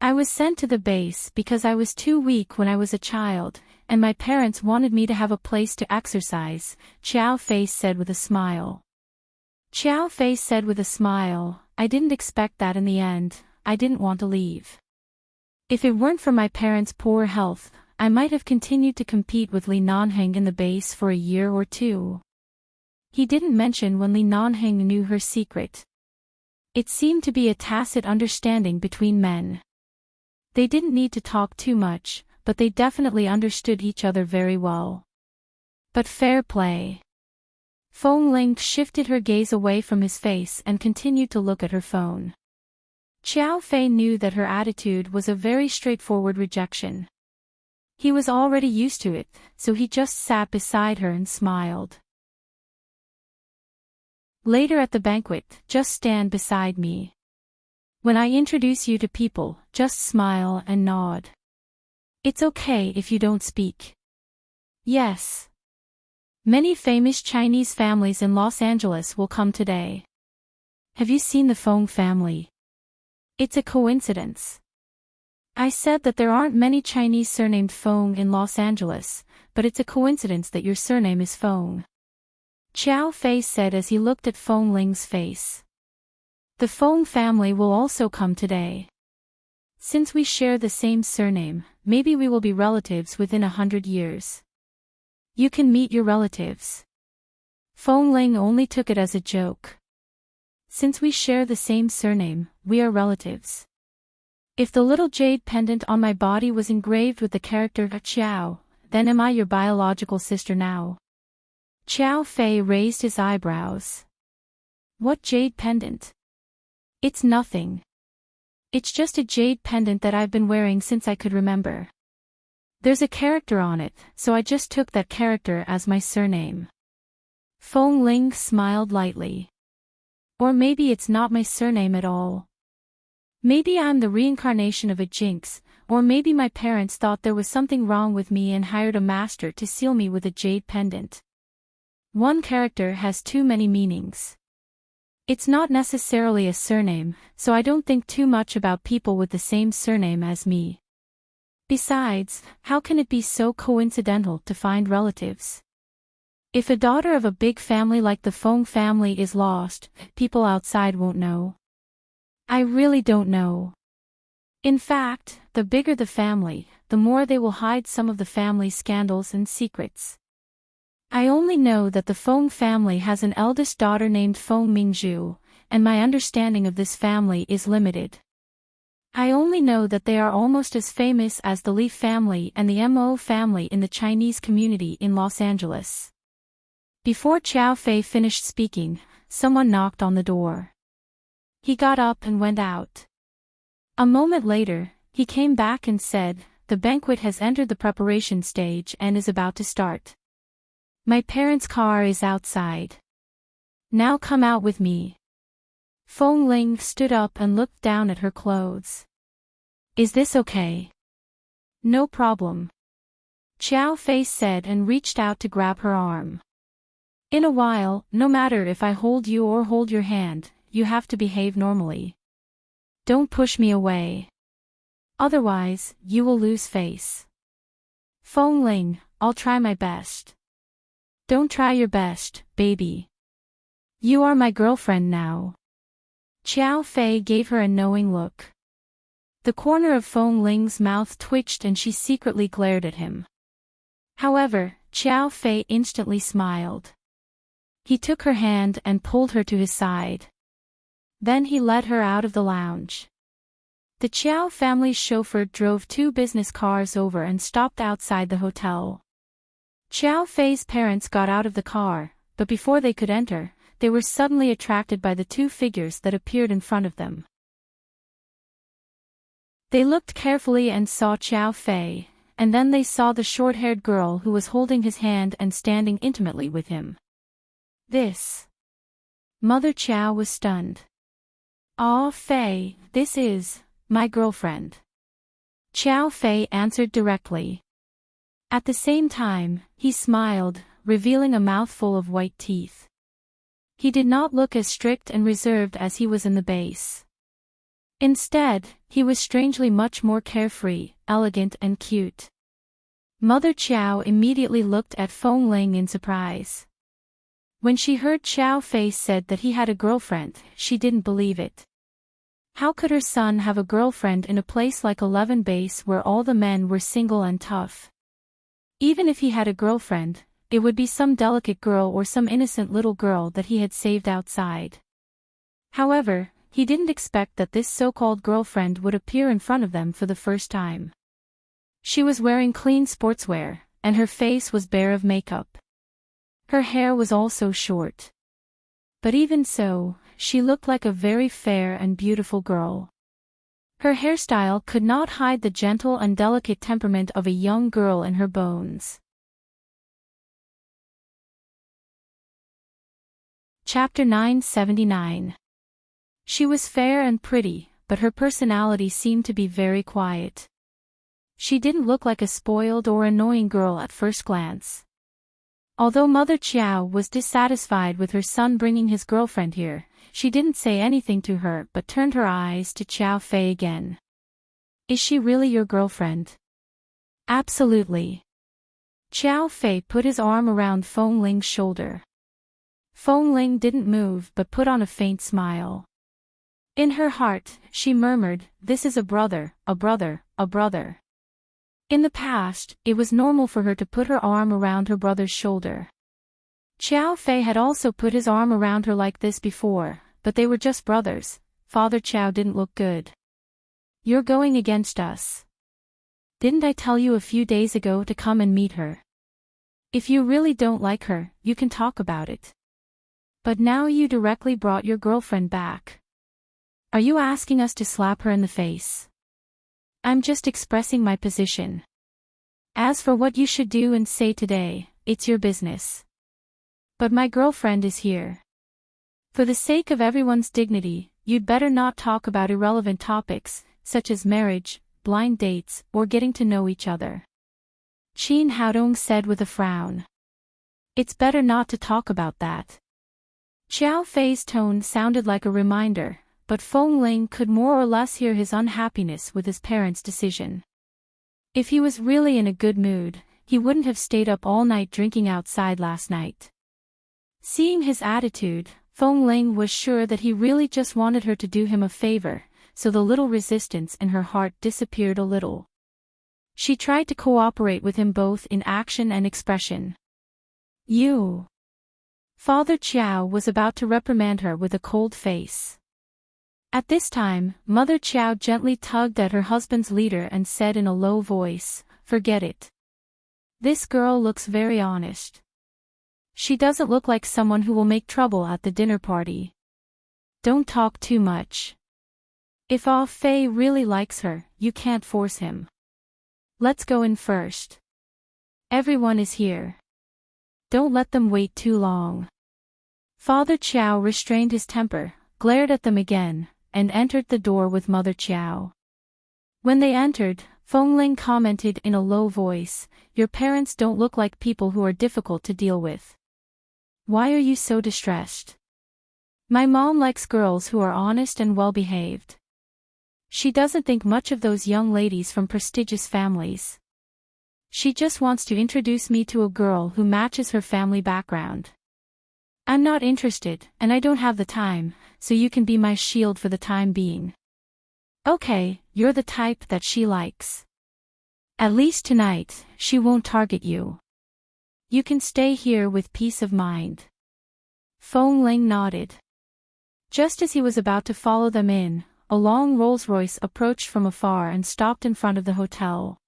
I was sent to the base because I was too weak when I was a child, and my parents wanted me to have a place to exercise," Xiao Fei said with a smile. Xiao Fei said with a smile, "I didn't expect that in the end. I didn't want to leave. If it weren't for my parents' poor health, I might have continued to compete with Li Nanheng in the base for a year or two." He didn't mention when Li Nanheng knew her secret. It seemed to be a tacit understanding between men. They didn't need to talk too much, but they definitely understood each other very well. But fair play. Feng Ling shifted her gaze away from his face and continued to look at her phone. Xiao Fei knew that her attitude was a very straightforward rejection. He was already used to it, so he just sat beside her and smiled. "Later at the banquet, just stand beside me. When I introduce you to people, just smile and nod. It's okay if you don't speak." "Yes. Many famous Chinese families in Los Angeles will come today. Have you seen the Feng family? It's a coincidence. I said that there aren't many Chinese surnamed Feng in Los Angeles, but it's a coincidence that your surname is Feng," Xiao Fei said as he looked at Feng Ling's face. "The Feng family will also come today. Since we share the same surname, maybe we will be relatives within 100 years. You can meet your relatives." Feng Ling only took it as a joke. "Since we share the same surname, we are relatives. If the little jade pendant on my body was engraved with the character Xiao, then am I your biological sister now?" Xiao Fei raised his eyebrows. "What jade pendant?" "It's nothing. It's just a jade pendant that I've been wearing since I could remember. There's a character on it, so I just took that character as my surname." Feng Ling smiled lightly. "Or maybe it's not my surname at all. Maybe I'm the reincarnation of a jinx, or maybe my parents thought there was something wrong with me and hired a master to seal me with a jade pendant. One character has too many meanings. It's not necessarily a surname, so I don't think too much about people with the same surname as me. Besides, how can it be so coincidental to find relatives? If a daughter of a big family like the Feng family is lost, people outside won't know. I really don't know. In fact, the bigger the family, the more they will hide some of the family's scandals and secrets. I only know that the Feng family has an eldest daughter named Feng Mingzhu, and my understanding of this family is limited. I only know that they are almost as famous as the Li family and the Mo family in the Chinese community in Los Angeles. Before Qiao Fei finished speaking, someone knocked on the door. He got up and went out. A moment later, he came back and said, "The banquet has entered the preparation stage and is about to start. My parents' car is outside. Now come out with me." Feng Ling stood up and looked down at her clothes. "Is this okay?" "No problem," Qiao Fei said and reached out to grab her arm. "In a while, no matter if I hold you or hold your hand, you have to behave normally. Don't push me away. Otherwise, you will lose face." "Feng Ling, I'll try my best." "Don't try your best, baby. You are my girlfriend now." Qiao Fei gave her a knowing look. The corner of Feng Ling's mouth twitched and she secretly glared at him. However, Qiao Fei instantly smiled. He took her hand and pulled her to his side. Then he led her out of the lounge. The Qiao family's chauffeur drove 2 business cars over and stopped outside the hotel. Qiao Fei's parents got out of the car, but before they could enter, they were suddenly attracted by the 2 figures that appeared in front of them. They looked carefully and saw Qiao Fei, and then they saw the short-haired girl who was holding his hand and standing intimately with him. This. Mother Qiao was stunned. "Ah, Fei, this is my girlfriend," Qiao Fei answered directly. At the same time, he smiled, revealing a mouthful of white teeth. He did not look as strict and reserved as he was in the base. Instead, he was strangely much more carefree, elegant and cute. Mother Qiao immediately looked at Feng Ling in surprise. When she heard Qiao Fei said that he had a girlfriend, she didn't believe it. How could her son have a girlfriend in a place like 11 Base where all the men were single and tough? Even if he had a girlfriend, it would be some delicate girl or some innocent little girl that he had saved outside. However, he didn't expect that this so-called girlfriend would appear in front of them for the first time. She was wearing clean sportswear, and her face was bare of makeup. Her hair was also short. But even so, she looked like a very fair and beautiful girl. Her hairstyle could not hide the gentle and delicate temperament of a young girl in her bones. Chapter 979. She was fair and pretty, but her personality seemed to be very quiet. She didn't look like a spoiled or annoying girl at first glance. Although Mother Qiao was dissatisfied with her son bringing his girlfriend here, she didn't say anything to her but turned her eyes to Qiao Fei again. "Is she really your girlfriend?" "Absolutely." Qiao Fei put his arm around Feng Ling's shoulder. Feng Ling didn't move but put on a faint smile. In her heart, she murmured, "This is a brother, a brother, a brother." In the past, it was normal for her to put her arm around her brother's shoulder. Qiao Fei had also put his arm around her like this before, but they were just brothers. Father Qiao didn't look good. "You're going against us. Didn't I tell you a few days ago to come and meet her? If you really don't like her, you can talk about it. But now you directly brought your girlfriend back. Are you asking us to slap her in the face?" "I'm just expressing my position. As for what you should do and say today, it's your business. But my girlfriend is here. For the sake of everyone's dignity, you'd better not talk about irrelevant topics, such as marriage, blind dates, or getting to know each other." Qin Haodong said with a frown. "It's better not to talk about that." Qiao Fei's tone sounded like a reminder, but Feng Ling could more or less hear his unhappiness with his parents' decision. If he was really in a good mood, he wouldn't have stayed up all night drinking outside last night. Seeing his attitude, Feng Ling was sure that he really just wanted her to do him a favor, so the little resistance in her heart disappeared a little. She tried to cooperate with him both in action and expression. You. Father Chiao was about to reprimand her with a cold face. At this time, Mother Chiao gently tugged at her husband's leader and said in a low voice, "Forget it. This girl looks very honest. She doesn't look like someone who will make trouble at the dinner party. Don't talk too much. If Ah Fei really likes her, you can't force him. Let's go in first. Everyone is here. Don't let them wait too long." Father Chiao restrained his temper, glared at them again, and entered the door with Mother Chiao. When they entered, Feng Ling commented in a low voice, "Your parents don't look like people who are difficult to deal with. Why are you so distressed? My mom likes girls who are honest and well-behaved. She doesn't think much of those young ladies from prestigious families. She just wants to introduce me to a girl who matches her family background. I'm not interested, and I don't have the time, so you can be my shield for the time being. Okay, you're the type that she likes. At least tonight, she won't target you. You can stay here with peace of mind." Feng Ling nodded. Just as he was about to follow them in, a long Rolls-Royce approached from afar and stopped in front of the hotel.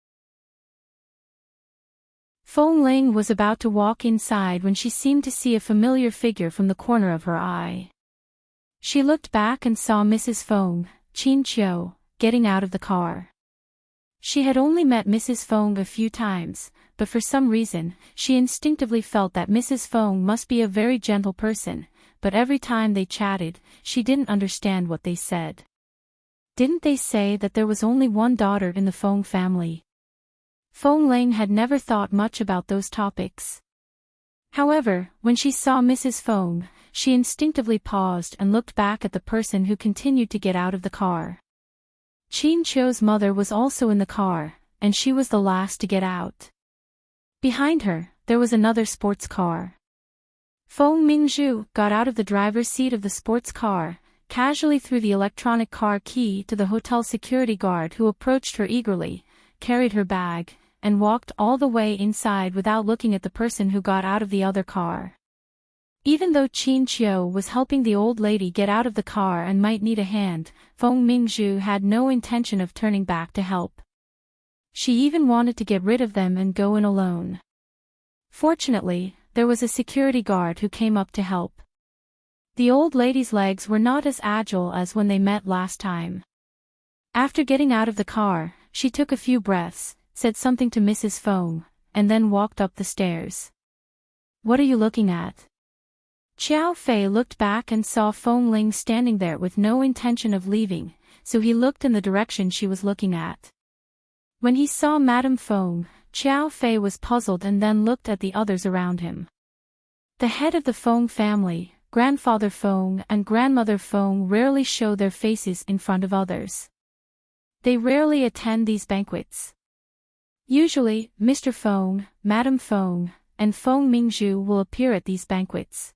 Feng Ling was about to walk inside when she seemed to see a familiar figure from the corner of her eye. She looked back and saw Mrs. Feng, Qin Qiu, getting out of the car. She had only met Mrs. Feng a few times, but for some reason, she instinctively felt that Mrs. Feng must be a very gentle person, but every time they chatted, she didn't understand what they said. Didn't they say that there was only one daughter in the Feng family? Feng Ling had never thought much about those topics. However, when she saw Mrs. Feng, she instinctively paused and looked back at the person who continued to get out of the car. Qin Qiu's mother was also in the car, and she was the last to get out. Behind her, there was another sports car. Feng Mingzhu got out of the driver's seat of the sports car, casually threw the electronic car key to the hotel security guard who approached her eagerly, carried her bag, and walked all the way inside without looking at the person who got out of the other car. Even though Qin Qiu was helping the old lady get out of the car and might need a hand, Feng Mingzhu had no intention of turning back to help. She even wanted to get rid of them and go in alone. Fortunately, there was a security guard who came up to help. The old lady's legs were not as agile as when they met last time. After getting out of the car, she took a few breaths, said something to Mrs. Feng, and then walked up the stairs. "What are you looking at?" Xiao Fei looked back and saw Feng Ling standing there with no intention of leaving, so he looked in the direction she was looking at. When he saw Madame Feng, Xiao Fei was puzzled and then looked at the others around him. The head of the Feng family, Grandfather Feng and Grandmother Feng, rarely show their faces in front of others. They rarely attend these banquets. Usually, Mr. Feng, Madame Feng, and Feng Mingzhu will appear at these banquets.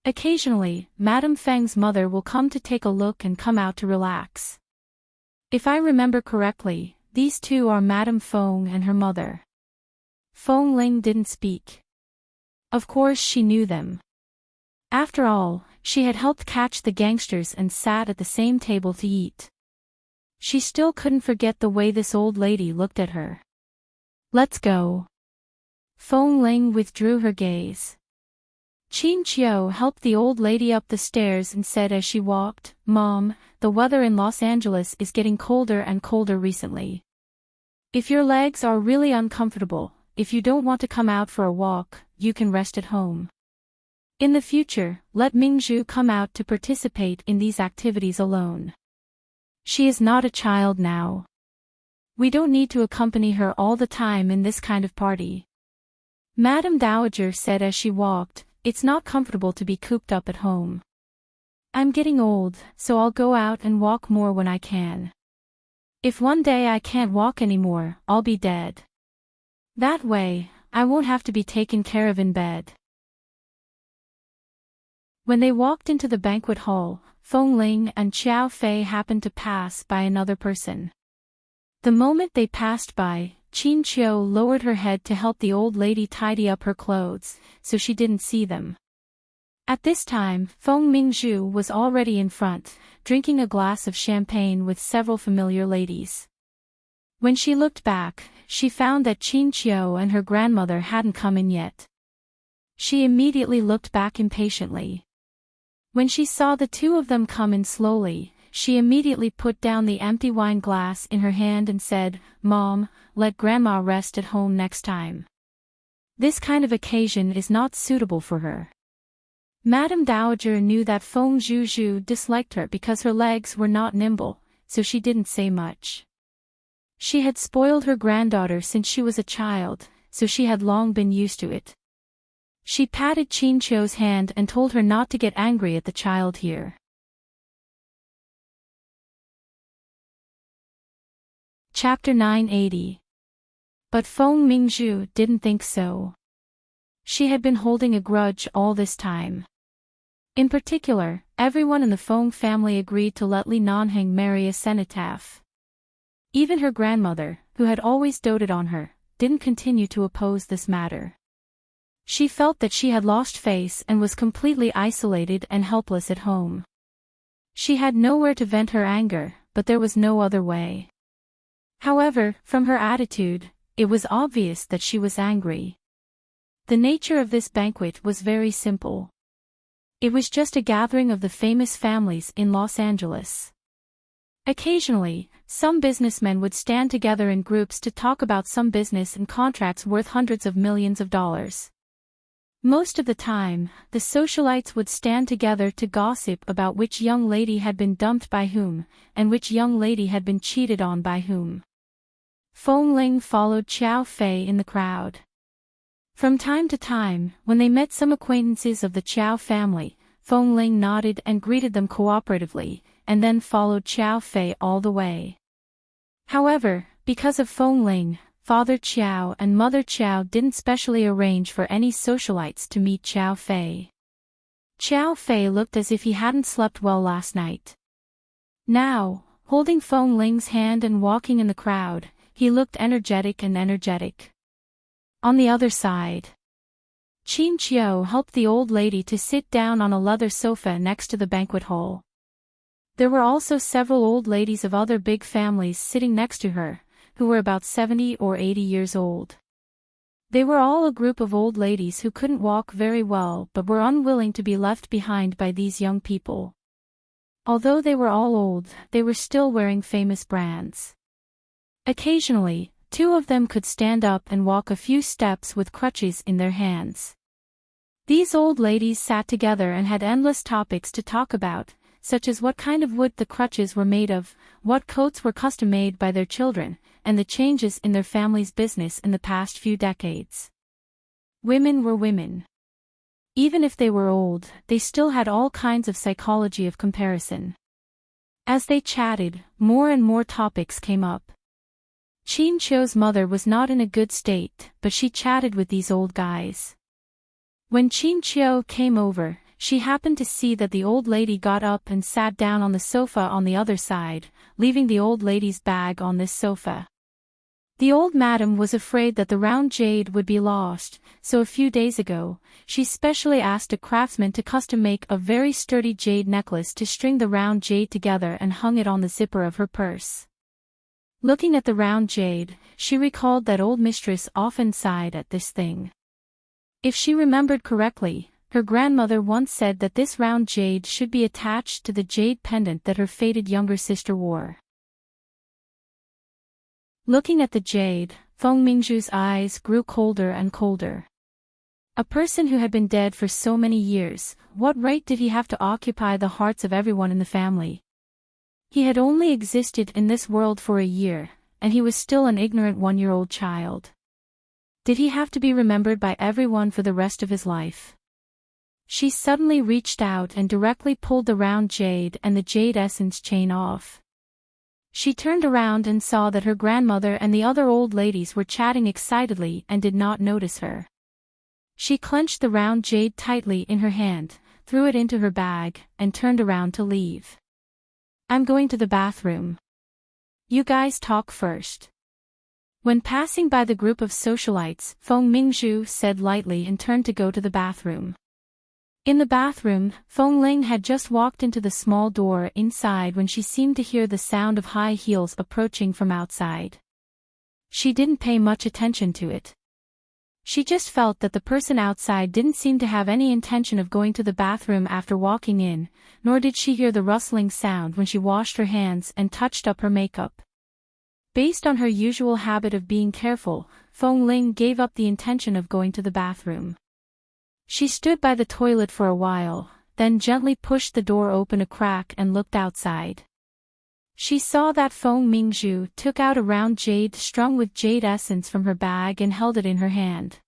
Occasionally, Madame Feng's mother will come to take a look and come out to relax. If I remember correctly, these two are Madame Feng and her mother. Feng Ling didn't speak. Of course she knew them. After all, she had helped catch the gangsters and sat at the same table to eat. She still couldn't forget the way this old lady looked at her. "Let's go." Feng Ling withdrew her gaze. Qin Qiu helped the old lady up the stairs and said as she walked, "Mom, the weather in Los Angeles is getting colder and colder recently. If your legs are really uncomfortable, if you don't want to come out for a walk, you can rest at home. In the future, let Mingzhu come out to participate in these activities alone. She is not a child now. We don't need to accompany her all the time in this kind of party." Madame Dowager said as she walked, "It's not comfortable to be cooped up at home. I'm getting old, so I'll go out and walk more when I can. If one day I can't walk anymore, I'll be dead." That way, I won't have to be taken care of in bed. When they walked into the banquet hall, Feng Ling and Xiao Fei happened to pass by another person. The moment they passed by, Qin Qiu lowered her head to help the old lady tidy up her clothes, so she didn't see them. At this time, Feng Mingzhu was already in front, drinking a glass of champagne with several familiar ladies. When she looked back, she found that Qin Qiu and her grandmother hadn't come in yet. She immediately looked back impatiently. When she saw the two of them come in slowly, she immediately put down the empty wine glass in her hand and said, "Mom, let Grandma rest at home next time. This kind of occasion is not suitable for her." Madame Dowager knew that Feng Zhuzhu disliked her because her legs were not nimble, so she didn't say much. She had spoiled her granddaughter since she was a child, so she had long been used to it. She patted Qin Qiu's hand and told her not to get angry at the child here. Chapter 980. But Feng Mingzhu didn't think so. She had been holding a grudge all this time. In particular, everyone in the Feng family agreed to let Li Nanheng marry a cenotaph. Even her grandmother, who had always doted on her, didn't continue to oppose this matter. She felt that she had lost face and was completely isolated and helpless at home. She had nowhere to vent her anger, but there was no other way. However, from her attitude, it was obvious that she was angry. The nature of this banquet was very simple. It was just a gathering of the famous families in Los Angeles. Occasionally, some businessmen would stand together in groups to talk about some business and contracts worth hundreds of millions of dollars. Most of the time, the socialites would stand together to gossip about which young lady had been dumped by whom, and which young lady had been cheated on by whom. Feng Ling followed Xiao Fei in the crowd. From time to time, when they met some acquaintances of the Qiao family, Feng Ling nodded and greeted them cooperatively, and then followed Xiao Fei all the way. However, because of Feng Ling, Father Qiao and Mother Qiao didn't specially arrange for any socialites to meet Xiao Fei. Xiao Fei looked as if he hadn't slept well last night. Now, holding Feng Ling's hand and walking in the crowd, he looked energetic. On the other side, Qin Qiu helped the old lady to sit down on a leather sofa next to the banquet hall. There were also several old ladies of other big families sitting next to her, who were about 70 or 80 years old. They were all a group of old ladies who couldn't walk very well but were unwilling to be left behind by these young people. Although they were all old, they were still wearing famous brands. Occasionally, two of them could stand up and walk a few steps with crutches in their hands. These old ladies sat together and had endless topics to talk about, such as what kind of wood the crutches were made of, what coats were custom-made by their children, and the changes in their family's business in the past few decades. Women were women. Even if they were old, they still had all kinds of psychology of comparison. As they chatted, more and more topics came up. Qin Qiu's mother was not in a good state, but she chatted with these old guys. When Qin Qiu came over, she happened to see that the old lady got up and sat down on the sofa on the other side, leaving the old lady's bag on this sofa. The old madam was afraid that the round jade would be lost, so a few days ago, she specially asked a craftsman to custom-make a very sturdy jade necklace to string the round jade together and hung it on the zipper of her purse. Looking at the round jade, she recalled that old mistress often sighed at this thing. If she remembered correctly, her grandmother once said that this round jade should be attached to the jade pendant that her fated younger sister wore. Looking at the jade, Feng Mingzhu's eyes grew colder and colder. A person who had been dead for so many years, what right did he have to occupy the hearts of everyone in the family? He had only existed in this world for a year, and he was still an ignorant one-year-old child. Did he have to be remembered by everyone for the rest of his life? She suddenly reached out and directly pulled the round jade and the jade essence chain off. She turned around and saw that her grandmother and the other old ladies were chatting excitedly and did not notice her. She clenched the round jade tightly in her hand, threw it into her bag, and turned around to leave. "I'm going to the bathroom. You guys talk first." When passing by the group of socialites, Feng Mingzhu said lightly and turned to go to the bathroom. In the bathroom, Feng Ling had just walked into the small door inside when she seemed to hear the sound of high heels approaching from outside. She didn't pay much attention to it. She just felt that the person outside didn't seem to have any intention of going to the bathroom after walking in, nor did she hear the rustling sound when she washed her hands and touched up her makeup. Based on her usual habit of being careful, Feng Ling gave up the intention of going to the bathroom. She stood by the toilet for a while, then gently pushed the door open a crack and looked outside. She saw that Feng Mingzhu took out a round jade strung with jade essence from her bag and held it in her hand.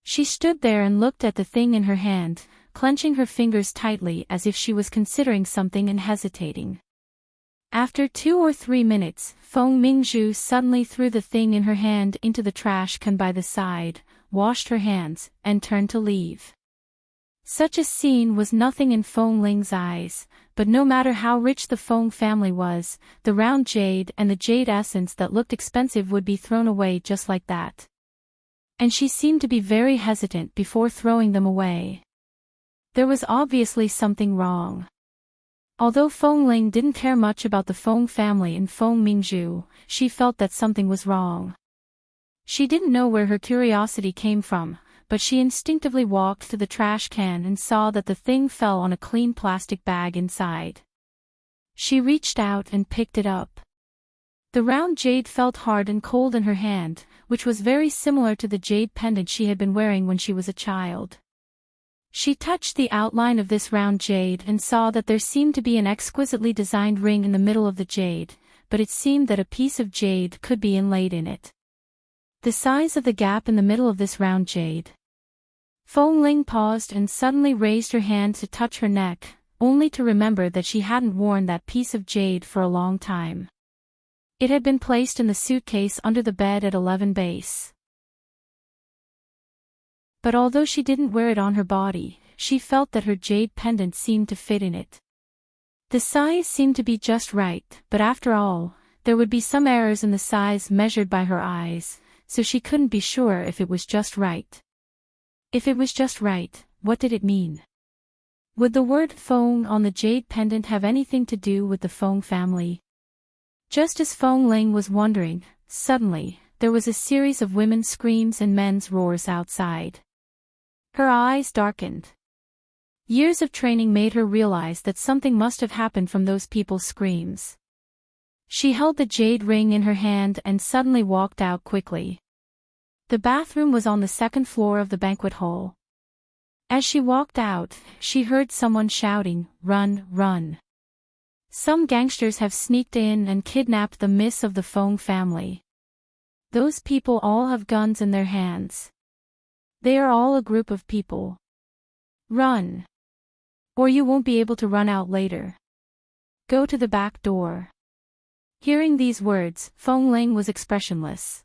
She stood there and looked at the thing in her hand, clenching her fingers tightly as if she was considering something and hesitating. After 2 or 3 minutes, Feng Mingzhu suddenly threw the thing in her hand into the trash can by the side, washed her hands, and turned to leave. Such a scene was nothing in Feng Ling's eyes, but no matter how rich the Feng family was, the round jade and the jade essence that looked expensive would be thrown away just like that. And she seemed to be very hesitant before throwing them away. There was obviously something wrong. Although Feng Ling didn't care much about the Feng family and Feng Mingzhu, she felt that something was wrong. She didn't know where her curiosity came from, but she instinctively walked to the trash can and saw that the thing fell on a clean plastic bag inside. She reached out and picked it up. The round jade felt hard and cold in her hand, which was very similar to the jade pendant she had been wearing when she was a child. She touched the outline of this round jade and saw that there seemed to be an exquisitely designed ring in the middle of the jade, but it seemed that a piece of jade could be inlaid in it. The size of the gap in the middle of this round jade. Feng Ling paused and suddenly raised her hand to touch her neck, only to remember that she hadn't worn that piece of jade for a long time. It had been placed in the suitcase under the bed at 11 base. But although she didn't wear it on her body, she felt that her jade pendant seemed to fit in it. The size seemed to be just right, but after all, there would be some errors in the size measured by her eyes, so she couldn't be sure if it was just right. If it was just right, what did it mean? Would the word Feng on the jade pendant have anything to do with the Feng family? Just as Feng Ling was wondering, suddenly, there was a series of women's screams and men's roars outside. Her eyes darkened. Years of training made her realize that something must have happened from those people's screams. She held the jade ring in her hand and suddenly walked out quickly. The bathroom was on the 2nd floor of the banquet hall. As she walked out, she heard someone shouting, "Run, run. Some gangsters have sneaked in and kidnapped the miss of the Feng family. Those people all have guns in their hands. They are all a group of people. Run. Or you won't be able to run out later. Go to the back door." Hearing these words, Feng Ling was expressionless.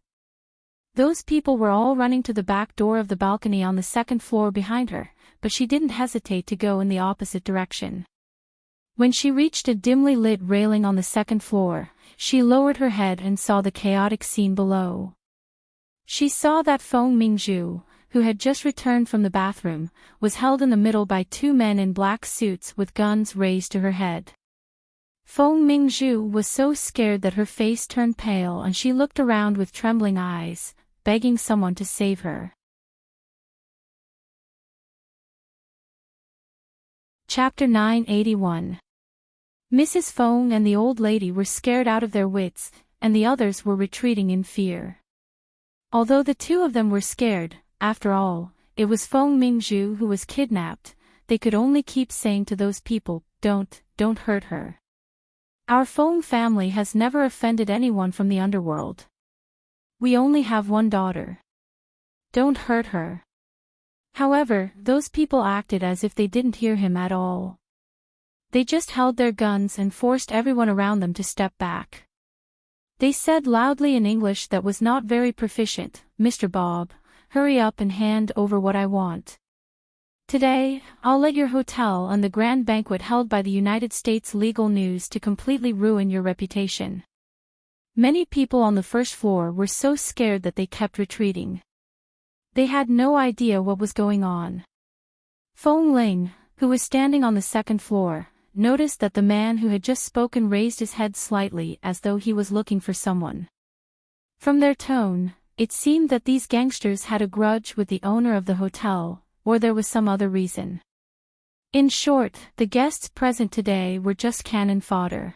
Those people were all running to the back door of the balcony on the 2nd floor behind her, but she didn't hesitate to go in the opposite direction. When she reached a dimly lit railing on the 2nd floor, she lowered her head and saw the chaotic scene below. She saw that Feng Mingzhu, who had just returned from the bathroom, was held in the middle by 2 men in black suits with guns raised to her head. Feng Mingzhu was so scared that her face turned pale and she looked around with trembling eyes, begging someone to save her. Chapter 981. Mrs. Feng and the old lady were scared out of their wits, and the others were retreating in fear. Although the 2 of them were scared, after all, it was Feng Mingzhu who was kidnapped. They could only keep saying to those people, don't hurt her. Our Feng family has never offended anyone from the underworld. We only have one daughter. Don't hurt her. However, those people acted as if they didn't hear him at all. They just held their guns and forced everyone around them to step back. They said loudly in English that was not very proficient, "Mr. Bob, hurry up and hand over what I want. Today, I'll let your hotel and the grand banquet held by the United States Legal News to completely ruin your reputation." Many people on the first floor were so scared that they kept retreating. They had no idea what was going on. Feng Ling, who was standing on the second floor, noticed that the man who had just spoken raised his head slightly as though he was looking for someone. From their tone, it seemed that these gangsters had a grudge with the owner of the hotel, or there was some other reason. In short, the guests present today were just cannon fodder.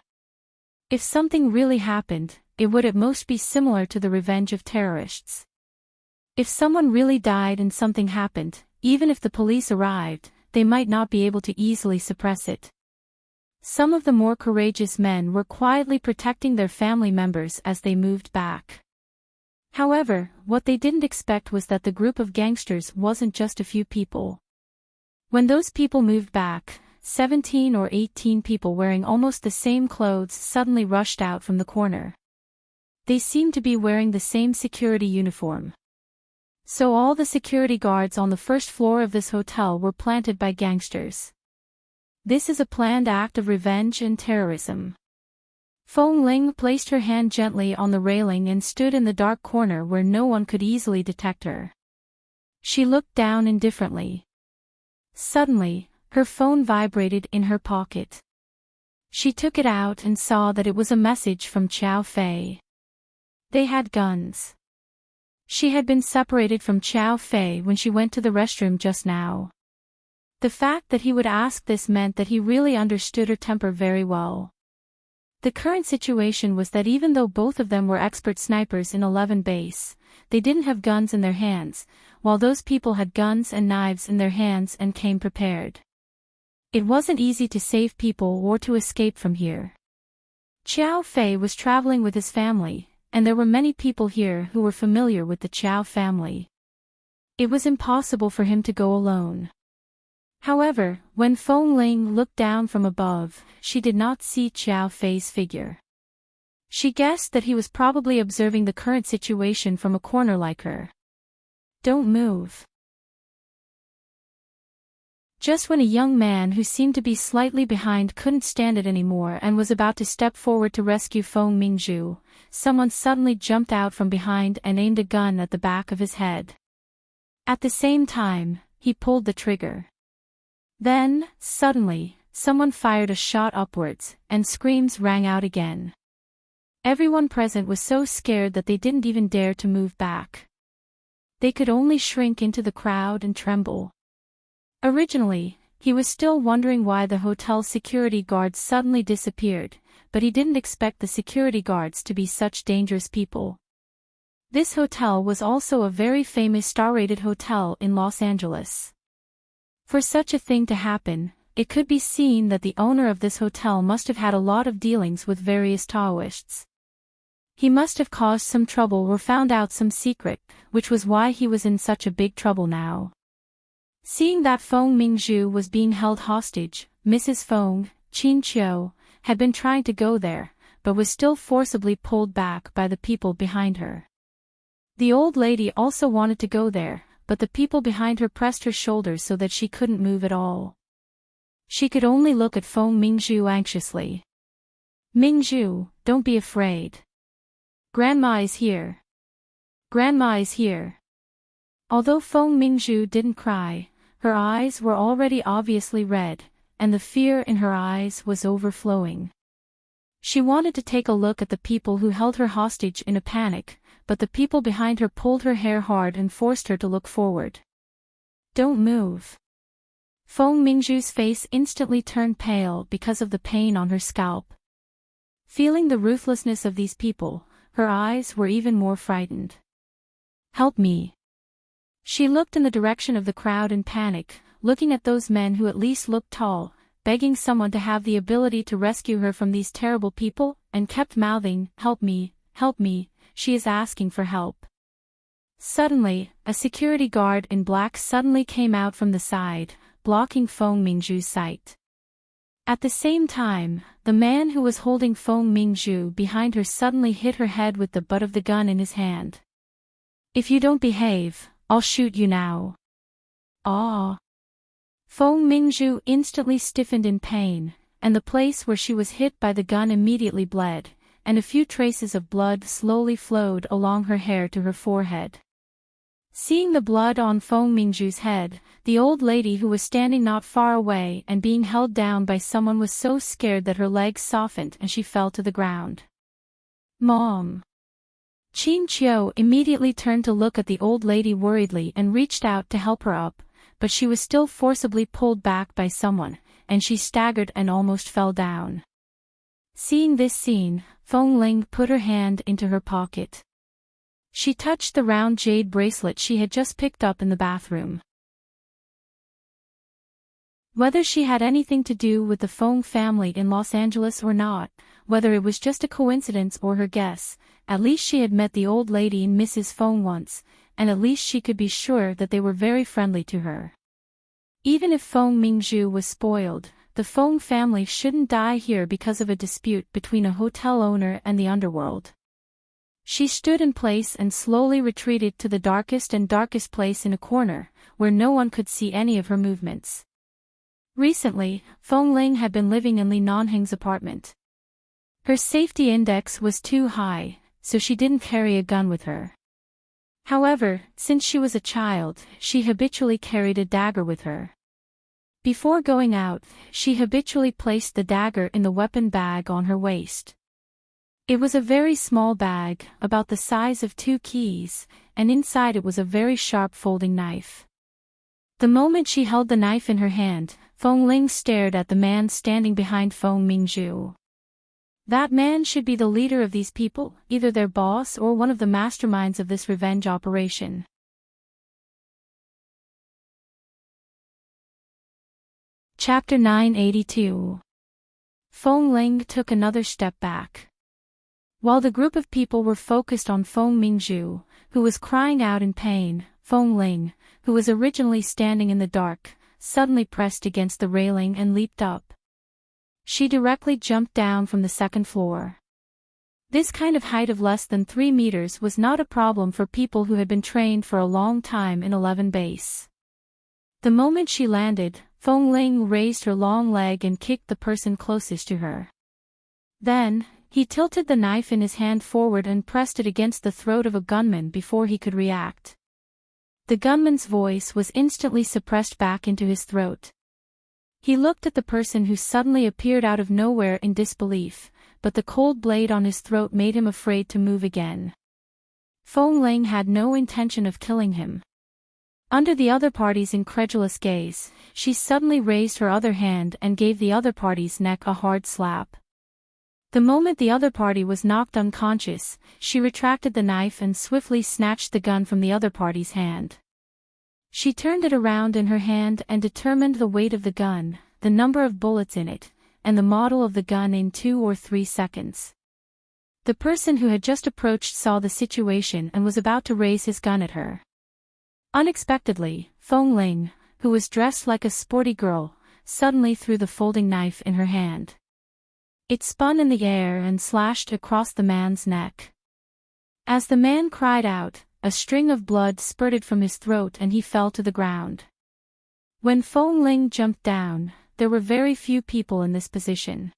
If something really happened, it would at most be similar to the revenge of terrorists. If someone really died and something happened, even if the police arrived, they might not be able to easily suppress it. Some of the more courageous men were quietly protecting their family members as they moved back. However, what they didn't expect was that the group of gangsters wasn't just a few people. When those people moved back, 17 or 18 people wearing almost the same clothes suddenly rushed out from the corner. They seemed to be wearing the same security uniform. So all the security guards on the first floor of this hotel were planted by gangsters. This is a planned act of revenge and terrorism. Feng Ling placed her hand gently on the railing and stood in the dark corner where no one could easily detect her. She looked down indifferently. Suddenly, her phone vibrated in her pocket. She took it out and saw that it was a message from Qiao Fei. They had guns. She had been separated from Qiao Fei when she went to the restroom just now. The fact that he would ask this meant that he really understood her temper very well. The current situation was that even though both of them were expert snipers in 11 base, they didn't have guns in their hands, while those people had guns and knives in their hands and came prepared. It wasn't easy to save people or to escape from here. Qiao Fei was traveling with his family, and there were many people here who were familiar with the Qiao family. It was impossible for him to go alone. However, when Feng Ling looked down from above, she did not see Qiao Fei's figure. She guessed that he was probably observing the current situation from a corner like her. "Don't move." Just when a young man who seemed to be slightly behind couldn't stand it anymore and was about to step forward to rescue Feng Mingzhu, someone suddenly jumped out from behind and aimed a gun at the back of his head. At the same time, he pulled the trigger. Then, suddenly, someone fired a shot upwards, and screams rang out again. Everyone present was so scared that they didn't even dare to move back. They could only shrink into the crowd and tremble. Originally, he was still wondering why the hotel's security guards suddenly disappeared, but he didn't expect the security guards to be such dangerous people. This hotel was also a very famous star-rated hotel in Los Angeles. For such a thing to happen, it could be seen that the owner of this hotel must have had a lot of dealings with various Taoists. He must have caused some trouble or found out some secret, which was why he was in such a big trouble now. Seeing that Feng Mingzhu was being held hostage, Mrs. Feng, Qin Qiu, had been trying to go there, but was still forcibly pulled back by the people behind her. The old lady also wanted to go there, but the people behind her pressed her shoulders so that she couldn't move at all. She could only look at Feng Mingzhu anxiously. "Mingzhu, don't be afraid. Grandma is here. Grandma is here." Although Feng Mingzhu didn't cry, her eyes were already obviously red, and the fear in her eyes was overflowing. She wanted to take a look at the people who held her hostage in a panic, but the people behind her pulled her hair hard and forced her to look forward. "Don't move." Feng Mingzhu's face instantly turned pale because of the pain on her scalp. Feeling the ruthlessness of these people, her eyes were even more frightened. "Help me." She looked in the direction of the crowd in panic, looking at those men who at least looked tall, begging someone to have the ability to rescue her from these terrible people, and kept mouthing, "Help me, help me, she is asking for help." Suddenly, a security guard in black suddenly came out from the side, blocking Feng Mingzhu's sight. At the same time, the man who was holding Feng Mingzhu behind her suddenly hit her head with the butt of the gun in his hand. "If you don't behave, I'll shoot you now." "Ah!" Feng Mingzhu instantly stiffened in pain, and the place where she was hit by the gun immediately bled, and a few traces of blood slowly flowed along her hair to her forehead. Seeing the blood on Feng Mingzhu's head, the old lady who was standing not far away and being held down by someone was so scared that her legs softened and she fell to the ground. "Mom!" Qin Qiu immediately turned to look at the old lady worriedly and reached out to help her up, but she was still forcibly pulled back by someone, and she staggered and almost fell down. Seeing this scene, Feng Ling put her hand into her pocket. She touched the round jade bracelet she had just picked up in the bathroom. Whether she had anything to do with the Feng family in Los Angeles or not, whether it was just a coincidence or her guess, at least she had met the old lady and Mrs. Feng once, and at least she could be sure that they were very friendly to her. Even if Feng Mingzhu was spoiled, the Feng family shouldn't die here because of a dispute between a hotel owner and the underworld. She stood in place and slowly retreated to the darkest and darkest place in a corner, where no one could see any of her movements. Recently, Feng Ling had been living in Li Nanheng's apartment. Her safety index was too high, so she didn't carry a gun with her. However, since she was a child, she habitually carried a dagger with her. Before going out, she habitually placed the dagger in the weapon bag on her waist. It was a very small bag, about the size of 2 keys, and inside it was a very sharp folding knife. The moment she held the knife in her hand, Feng Ling stared at the man standing behind Feng Mingzhu. That man should be the leader of these people, either their boss or one of the masterminds of this revenge operation. Chapter 982. Feng Ling took another step back. While the group of people were focused on Feng Mingzhu, who was crying out in pain, Feng Ling, who was originally standing in the dark, suddenly pressed against the railing and leaped up. She directly jumped down from the 2nd floor. This kind of height of less than 3 meters was not a problem for people who had been trained for a long time in 11 base. The moment she landed, Feng Ling raised her long leg and kicked the person closest to her. Then, he tilted the knife in his hand forward and pressed it against the throat of a gunman before he could react. The gunman's voice was instantly suppressed back into his throat. He looked at the person who suddenly appeared out of nowhere in disbelief, but the cold blade on his throat made him afraid to move again. Feng Ling had no intention of killing him. Under the other party's incredulous gaze, she suddenly raised her other hand and gave the other party's neck a hard slap. The moment the other party was knocked unconscious, she retracted the knife and swiftly snatched the gun from the other party's hand. She turned it around in her hand and determined the weight of the gun, the number of bullets in it, and the model of the gun in 2 or 3 seconds. The person who had just approached saw the situation and was about to raise his gun at her. Unexpectedly, Feng Ling, who was dressed like a sporty girl, suddenly threw the folding knife in her hand. It spun in the air and slashed across the man's neck. As the man cried out, a string of blood spurted from his throat and he fell to the ground. When Feng Ling jumped down, there were very few people in this position.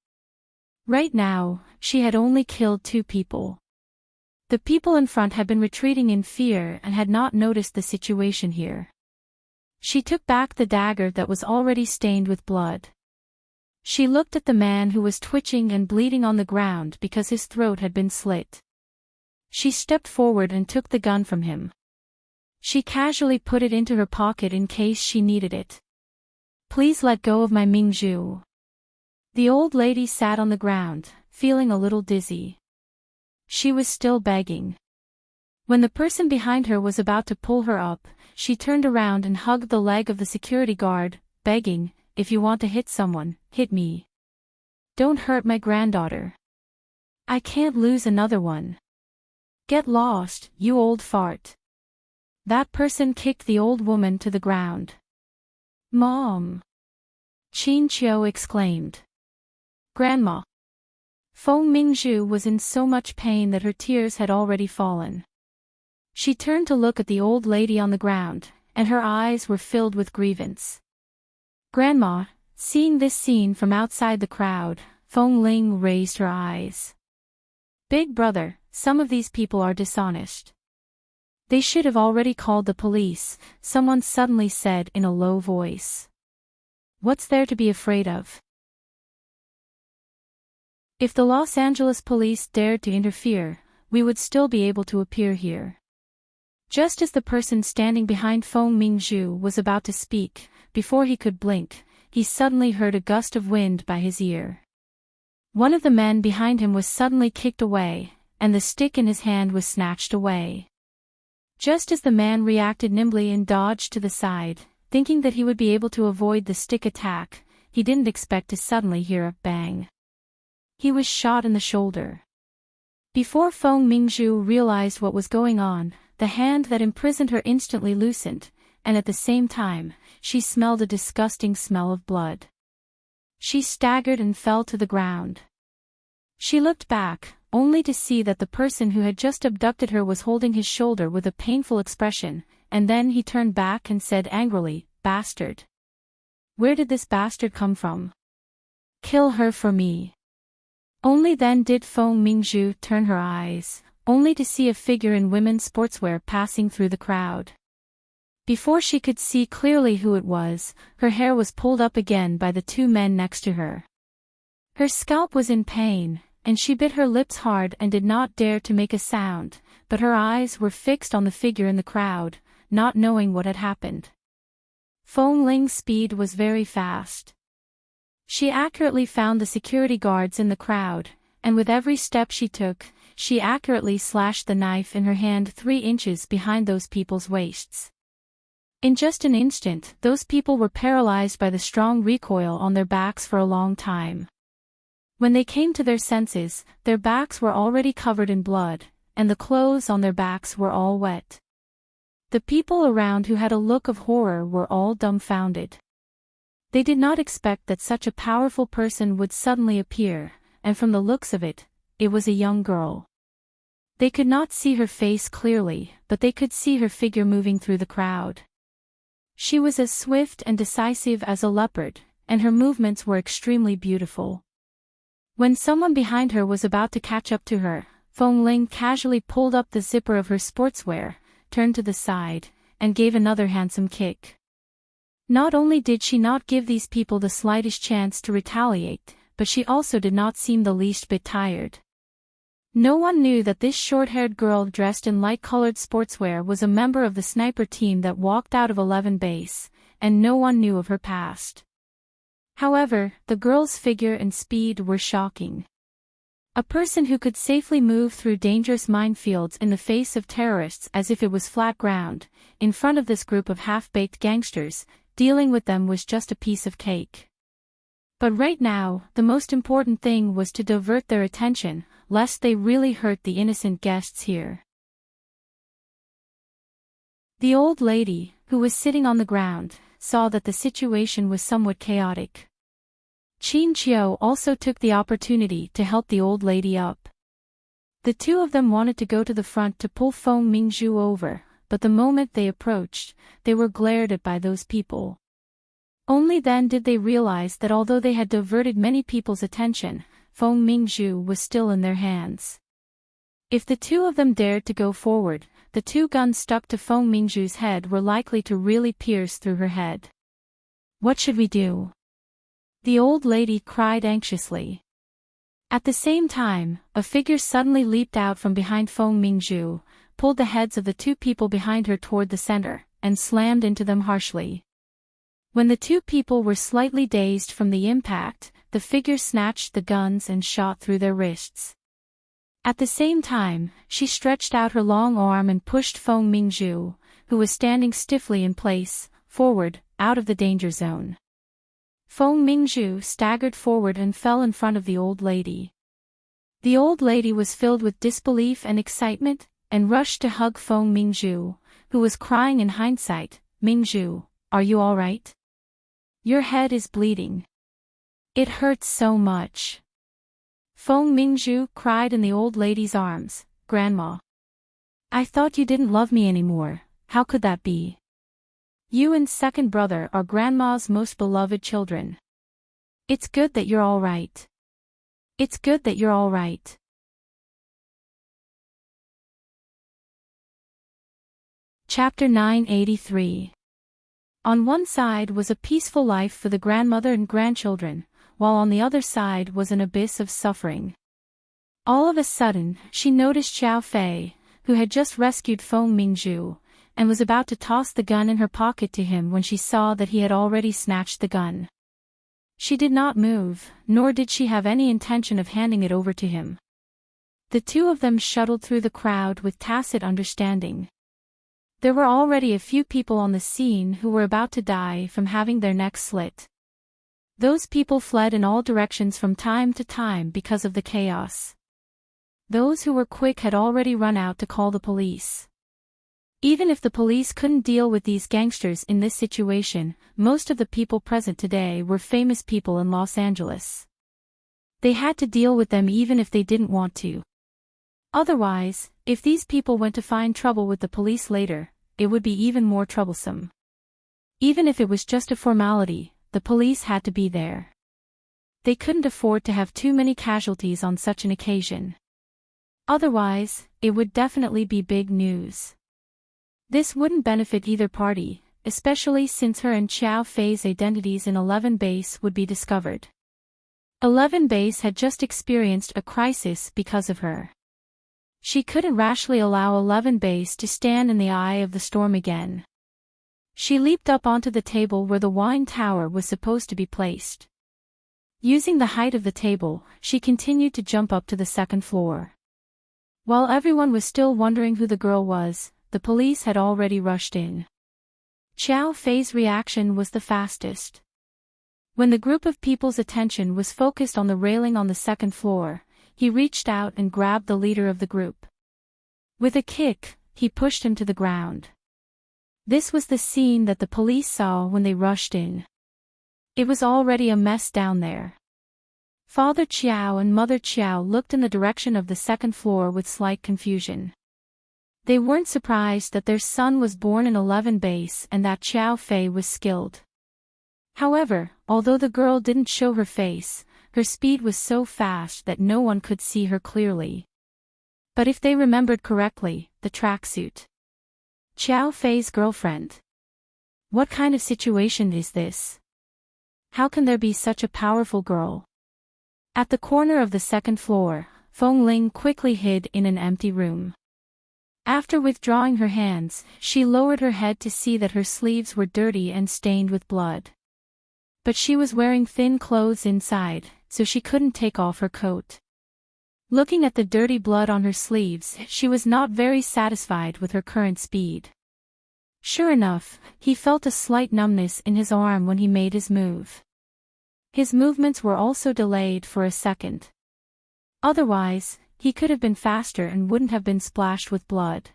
Right now, she had only killed 2 people. The people in front had been retreating in fear and had not noticed the situation here. She took back the dagger that was already stained with blood. She looked at the man who was twitching and bleeding on the ground because his throat had been slit. She stepped forward and took the gun from him. She casually put it into her pocket in case she needed it. "Please let go of my Mingzhu." The old lady sat on the ground, feeling a little dizzy. She was still begging. When the person behind her was about to pull her up, she turned around and hugged the leg of the security guard, begging, "If you want to hit someone, hit me. Don't hurt my granddaughter. I can't lose another one. Get lost, you old fart." That person kicked the old woman to the ground. "Mom!" Qin Qiu exclaimed. Grandma. Feng Mingzhu was in so much pain that her tears had already fallen. She turned to look at the old lady on the ground, and her eyes were filled with grievance. Grandma, seeing this scene from outside the crowd, Feng Ling raised her eyes. Big brother, some of these people are dishonest. They should have already called the police, someone suddenly said in a low voice. What's there to be afraid of? If the Los Angeles police dared to interfere, we would still be able to appear here. Just as the person standing behind Feng Mingzhu was about to speak, before he could blink, he suddenly heard a gust of wind by his ear. One of the men behind him was suddenly kicked away, and the stick in his hand was snatched away. Just as the man reacted nimbly and dodged to the side, thinking that he would be able to avoid the stick attack, he didn't expect to suddenly hear a bang. He was shot in the shoulder. Before Feng Mingzhu realized what was going on, the hand that imprisoned her instantly loosened, and at the same time, she smelled a disgusting smell of blood. She staggered and fell to the ground. She looked back, only to see that the person who had just abducted her was holding his shoulder with a painful expression, and then he turned back and said angrily, "Bastard. Where did this bastard come from? Kill her for me." Only then did Feng Mingzhu turn her eyes, only to see a figure in women's sportswear passing through the crowd. Before she could see clearly who it was, her hair was pulled up again by the two men next to her. Her scalp was in pain, and she bit her lips hard and did not dare to make a sound, but her eyes were fixed on the figure in the crowd, not knowing what had happened. Feng Ling's speed was very fast. She accurately found the security guards in the crowd, and with every step she took, she accurately slashed the knife in her hand 3 inches behind those people's waists. In just an instant, those people were paralyzed by the strong recoil on their backs for a long time. When they came to their senses, their backs were already covered in blood, and the clothes on their backs were all wet. The people around who had a look of horror were all dumbfounded. They did not expect that such a powerful person would suddenly appear, and from the looks of it, it was a young girl. They could not see her face clearly, but they could see her figure moving through the crowd. She was as swift and decisive as a leopard, and her movements were extremely beautiful. When someone behind her was about to catch up to her, Feng Ling casually pulled up the zipper of her sportswear, turned to the side, and gave another handsome kick. Not only did she not give these people the slightest chance to retaliate, but she also did not seem the least bit tired. No one knew that this short-haired girl dressed in light-colored sportswear was a member of the sniper team that walked out of 11 base, and no one knew of her past. However, the girl's figure and speed were shocking. A person who could safely move through dangerous minefields in the face of terrorists as if it was flat ground, in front of this group of half-baked gangsters, dealing with them was just a piece of cake. But right now, the most important thing was to divert their attention, lest they really hurt the innocent guests here. The old lady, who was sitting on the ground, saw that the situation was somewhat chaotic. Qin Qiu also took the opportunity to help the old lady up. The two of them wanted to go to the front to pull Feng Mingzhu over, but the moment they approached, they were glared at by those people. Only then did they realize that although they had diverted many people's attention, Feng Mingzhu was still in their hands. If the two of them dared to go forward, the 2 guns stuck to Feng Mingzhu's head were likely to really pierce through her head. What should we do? The old lady cried anxiously. At the same time, a figure suddenly leaped out from behind Feng Mingzhu, pulled the heads of the 2 people behind her toward the center, and slammed into them harshly. When the 2 people were slightly dazed from the impact, the figure snatched the guns and shot through their wrists. At the same time, she stretched out her long arm and pushed Feng Mingzhu, who was standing stiffly in place, forward, out of the danger zone. Feng Mingzhu staggered forward and fell in front of the old lady. The old lady was filled with disbelief and excitement, and rushed to hug Feng Mingzhu, who was crying in hindsight, "Mingzhu, are you all right? Your head is bleeding. It hurts so much." Feng Mingzhu cried in the old lady's arms. Grandma. I thought you didn't love me anymore, how could that be? You and second brother are Grandma's most beloved children. It's good that you're all right. It's good that you're all right. Chapter 983. On one side was a peaceful life for the grandmother and grandchildren, while on the other side was an abyss of suffering. All of a sudden, she noticed Xiao Fei, who had just rescued Feng Mingzhu, and was about to toss the gun in her pocket to him when she saw that he had already snatched the gun. She did not move, nor did she have any intention of handing it over to him. The two of them shuttled through the crowd with tacit understanding. There were already a few people on the scene who were about to die from having their necks slit. Those people fled in all directions from time to time because of the chaos. Those who were quick had already run out to call the police. Even if the police couldn't deal with these gangsters in this situation, most of the people present today were famous people in Los Angeles. They had to deal with them even if they didn't want to. Otherwise, if these people went to find trouble with the police later, it would be even more troublesome. Even if it was just a formality, the police had to be there. They couldn't afford to have too many casualties on such an occasion. Otherwise, it would definitely be big news. This wouldn't benefit either party, especially since her and Xiao Fei's identities in 11 Base would be discovered. 11 Base had just experienced a crisis because of her. She couldn't rashly allow 11 Base to stand in the eye of the storm again. She leaped up onto the table where the wine tower was supposed to be placed. Using the height of the table, she continued to jump up to the second floor. While everyone was still wondering who the girl was, the police had already rushed in. Xiao Fei's reaction was the fastest. When the group of people's attention was focused on the railing on the second floor, he reached out and grabbed the leader of the group. With a kick, he pushed him to the ground. This was the scene that the police saw when they rushed in. It was already a mess down there. Father Qiao and Mother Qiao looked in the direction of the second floor with slight confusion. They weren't surprised that their son was born in 11 Base and that Xiao Fei was skilled. However, although the girl didn't show her face, her speed was so fast that no one could see her clearly. But if they remembered correctly, the tracksuit. Xiao Fei's girlfriend. What kind of situation is this? How can there be such a powerful girl? At the corner of the second floor, Feng Ling quickly hid in an empty room. After withdrawing her hands, she lowered her head to see that her sleeves were dirty and stained with blood. But she was wearing thin clothes inside, so she couldn't take off her coat. Looking at the dirty blood on her sleeves, she was not very satisfied with her current speed. Sure enough, he felt a slight numbness in his arm when he made his move. His movements were also delayed for a second. Otherwise, he could have been faster and wouldn't have been splashed with blood.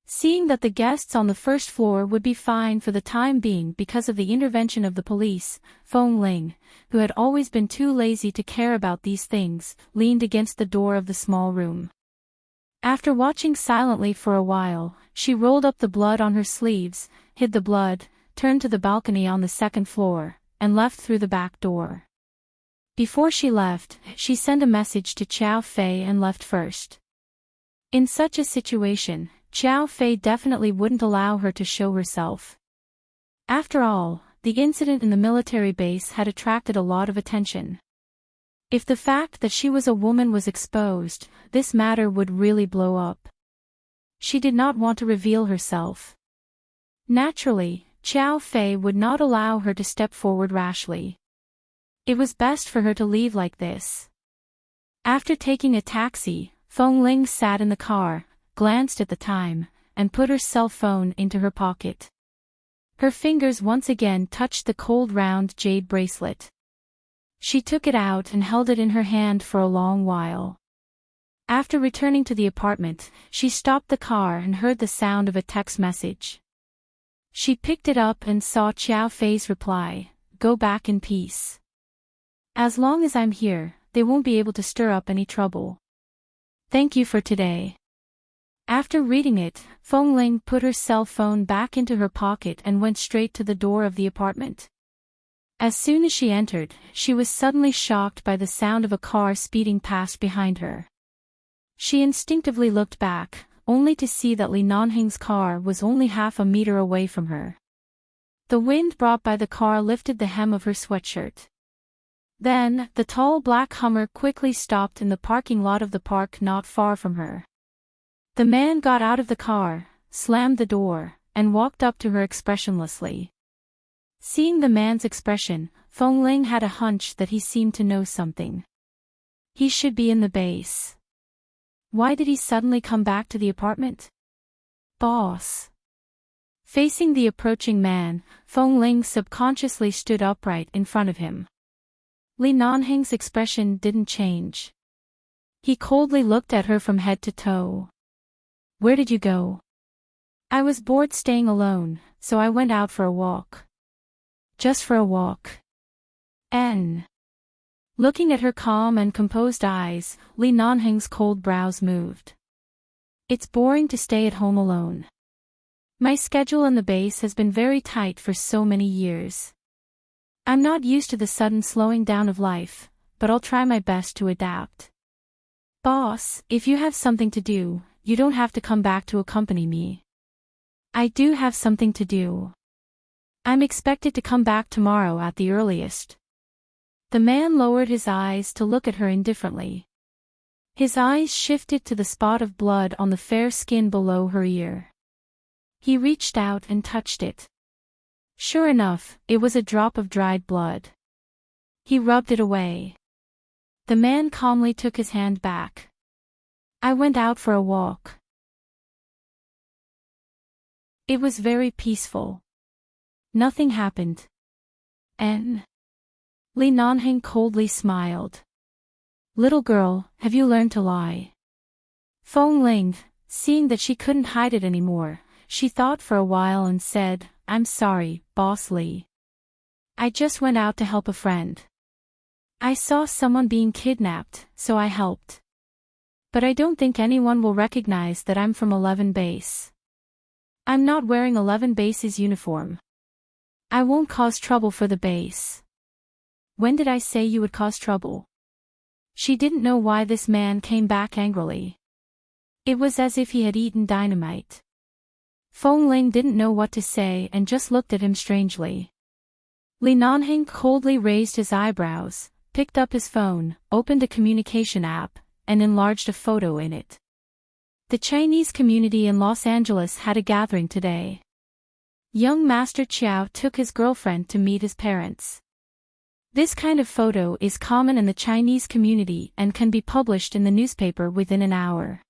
Seeing that the guests on the first floor would be fine for the time being because of the intervention of the police, Feng Ling, who had always been too lazy to care about these things, leaned against the door of the small room. After watching silently for a while, she rolled up the blood on her sleeves, hid the blood, turned to the balcony on the second floor, and left through the back door. Before she left, she sent a message to Xiao Fei and left first. In such a situation, Xiao Fei definitely wouldn't allow her to show herself. After all, the incident in the military base had attracted a lot of attention. If the fact that she was a woman was exposed, this matter would really blow up. She did not want to reveal herself. Naturally, Xiao Fei would not allow her to step forward rashly. It was best for her to leave like this. After taking a taxi, Feng Ling sat in the car, glanced at the time, and put her cell phone into her pocket. Her fingers once again touched the cold round jade bracelet. She took it out and held it in her hand for a long while. After returning to the apartment, she stopped the car and heard the sound of a text message. She picked it up and saw Xiao Fei's reply, "Go back in peace." As long as I'm here, they won't be able to stir up any trouble. Thank you for today. After reading it, Feng Ling put her cell phone back into her pocket and went straight to the door of the apartment. As soon as she entered, she was suddenly shocked by the sound of a car speeding past behind her. She instinctively looked back, only to see that Li Nanheng's car was only half a meter away from her. The wind brought by the car lifted the hem of her sweatshirt. Then, the tall black Hummer quickly stopped in the parking lot of the park not far from her. The man got out of the car, slammed the door, and walked up to her expressionlessly. Seeing the man's expression, Feng Ling had a hunch that he seemed to know something. He should be in the base. Why did he suddenly come back to the apartment? Boss. Facing the approaching man, Feng Ling subconsciously stood upright in front of him. Li Nanheng's expression didn't change. He coldly looked at her from head to toe. Where did you go? I was bored staying alone, so I went out for a walk. Just for a walk. Looking at her calm and composed eyes, Li Nanheng's cold brows moved. It's boring to stay at home alone. My schedule in the base has been very tight for so many years. I'm not used to the sudden slowing down of life, but I'll try my best to adapt. Boss, if you have something to do, you don't have to come back to accompany me. I do have something to do. I'm expected to come back tomorrow at the earliest. The man lowered his eyes to look at her indifferently. His eyes shifted to the spot of blood on the fair skin below her ear. He reached out and touched it. Sure enough, it was a drop of dried blood. He rubbed it away. The man calmly took his hand back. I went out for a walk. It was very peaceful. Nothing happened. Li Nanheng coldly smiled. Little girl, have you learned to lie? Feng Ling, seeing that she couldn't hide it anymore, she thought for a while and said, I'm sorry, Boss Li. I just went out to help a friend. I saw someone being kidnapped, so I helped. But I don't think anyone will recognize that I'm from 11 Base. I'm not wearing 11 Base's uniform. I won't cause trouble for the base. When did I say you would cause trouble? She didn't know why this man came back angrily. It was as if he had eaten dynamite. Feng Ling didn't know what to say and just looked at him strangely. Li Nanheng coldly raised his eyebrows, picked up his phone, opened a communication app, and enlarged a photo in it. The Chinese community in Los Angeles had a gathering today. Young Master Chiao took his girlfriend to meet his parents. This kind of photo is common in the Chinese community and can be published in the newspaper within an hour.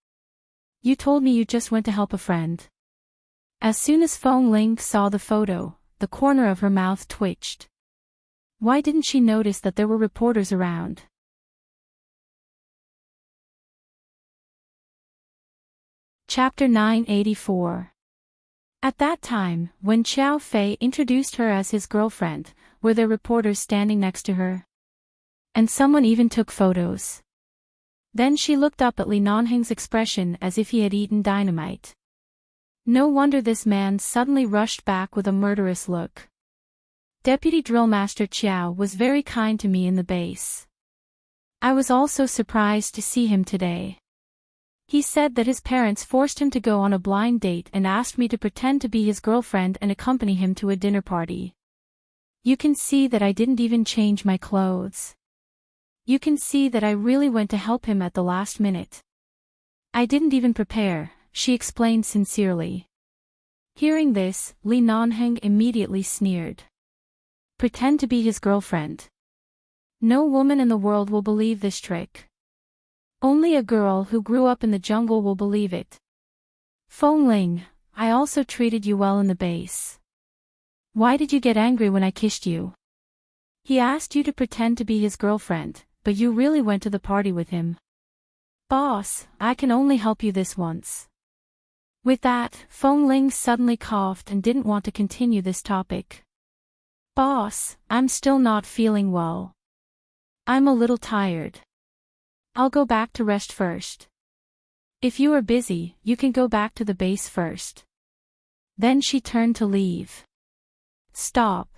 You told me you just went to help a friend. As soon as Feng Ling saw the photo, the corner of her mouth twitched. Why didn't she notice that there were reporters around? Chapter 984. At that time, when Xiao Fei introduced her as his girlfriend, were there reporters standing next to her? And someone even took photos. Then she looked up at Li Nanheng's expression as if he had eaten dynamite. No wonder this man suddenly rushed back with a murderous look. Deputy Drill Master Chiao was very kind to me in the base. I was also surprised to see him today. He said that his parents forced him to go on a blind date and asked me to pretend to be his girlfriend and accompany him to a dinner party. You can see that I didn't even change my clothes. You can see that I really went to help him at the last minute. I didn't even prepare, she explained sincerely. Hearing this, Li Nanheng immediately sneered. Pretend to be his girlfriend. No woman in the world will believe this trick. Only a girl who grew up in the jungle will believe it. Feng Ling, I also treated you well in the base. Why did you get angry when I kissed you? He asked you to pretend to be his girlfriend, but you really went to the party with him. Boss, I can only help you this once. With that, Feng Ling suddenly coughed and didn't want to continue this topic. Boss, I'm still not feeling well. I'm a little tired. I'll go back to rest first. If you are busy, you can go back to the base first. Then she turned to leave. Stop.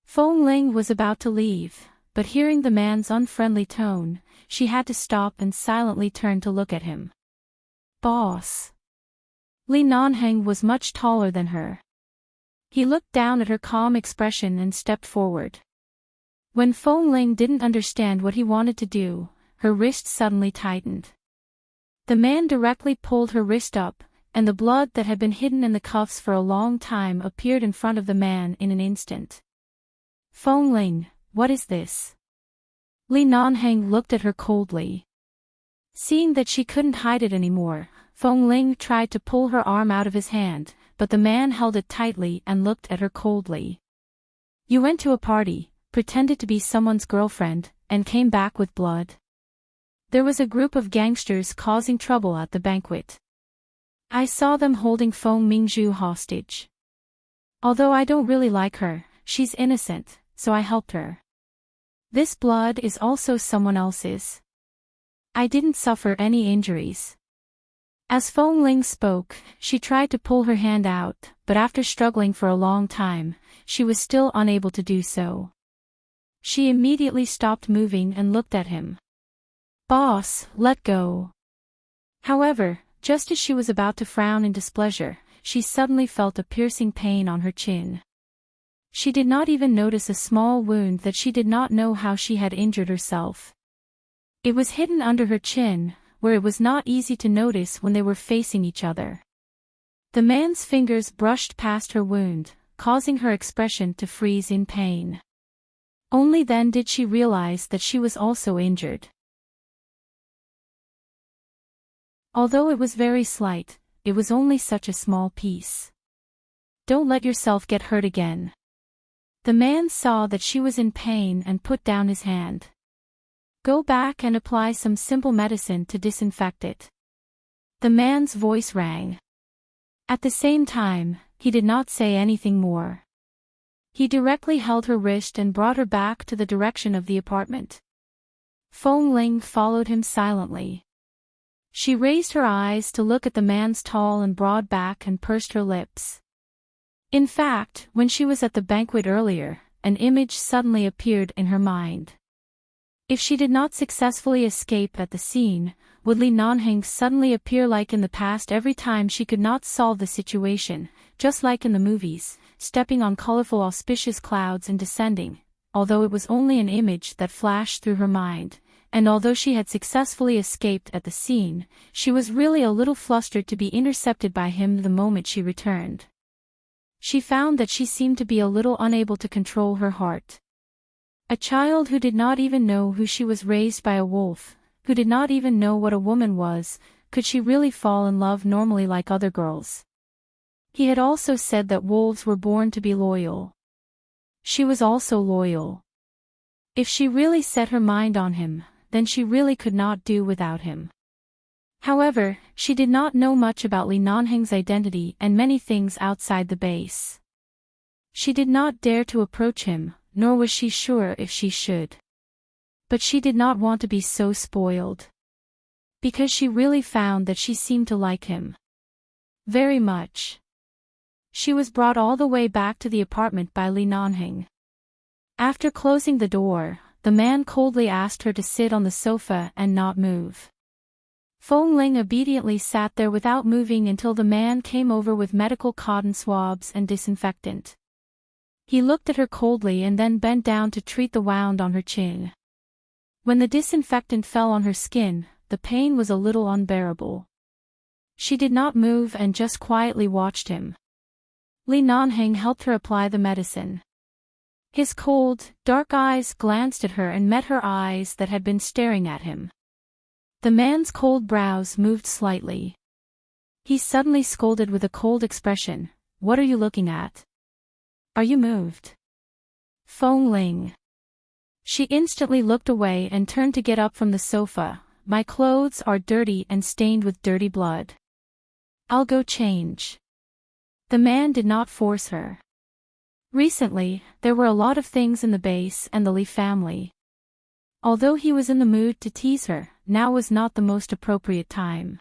Feng Ling was about to leave, but hearing the man's unfriendly tone, she had to stop and silently turn to look at him. Boss. Li Nanheng was much taller than her. He looked down at her calm expression and stepped forward. When Feng Ling didn't understand what he wanted to do, her wrist suddenly tightened. The man directly pulled her wrist up, and the blood that had been hidden in the cuffs for a long time appeared in front of the man in an instant. Feng Ling, what is this? Li Nanheng looked at her coldly. Seeing that she couldn't hide it anymore, Feng Ling tried to pull her arm out of his hand, but the man held it tightly and looked at her coldly. You went to a party, pretended to be someone's girlfriend, and came back with blood. There was a group of gangsters causing trouble at the banquet. I saw them holding Feng Mingzhu hostage. Although I don't really like her, she's innocent, so I helped her. This blood is also someone else's. I didn't suffer any injuries. As Feng Ling spoke, she tried to pull her hand out, but after struggling for a long time, she was still unable to do so. She immediately stopped moving and looked at him. Boss, let go. However, just as she was about to frown in displeasure, she suddenly felt a piercing pain on her chin. She did not even notice a small wound that she did not know how she had injured herself. It was hidden under her chin, where it was not easy to notice when they were facing each other. The man's fingers brushed past her wound, causing her expression to freeze in pain. Only then did she realize that she was also injured. Although it was very slight, it was only such a small piece. Don't let yourself get hurt again. The man saw that she was in pain and put down his hand. Go back and apply some simple medicine to disinfect it. The man's voice rang. At the same time, he did not say anything more. He directly held her wrist and brought her back to the direction of the apartment. Feng Ling followed him silently. She raised her eyes to look at the man's tall and broad back and pursed her lips. In fact, when she was at the banquet earlier, an image suddenly appeared in her mind. If she did not successfully escape at the scene, would Li Nanheng suddenly appear like in the past every time she could not solve the situation, just like in the movies, stepping on colorful auspicious clouds and descending, although it was only an image that flashed through her mind. And although she had successfully escaped at the scene, she was really a little flustered to be intercepted by him the moment she returned. She found that she seemed to be a little unable to control her heart. A child who did not even know who she was raised by a wolf, who did not even know what a woman was, could she really fall in love normally like other girls? He had also said that wolves were born to be loyal. She was also loyal. If she really set her mind on him, then she really could not do without him. However, she did not know much about Li Nanheng's identity and many things outside the base. She did not dare to approach him, nor was she sure if she should. But she did not want to be so spoiled. Because she really found that she seemed to like him. Very much. She was brought all the way back to the apartment by Li Nanheng. After closing the door, the man coldly asked her to sit on the sofa and not move. Feng Ling obediently sat there without moving until the man came over with medical cotton swabs and disinfectant. He looked at her coldly and then bent down to treat the wound on her chin. When the disinfectant fell on her skin, the pain was a little unbearable. She did not move and just quietly watched him. Li Nanheng helped her apply the medicine. His cold, dark eyes glanced at her and met her eyes that had been staring at him. The man's cold brows moved slightly. He suddenly scolded with a cold expression, "What are you looking at? Are you moved?" Feng Ling. She instantly looked away and turned to get up from the sofa. "My clothes are dirty and stained with dirty blood. I'll go change." The man did not force her. Recently, there were a lot of things in the base and the Li family. Although he was in the mood to tease her, now was not the most appropriate time.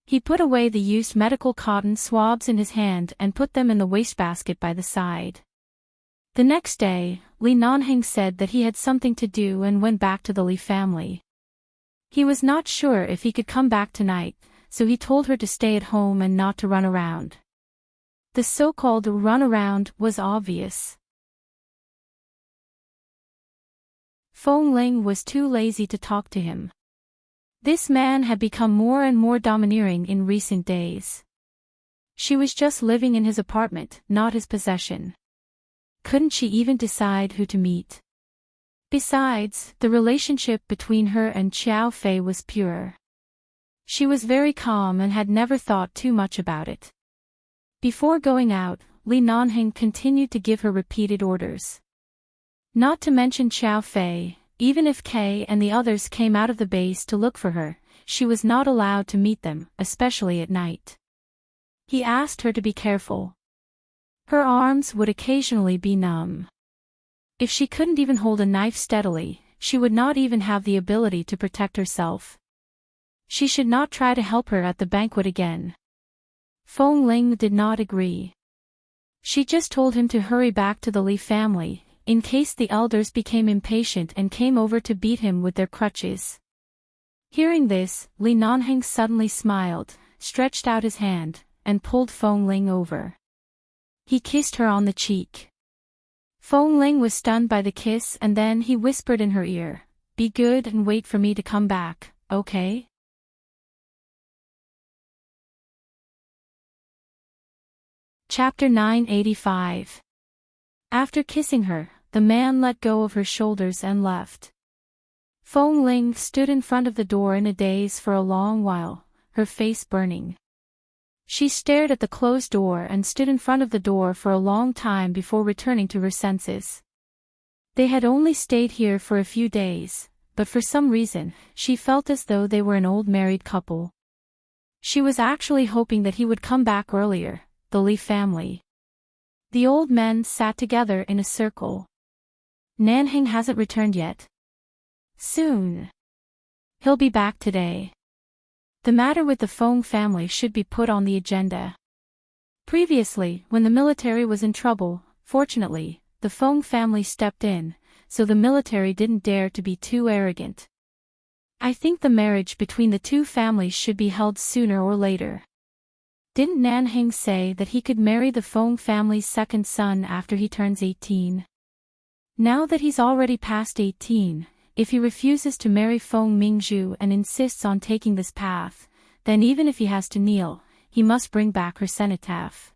He put away the used medical cotton swabs in his hand and put them in the wastebasket by the side. The next day, Li Nanheng said that he had something to do and went back to the Li family. He was not sure if he could come back tonight, so he told her to stay at home and not to run around. The so-called run around was obvious. Feng Ling was too lazy to talk to him. This man had become more and more domineering in recent days. She was just living in his apartment, not his possession. Couldn't she even decide who to meet? Besides, the relationship between her and Xiao Fei was pure. She was very calm and had never thought too much about it. Before going out, Li Nanheng continued to give her repeated orders. Not to mention Xiao Fei, even if Kay and the others came out of the base to look for her, she was not allowed to meet them, especially at night. He asked her to be careful. Her arms would occasionally be numb. If she couldn't even hold a knife steadily, she would not even have the ability to protect herself. She should not try to help her at the banquet again. Feng Ling did not agree. She just told him to hurry back to the Li family, in case the elders became impatient and came over to beat him with their crutches. Hearing this, Li Nanheng suddenly smiled, stretched out his hand, and pulled Feng Ling over. He kissed her on the cheek. Feng Ling was stunned by the kiss and then he whispered in her ear, "Be good and wait for me to come back, okay?" Chapter 985. After kissing her, the man let go of her shoulders and left. Feng Ling stood in front of the door in a daze for a long while, her face burning. She stared at the closed door and stood in front of the door for a long time before returning to her senses. They had only stayed here for a few days, but for some reason, she felt as though they were an old married couple. She was actually hoping that he would come back earlier, the Li family. The old men sat together in a circle. Nanheng hasn't returned yet. Soon. He'll be back today. The matter with the Feng family should be put on the agenda. Previously, when the military was in trouble, fortunately, the Feng family stepped in, so the military didn't dare to be too arrogant. I think the marriage between the two families should be held sooner or later. Didn't Nanheng say that he could marry the Feng family's second son after he turns 18? Now that he's already past 18, if he refuses to marry Feng Mingzhu and insists on taking this path, then even if he has to kneel, he must bring back her cenotaph.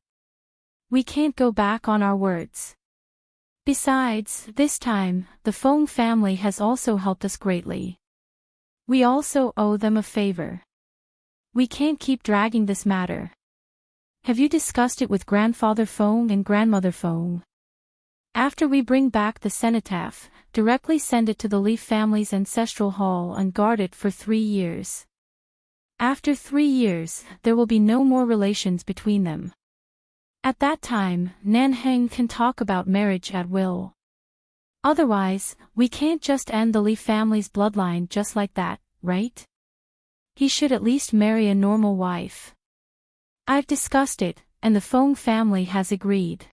We can't go back on our words. Besides, this time, the Feng family has also helped us greatly. We also owe them a favor. We can't keep dragging this matter. Have you discussed it with Grandfather Feng and Grandmother Feng? After we bring back the cenotaph, directly send it to the Li family's ancestral hall and guard it for 3 years. After 3 years, there will be no more relations between them. At that time, Nanheng can talk about marriage at will. Otherwise, we can't just end the Li family's bloodline just like that, right? He should at least marry a normal wife. I've discussed it, and the Feng family has agreed.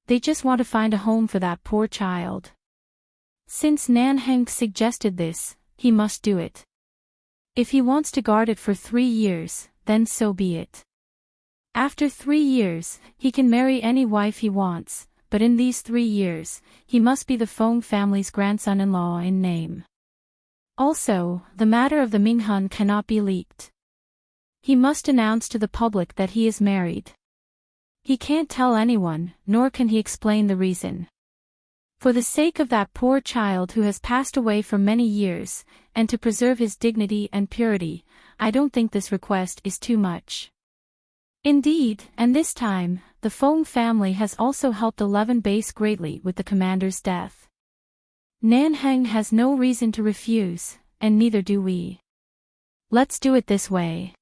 They just want to find a home for that poor child. Since Nanheng suggested this, he must do it. If he wants to guard it for 3 years, then so be it. After 3 years, he can marry any wife he wants, but in these 3 years, he must be the Feng family's grandson-in-law in name. Also, the matter of the Minghun cannot be leaked. He must announce to the public that he is married. He can't tell anyone, nor can he explain the reason. For the sake of that poor child who has passed away for many years, and to preserve his dignity and purity, I don't think this request is too much. Indeed, and this time, the Feng family has also helped 11 Base greatly with the commander's death. Nanheng has no reason to refuse, and neither do we. Let's do it this way.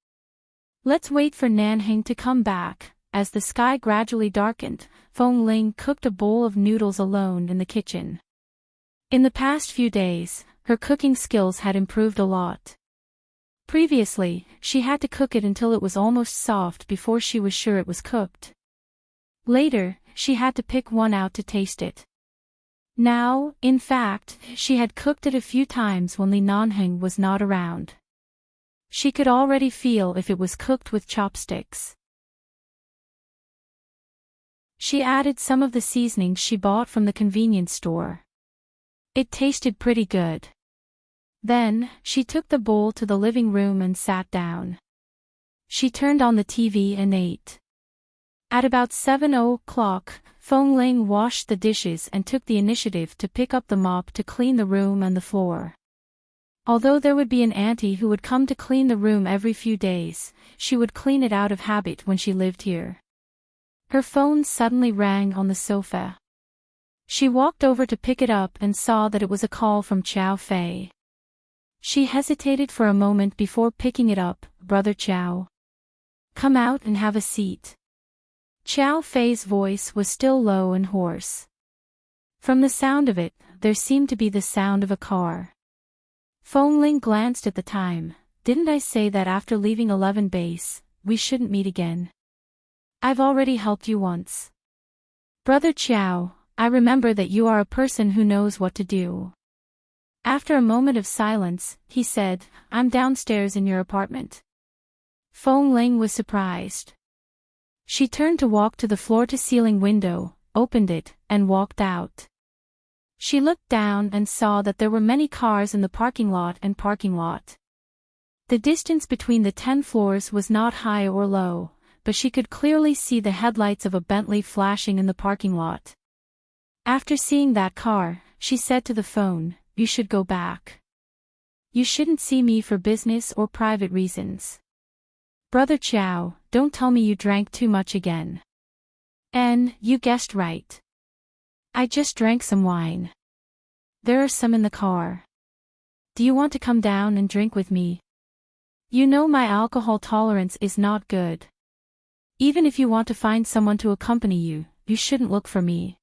Let's wait for Nanheng to come back. As the sky gradually darkened, Feng Ling cooked a bowl of noodles alone in the kitchen. In the past few days, her cooking skills had improved a lot. Previously, she had to cook it until it was almost soft before she was sure it was cooked. Later, she had to pick one out to taste it. Now, in fact, she had cooked it a few times when Li Nanheng was not around. She could already feel if it was cooked with chopsticks. She added some of the seasonings she bought from the convenience store. It tasted pretty good. Then, she took the bowl to the living room and sat down. She turned on the TV and ate. At about 7 o'clock, Feng Ling washed the dishes and took the initiative to pick up the mop to clean the room and the floor. Although there would be an auntie who would come to clean the room every few days, she would clean it out of habit when she lived here. Her phone suddenly rang on the sofa. She walked over to pick it up and saw that it was a call from Chow Fei. She hesitated for a moment before picking it up. "Brother Chow. Come out and have a seat." Chow Fei's voice was still low and hoarse. From the sound of it, there seemed to be the sound of a car. Feng Ling glanced at the time. "Didn't I say that after leaving 11 base, we shouldn't meet again? I've already helped you once. Brother Chow, I remember that you are a person who knows what to do." After a moment of silence, he said, "I'm downstairs in your apartment." Feng Ling was surprised. She turned to walk to the floor-to-ceiling window, opened it, and walked out. She looked down and saw that there were many cars in the parking lot. The distance between the 10 floors was not high or low, but she could clearly see the headlights of a Bentley flashing in the parking lot. After seeing that car, she said to the phone, "You should go back. You shouldn't see me for business or private reasons. Brother Chow, don't tell me you drank too much again." You guessed right. I just drank some wine. There are some in the car. Do you want to come down and drink with me? You know my alcohol tolerance is not good. Even if you want to find someone to accompany you, you shouldn't look for me.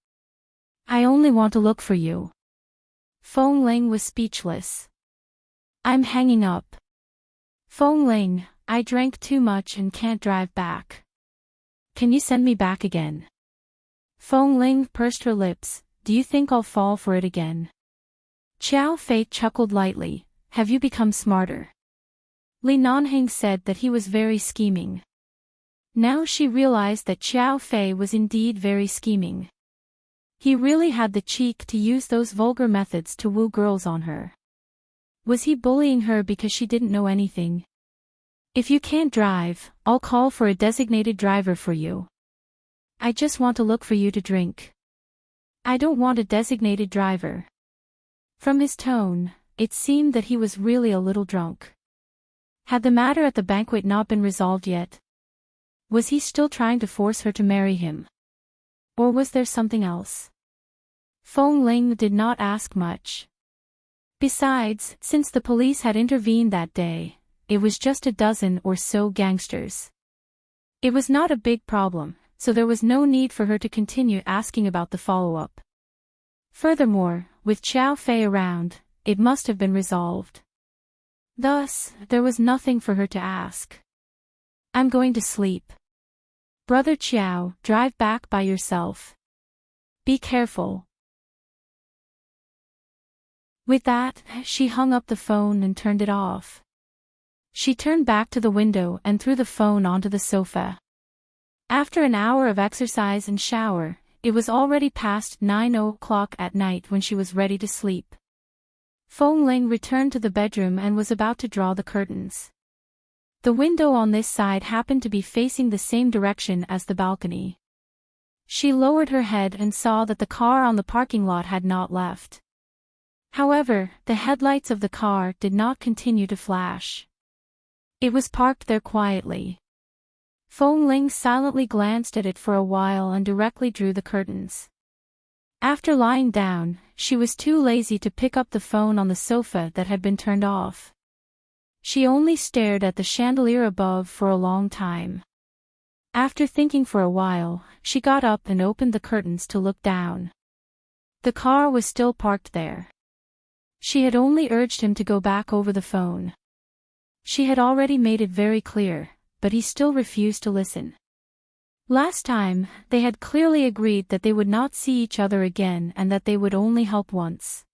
I only want to look for you. Feng Ling was speechless. I'm hanging up. Feng Ling, I drank too much and can't drive back. Can you send me back again? Feng Ling pursed her lips. Do you think I'll fall for it again? Chow Fei chuckled lightly. Have you become smarter? Li Nanheng said that he was very scheming. Now she realized that Chow Fei was indeed very scheming. He really had the cheek to use those vulgar methods to woo girls on her. Was he bullying her because she didn't know anything? If you can't drive, I'll call for a designated driver for you. I just want to look for you to drink. I don't want a designated driver. From his tone, it seemed that he was really a little drunk. Had the matter at the banquet not been resolved yet? Was he still trying to force her to marry him? Or was there something else? Feng Ling did not ask much. Besides, since the police had intervened that day, it was just a dozen or so gangsters. It was not a big problem, so there was no need for her to continue asking about the follow-up. Furthermore, with Chow Fei around, it must have been resolved. Thus, there was nothing for her to ask. I'm going to sleep. Brother Chow, drive back by yourself. Be careful. With that, she hung up the phone and turned it off. She turned back to the window and threw the phone onto the sofa. After an hour of exercise and shower, it was already past 9 o'clock at night when she was ready to sleep. Feng Ling returned to the bedroom and was about to draw the curtains. The window on this side happened to be facing the same direction as the balcony. She lowered her head and saw that the car on the parking lot had not left. However, the headlights of the car did not continue to flash. It was parked there quietly. Feng Ling silently glanced at it for a while and directly drew the curtains. After lying down, she was too lazy to pick up the phone on the sofa that had been turned off. She only stared at the chandelier above for a long time. After thinking for a while, she got up and opened the curtains to look down. The car was still parked there. She had only urged him to go back over the phone. She had already made it very clear, but he still refused to listen. Last time, they had clearly agreed that they would not see each other again and that they would only help once.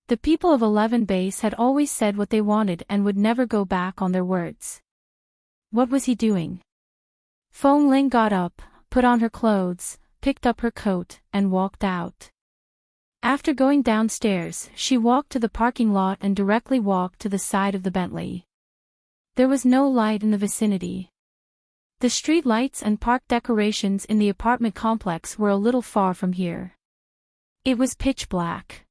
The people of 11 Base had always said what they wanted and would never go back on their words. What was he doing? Fong Ling got up, put on her clothes, picked up her coat, and walked out. After going downstairs, she walked to the parking lot and directly walked to the side of the Bentley. There was no light in the vicinity. The street lights and park decorations in the apartment complex were a little far from here. It was pitch black.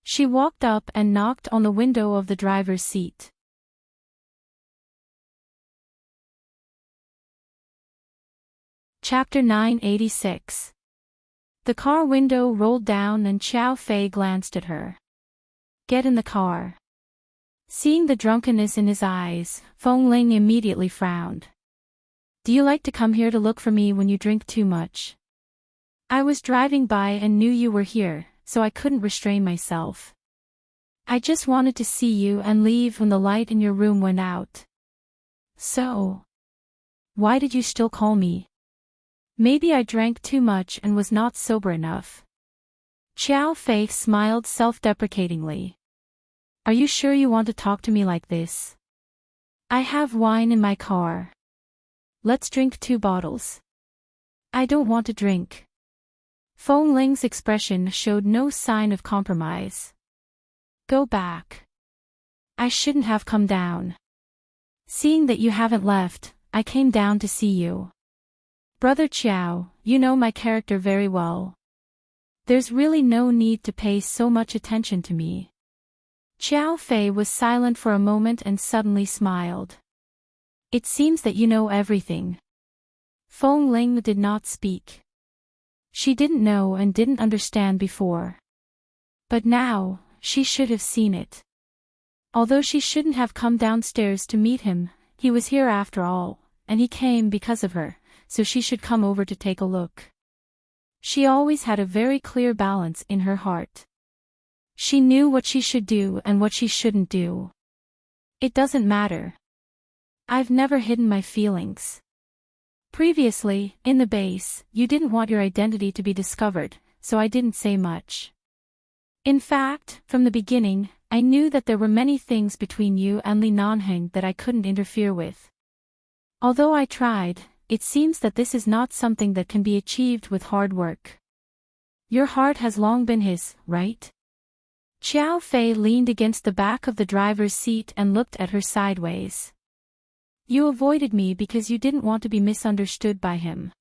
She walked up and knocked on the window of the driver's seat. Chapter 986. The car window rolled down and Xiao Fei glanced at her. Get in the car. Seeing the drunkenness in his eyes, Fong Ling immediately frowned. Do you like to come here to look for me when you drink too much? I was driving by and knew you were here, so I couldn't restrain myself. I just wanted to see you and leave when the light in your room went out. So, why did you still call me? Maybe I drank too much and was not sober enough. Xiao Fei smiled self-deprecatingly. Are you sure you want to talk to me like this? I have wine in my car. Let's drink 2 bottles. I don't want to drink. Fong Ling's expression showed no sign of compromise. Go back. I shouldn't have come down. Seeing that you haven't left, I came down to see you. Brother Qiao, you know my character very well. There's really no need to pay so much attention to me. Xiao Fei was silent for a moment and suddenly smiled. It seems that you know everything. Fong Ling did not speak. She didn't know and didn't understand before. But now, she should have seen it. Although she shouldn't have come downstairs to meet him, he was here after all, and he came because of her, so she should come over to take a look. She always had a very clear balance in her heart. She knew what she should do and what she shouldn't do. It doesn't matter. I've never hidden my feelings. Previously, in the base, you didn't want your identity to be discovered, so I didn't say much. In fact, from the beginning, I knew that there were many things between you and Li Nanheng that I couldn't interfere with. Although I tried, it seems that this is not something that can be achieved with hard work. Your heart has long been his, right? Xiao Fei leaned against the back of the driver's seat and looked at her sideways. You avoided me because you didn't want to be misunderstood by him.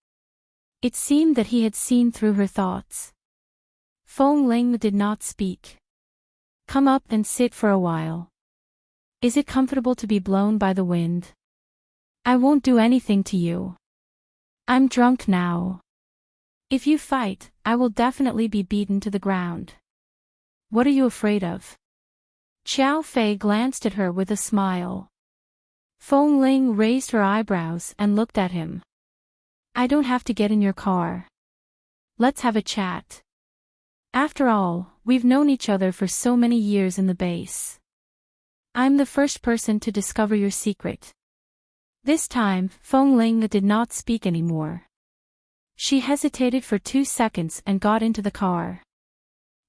It seemed that he had seen through her thoughts. Fong Ling did not speak. Come up and sit for a while. Is it comfortable to be blown by the wind? I won't do anything to you. I'm drunk now. If you fight, I will definitely be beaten to the ground. What are you afraid of? Xiao Fei glanced at her with a smile. Fong Ling raised her eyebrows and looked at him. I don't have to get in your car. Let's have a chat. After all, we've known each other for so many years in the base. I'm the first person to discover your secret. This time, Fong Ling did not speak anymore. She hesitated for 2 seconds and got into the car.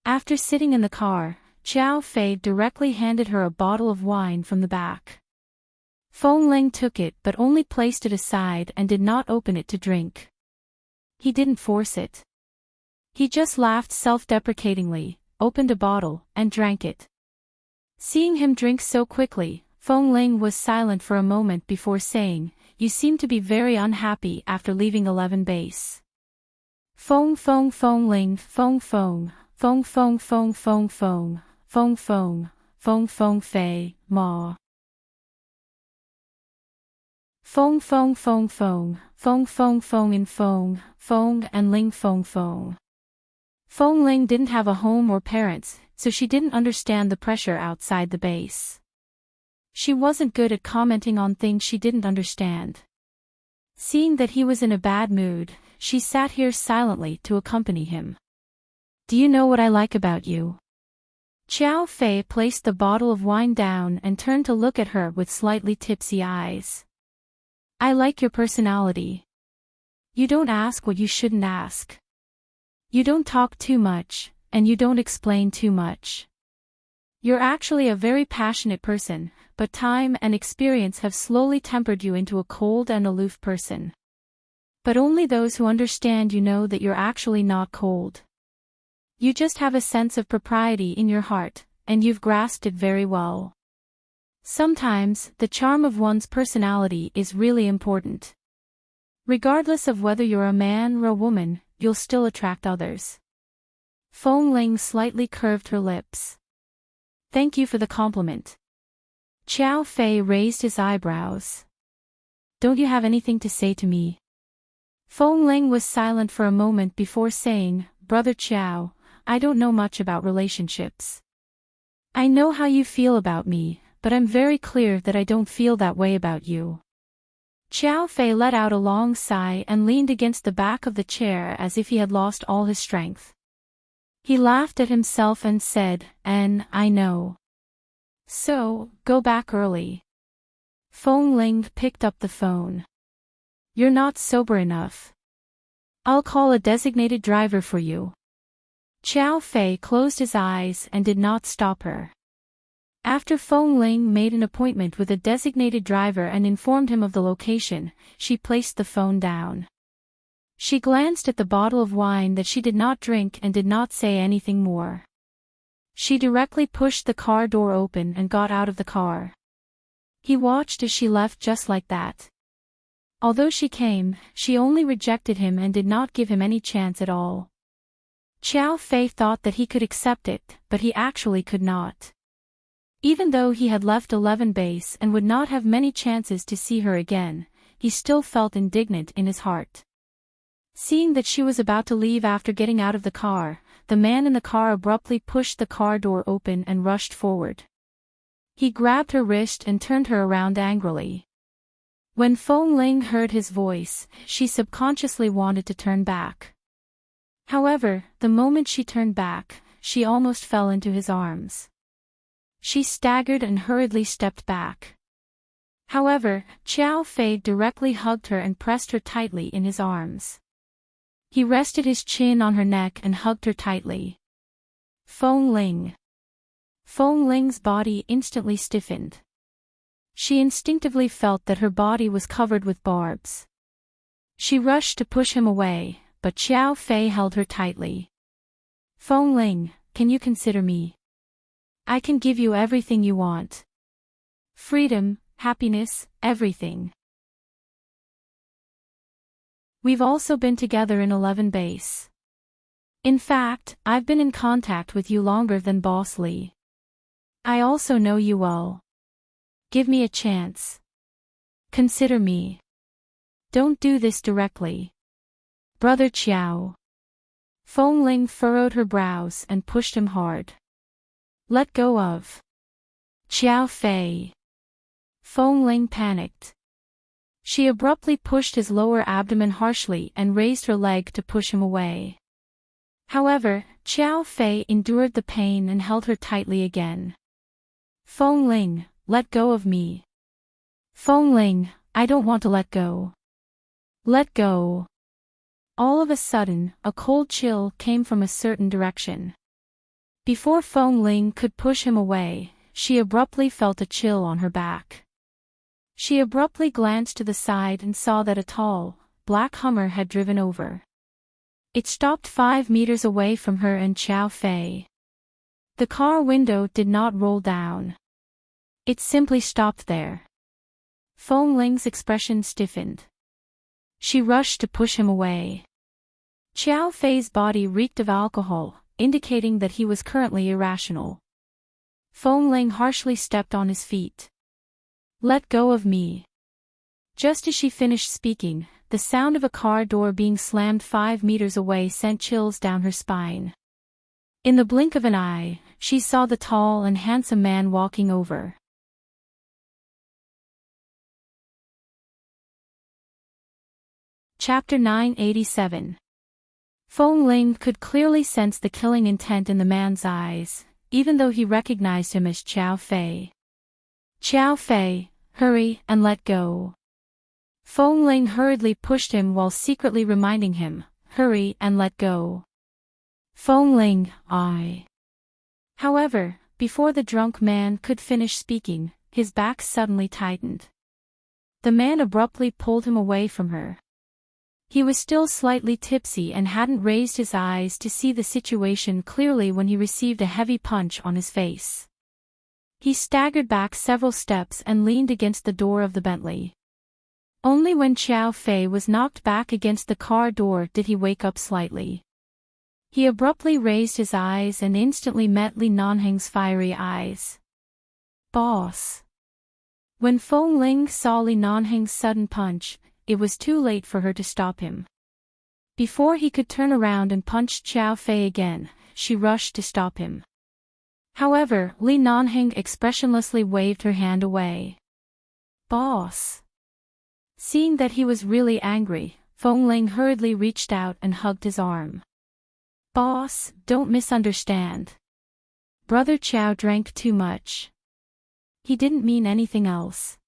After sitting in the car, Xiao Fei directly handed her a bottle of wine from the back. Fong Ling took it but only placed it aside and did not open it to drink. He didn't force it. He just laughed self-deprecatingly, opened a bottle, and drank it. Seeing him drink so quickly, Fong Ling was silent for a moment before saying, You seem to be very unhappy after leaving 11 Base. Fong Ling, Fong Fei, Ma. Fong and Ling Fong. Fong Ling didn't have a home or parents, so she didn't understand the pressure outside the base. She wasn't good at commenting on things she didn't understand. Seeing that he was in a bad mood, she sat here silently to accompany him. Do you know what I like about you? Xiao Fei placed the bottle of wine down and turned to look at her with slightly tipsy eyes. I like your personality. You don't ask what you shouldn't ask. You don't talk too much, and you don't explain too much. You're actually a very passionate person, but time and experience have slowly tempered you into a cold and aloof person. But only those who understand you know that you're actually not cold. You just have a sense of propriety in your heart, and you've grasped it very well. Sometimes, the charm of one's personality is really important. Regardless of whether you're a man or a woman, you'll still attract others. Feng Ling slightly curved her lips. Thank you for the compliment. Xiao Fei raised his eyebrows. Don't you have anything to say to me? Feng Ling was silent for a moment before saying, Brother Xiao, I don't know much about relationships. I know how you feel about me, but I'm very clear that I don't feel that way about you. Xiao Fei let out a long sigh and leaned against the back of the chair as if he had lost all his strength. He laughed at himself and said, I know. So, go back early. Feng Ling picked up the phone. You're not sober enough. I'll call a designated driver for you. Xiao Fei closed his eyes and did not stop her. After Feng Ling made an appointment with a designated driver and informed him of the location, she placed the phone down. She glanced at the bottle of wine that she did not drink and did not say anything more. She directly pushed the car door open and got out of the car. He watched as she left just like that. Although she came, she only rejected him and did not give him any chance at all. Xiao Fei thought that he could accept it, but he actually could not. Even though he had left 11 base and would not have many chances to see her again, he still felt indignant in his heart. Seeing that she was about to leave after getting out of the car, the man in the car abruptly pushed the car door open and rushed forward. He grabbed her wrist and turned her around angrily. When Feng Ling heard his voice, she subconsciously wanted to turn back. However, the moment she turned back, she almost fell into his arms. She staggered and hurriedly stepped back. However, Xiao Fei directly hugged her and pressed her tightly in his arms. He rested his chin on her neck and hugged her tightly. Feng Ling. Feng Ling's body instantly stiffened. She instinctively felt that her body was covered with barbs. She rushed to push him away, but Xiao Fei held her tightly. Feng Ling, can you consider me? I can give you everything you want. Freedom, happiness, everything. We've also been together in 11 base. In fact, I've been in contact with you longer than Boss Lee. I also know you well. Give me a chance. Consider me. Don't do this directly. Brother Xiao. Feng Ling furrowed her brows and pushed him hard. Let go of Xiao Fei. Feng Ling panicked. She abruptly pushed his lower abdomen harshly and raised her leg to push him away. However, Xiao Fei endured the pain and held her tightly again. Feng Ling, let go of me. Feng Ling, I don't want to let go. Let go. All of a sudden, a cold chill came from a certain direction. Before Feng Ling could push him away, she abruptly felt a chill on her back. She abruptly glanced to the side and saw that a tall, black Hummer had driven over. It stopped 5 meters away from her and Xiao Fei. The car window did not roll down. It simply stopped there. Feng Ling's expression stiffened. She rushed to push him away. Xiao Fei's body reeked of alcohol, indicating that he was currently irrational. Feng Ling harshly stepped on his feet. Let go of me. Just as she finished speaking, the sound of a car door being slammed 5 meters away sent chills down her spine. In the blink of an eye, she saw the tall and handsome man walking over. Chapter 987. Feng Ling could clearly sense the killing intent in the man's eyes, even though he recognized him as Xiao Fei. Xiao Fei, hurry and let go. Feng Ling hurriedly pushed him while secretly reminding him, hurry and let go. Feng Ling, I. However, before the drunk man could finish speaking, his back suddenly tightened. The man abruptly pulled him away from her. He was still slightly tipsy and hadn't raised his eyes to see the situation clearly when he received a heavy punch on his face. He staggered back several steps and leaned against the door of the Bentley. Only when Xiao Fei was knocked back against the car door did he wake up slightly. He abruptly raised his eyes and instantly met Li Nanheng's fiery eyes. Boss. When Feng Ling saw Li Nanheng's sudden punch, it was too late for her to stop him. Before he could turn around and punch Xiao Fei again, she rushed to stop him. However, Li Nanheng expressionlessly waved her hand away. Boss. Seeing that he was really angry, Feng Ling hurriedly reached out and hugged his arm. Boss, don't misunderstand. Brother Qiao drank too much. He didn't mean anything else.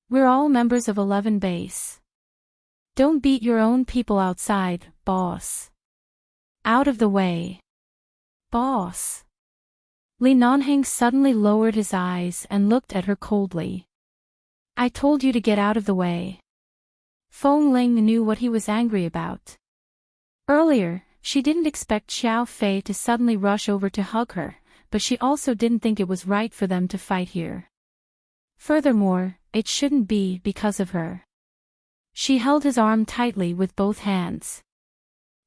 We're all members of 11 Base. Don't beat your own people outside, boss. Out of the way. Boss. Li Nanheng suddenly lowered his eyes and looked at her coldly. I told you to get out of the way. Feng Ling knew what he was angry about. Earlier, she didn't expect Xiao Fei to suddenly rush over to hug her, but she also didn't think it was right for them to fight here. Furthermore, it shouldn't be because of her. She held his arm tightly with both hands.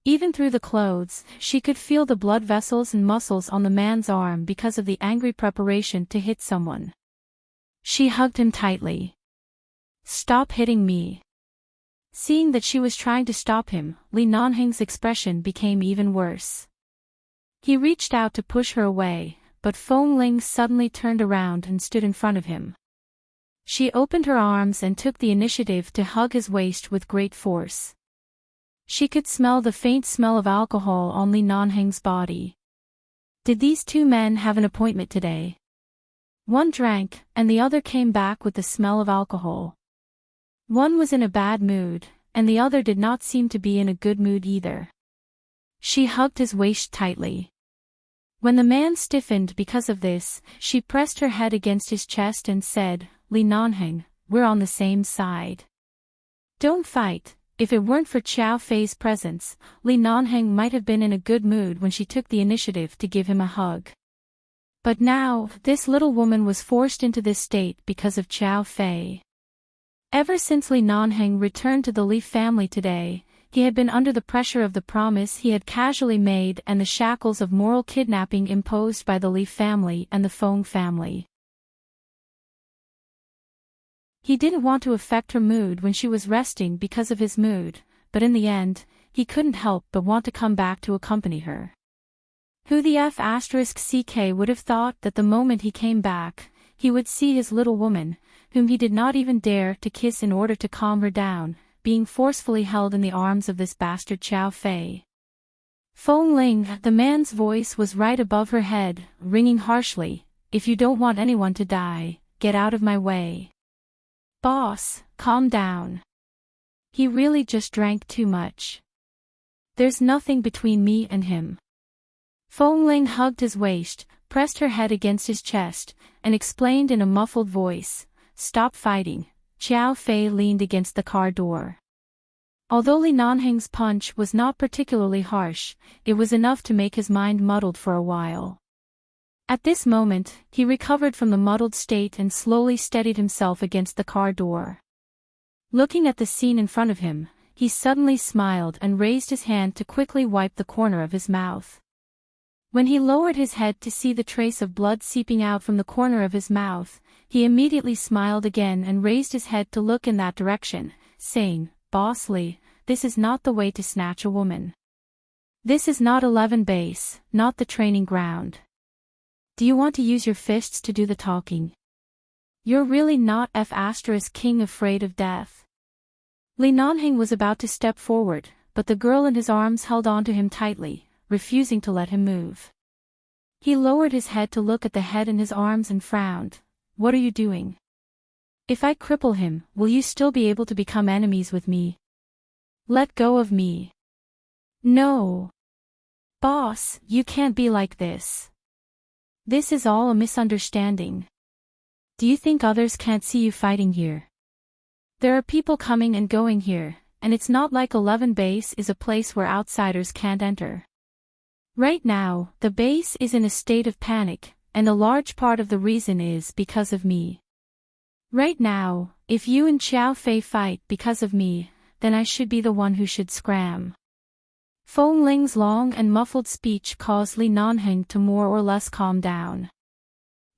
Even through the clothes, she could feel the blood vessels and muscles on the man's arm because of the angry preparation to hit someone. She hugged him tightly. Stop hitting me. Seeing that she was trying to stop him, Li Nanheng's expression became even worse. He reached out to push her away, but Feng Ling suddenly turned around and stood in front of him. She opened her arms and took the initiative to hug his waist with great force. She could smell the faint smell of alcohol on Li Nanheng's body. Did these two men have an appointment today? One drank, and the other came back with the smell of alcohol. One was in a bad mood, and the other did not seem to be in a good mood either. She hugged his waist tightly. When the man stiffened because of this, she pressed her head against his chest and said, Li Nanheng, we're on the same side. Don't fight. If it weren't for Xiao Fei's presence, Li Nanheng might have been in a good mood when she took the initiative to give him a hug. But now, this little woman was forced into this state because of Xiao Fei. Ever since Li Nanheng returned to the Li family today, he had been under the pressure of the promise he had casually made and the shackles of moral kidnapping imposed by the Li family and the Feng family. He didn't want to affect her mood when she was resting because of his mood, but in the end, he couldn't help but want to come back to accompany her. Who the F***ck would have thought that the moment he came back, he would see his little woman, whom he did not even dare to kiss in order to calm her down, being forcefully held in the arms of this bastard Xiao Fei. Feng Ling, the man's voice was right above her head, ringing harshly, if you don't want anyone to die, get out of my way. Boss, calm down. He really just drank too much. There's nothing between me and him. Feng Ling hugged his waist, pressed her head against his chest, and explained in a muffled voice, stop fighting. Xiao Fei leaned against the car door. Although Li Nanheng's punch was not particularly harsh, it was enough to make his mind muddled for a while. At this moment, he recovered from the muddled state and slowly steadied himself against the car door. Looking at the scene in front of him, he suddenly smiled and raised his hand to quickly wipe the corner of his mouth. When he lowered his head to see the trace of blood seeping out from the corner of his mouth, he immediately smiled again and raised his head to look in that direction, saying, Boss Li, this is not the way to snatch a woman. This is not 11 Base, not the training ground. Do you want to use your fists to do the talking? You're really not F***king afraid of death. Li Nanheng was about to step forward, but the girl in his arms held on to him tightly, refusing to let him move. He lowered his head to look at the head in his arms and frowned. What are you doing? If I cripple him, will you still be able to become enemies with me? Let go of me. No. Boss, you can't be like this. This is all a misunderstanding. Do you think others can't see you fighting here? There are people coming and going here, and it's not like 11 base is a place where outsiders can't enter. Right now, the base is in a state of panic, and a large part of the reason is because of me. Right now, if you and Xiao Fei fight because of me, then I should be the one who should scram. Feng Ling's long and muffled speech caused Li Nanheng to more or less calm down.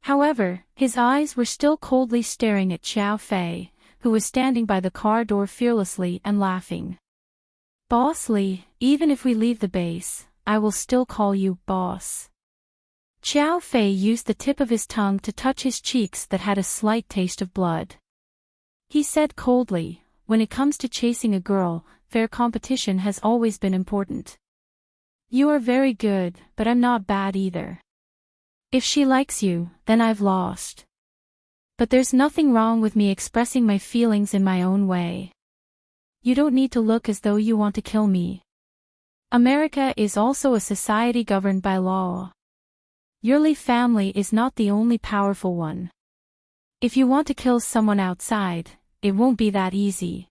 However, his eyes were still coldly staring at Xiao Fei, who was standing by the car door fearlessly and laughing. Boss Li, even if we leave the base, I will still call you boss. Xiao Fei used the tip of his tongue to touch his cheeks that had a slight taste of blood. He said coldly, when it comes to chasing a girl, fair competition has always been important. You are very good, but I'm not bad either. If she likes you, then I've lost. But there's nothing wrong with me expressing my feelings in my own way. You don't need to look as though you want to kill me. America is also a society governed by law. Your Li family is not the only powerful one. If you want to kill someone outside, it won't be that easy.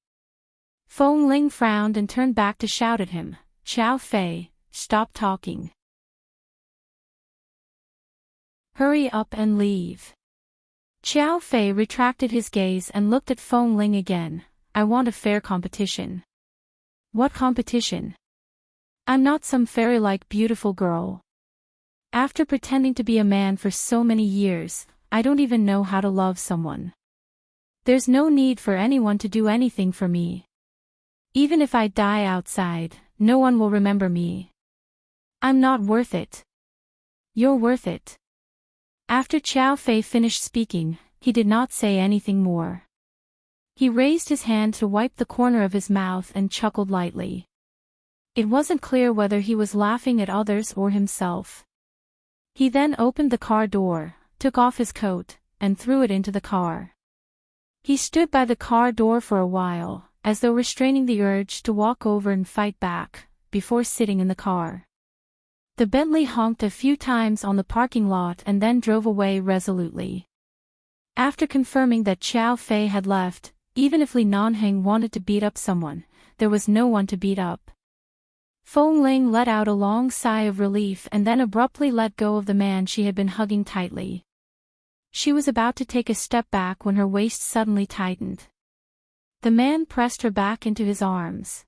Feng Ling frowned and turned back to shout at him, Xiao Fei, stop talking. Hurry up and leave. Xiao Fei retracted his gaze and looked at Feng Ling again. I want a fair competition. What competition? I'm not some fairy-like beautiful girl. After pretending to be a man for so many years, I don't even know how to love someone. There's no need for anyone to do anything for me. Even if I die outside, no one will remember me. I'm not worth it. You're worth it. After Xiao Fei finished speaking, he did not say anything more. He raised his hand to wipe the corner of his mouth and chuckled lightly. It wasn't clear whether he was laughing at others or himself. He then opened the car door, took off his coat, and threw it into the car. He stood by the car door for a while, as though restraining the urge to walk over and fight back, before sitting in the car. The Bentley honked a few times on the parking lot and then drove away resolutely. After confirming that Xiao Fei had left, even if Li Nanheng wanted to beat up someone, there was no one to beat up. Feng Ling let out a long sigh of relief and then abruptly let go of the man she had been hugging tightly. She was about to take a step back when her waist suddenly tightened. The man pressed her back into his arms.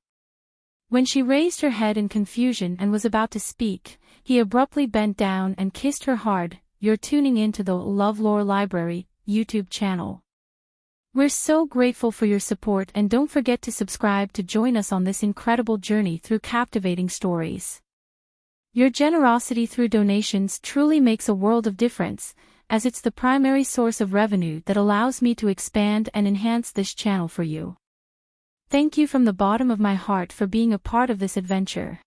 When she raised her head in confusion and was about to speak, he abruptly bent down and kissed her hard. You're tuning into the LoveLore Library YouTube channel. We're so grateful for your support, and don't forget to subscribe to join us on this incredible journey through captivating stories. Your generosity through donations truly makes a world of difference, as it's the primary source of revenue that allows me to expand and enhance this channel for you. Thank you from the bottom of my heart for being a part of this adventure.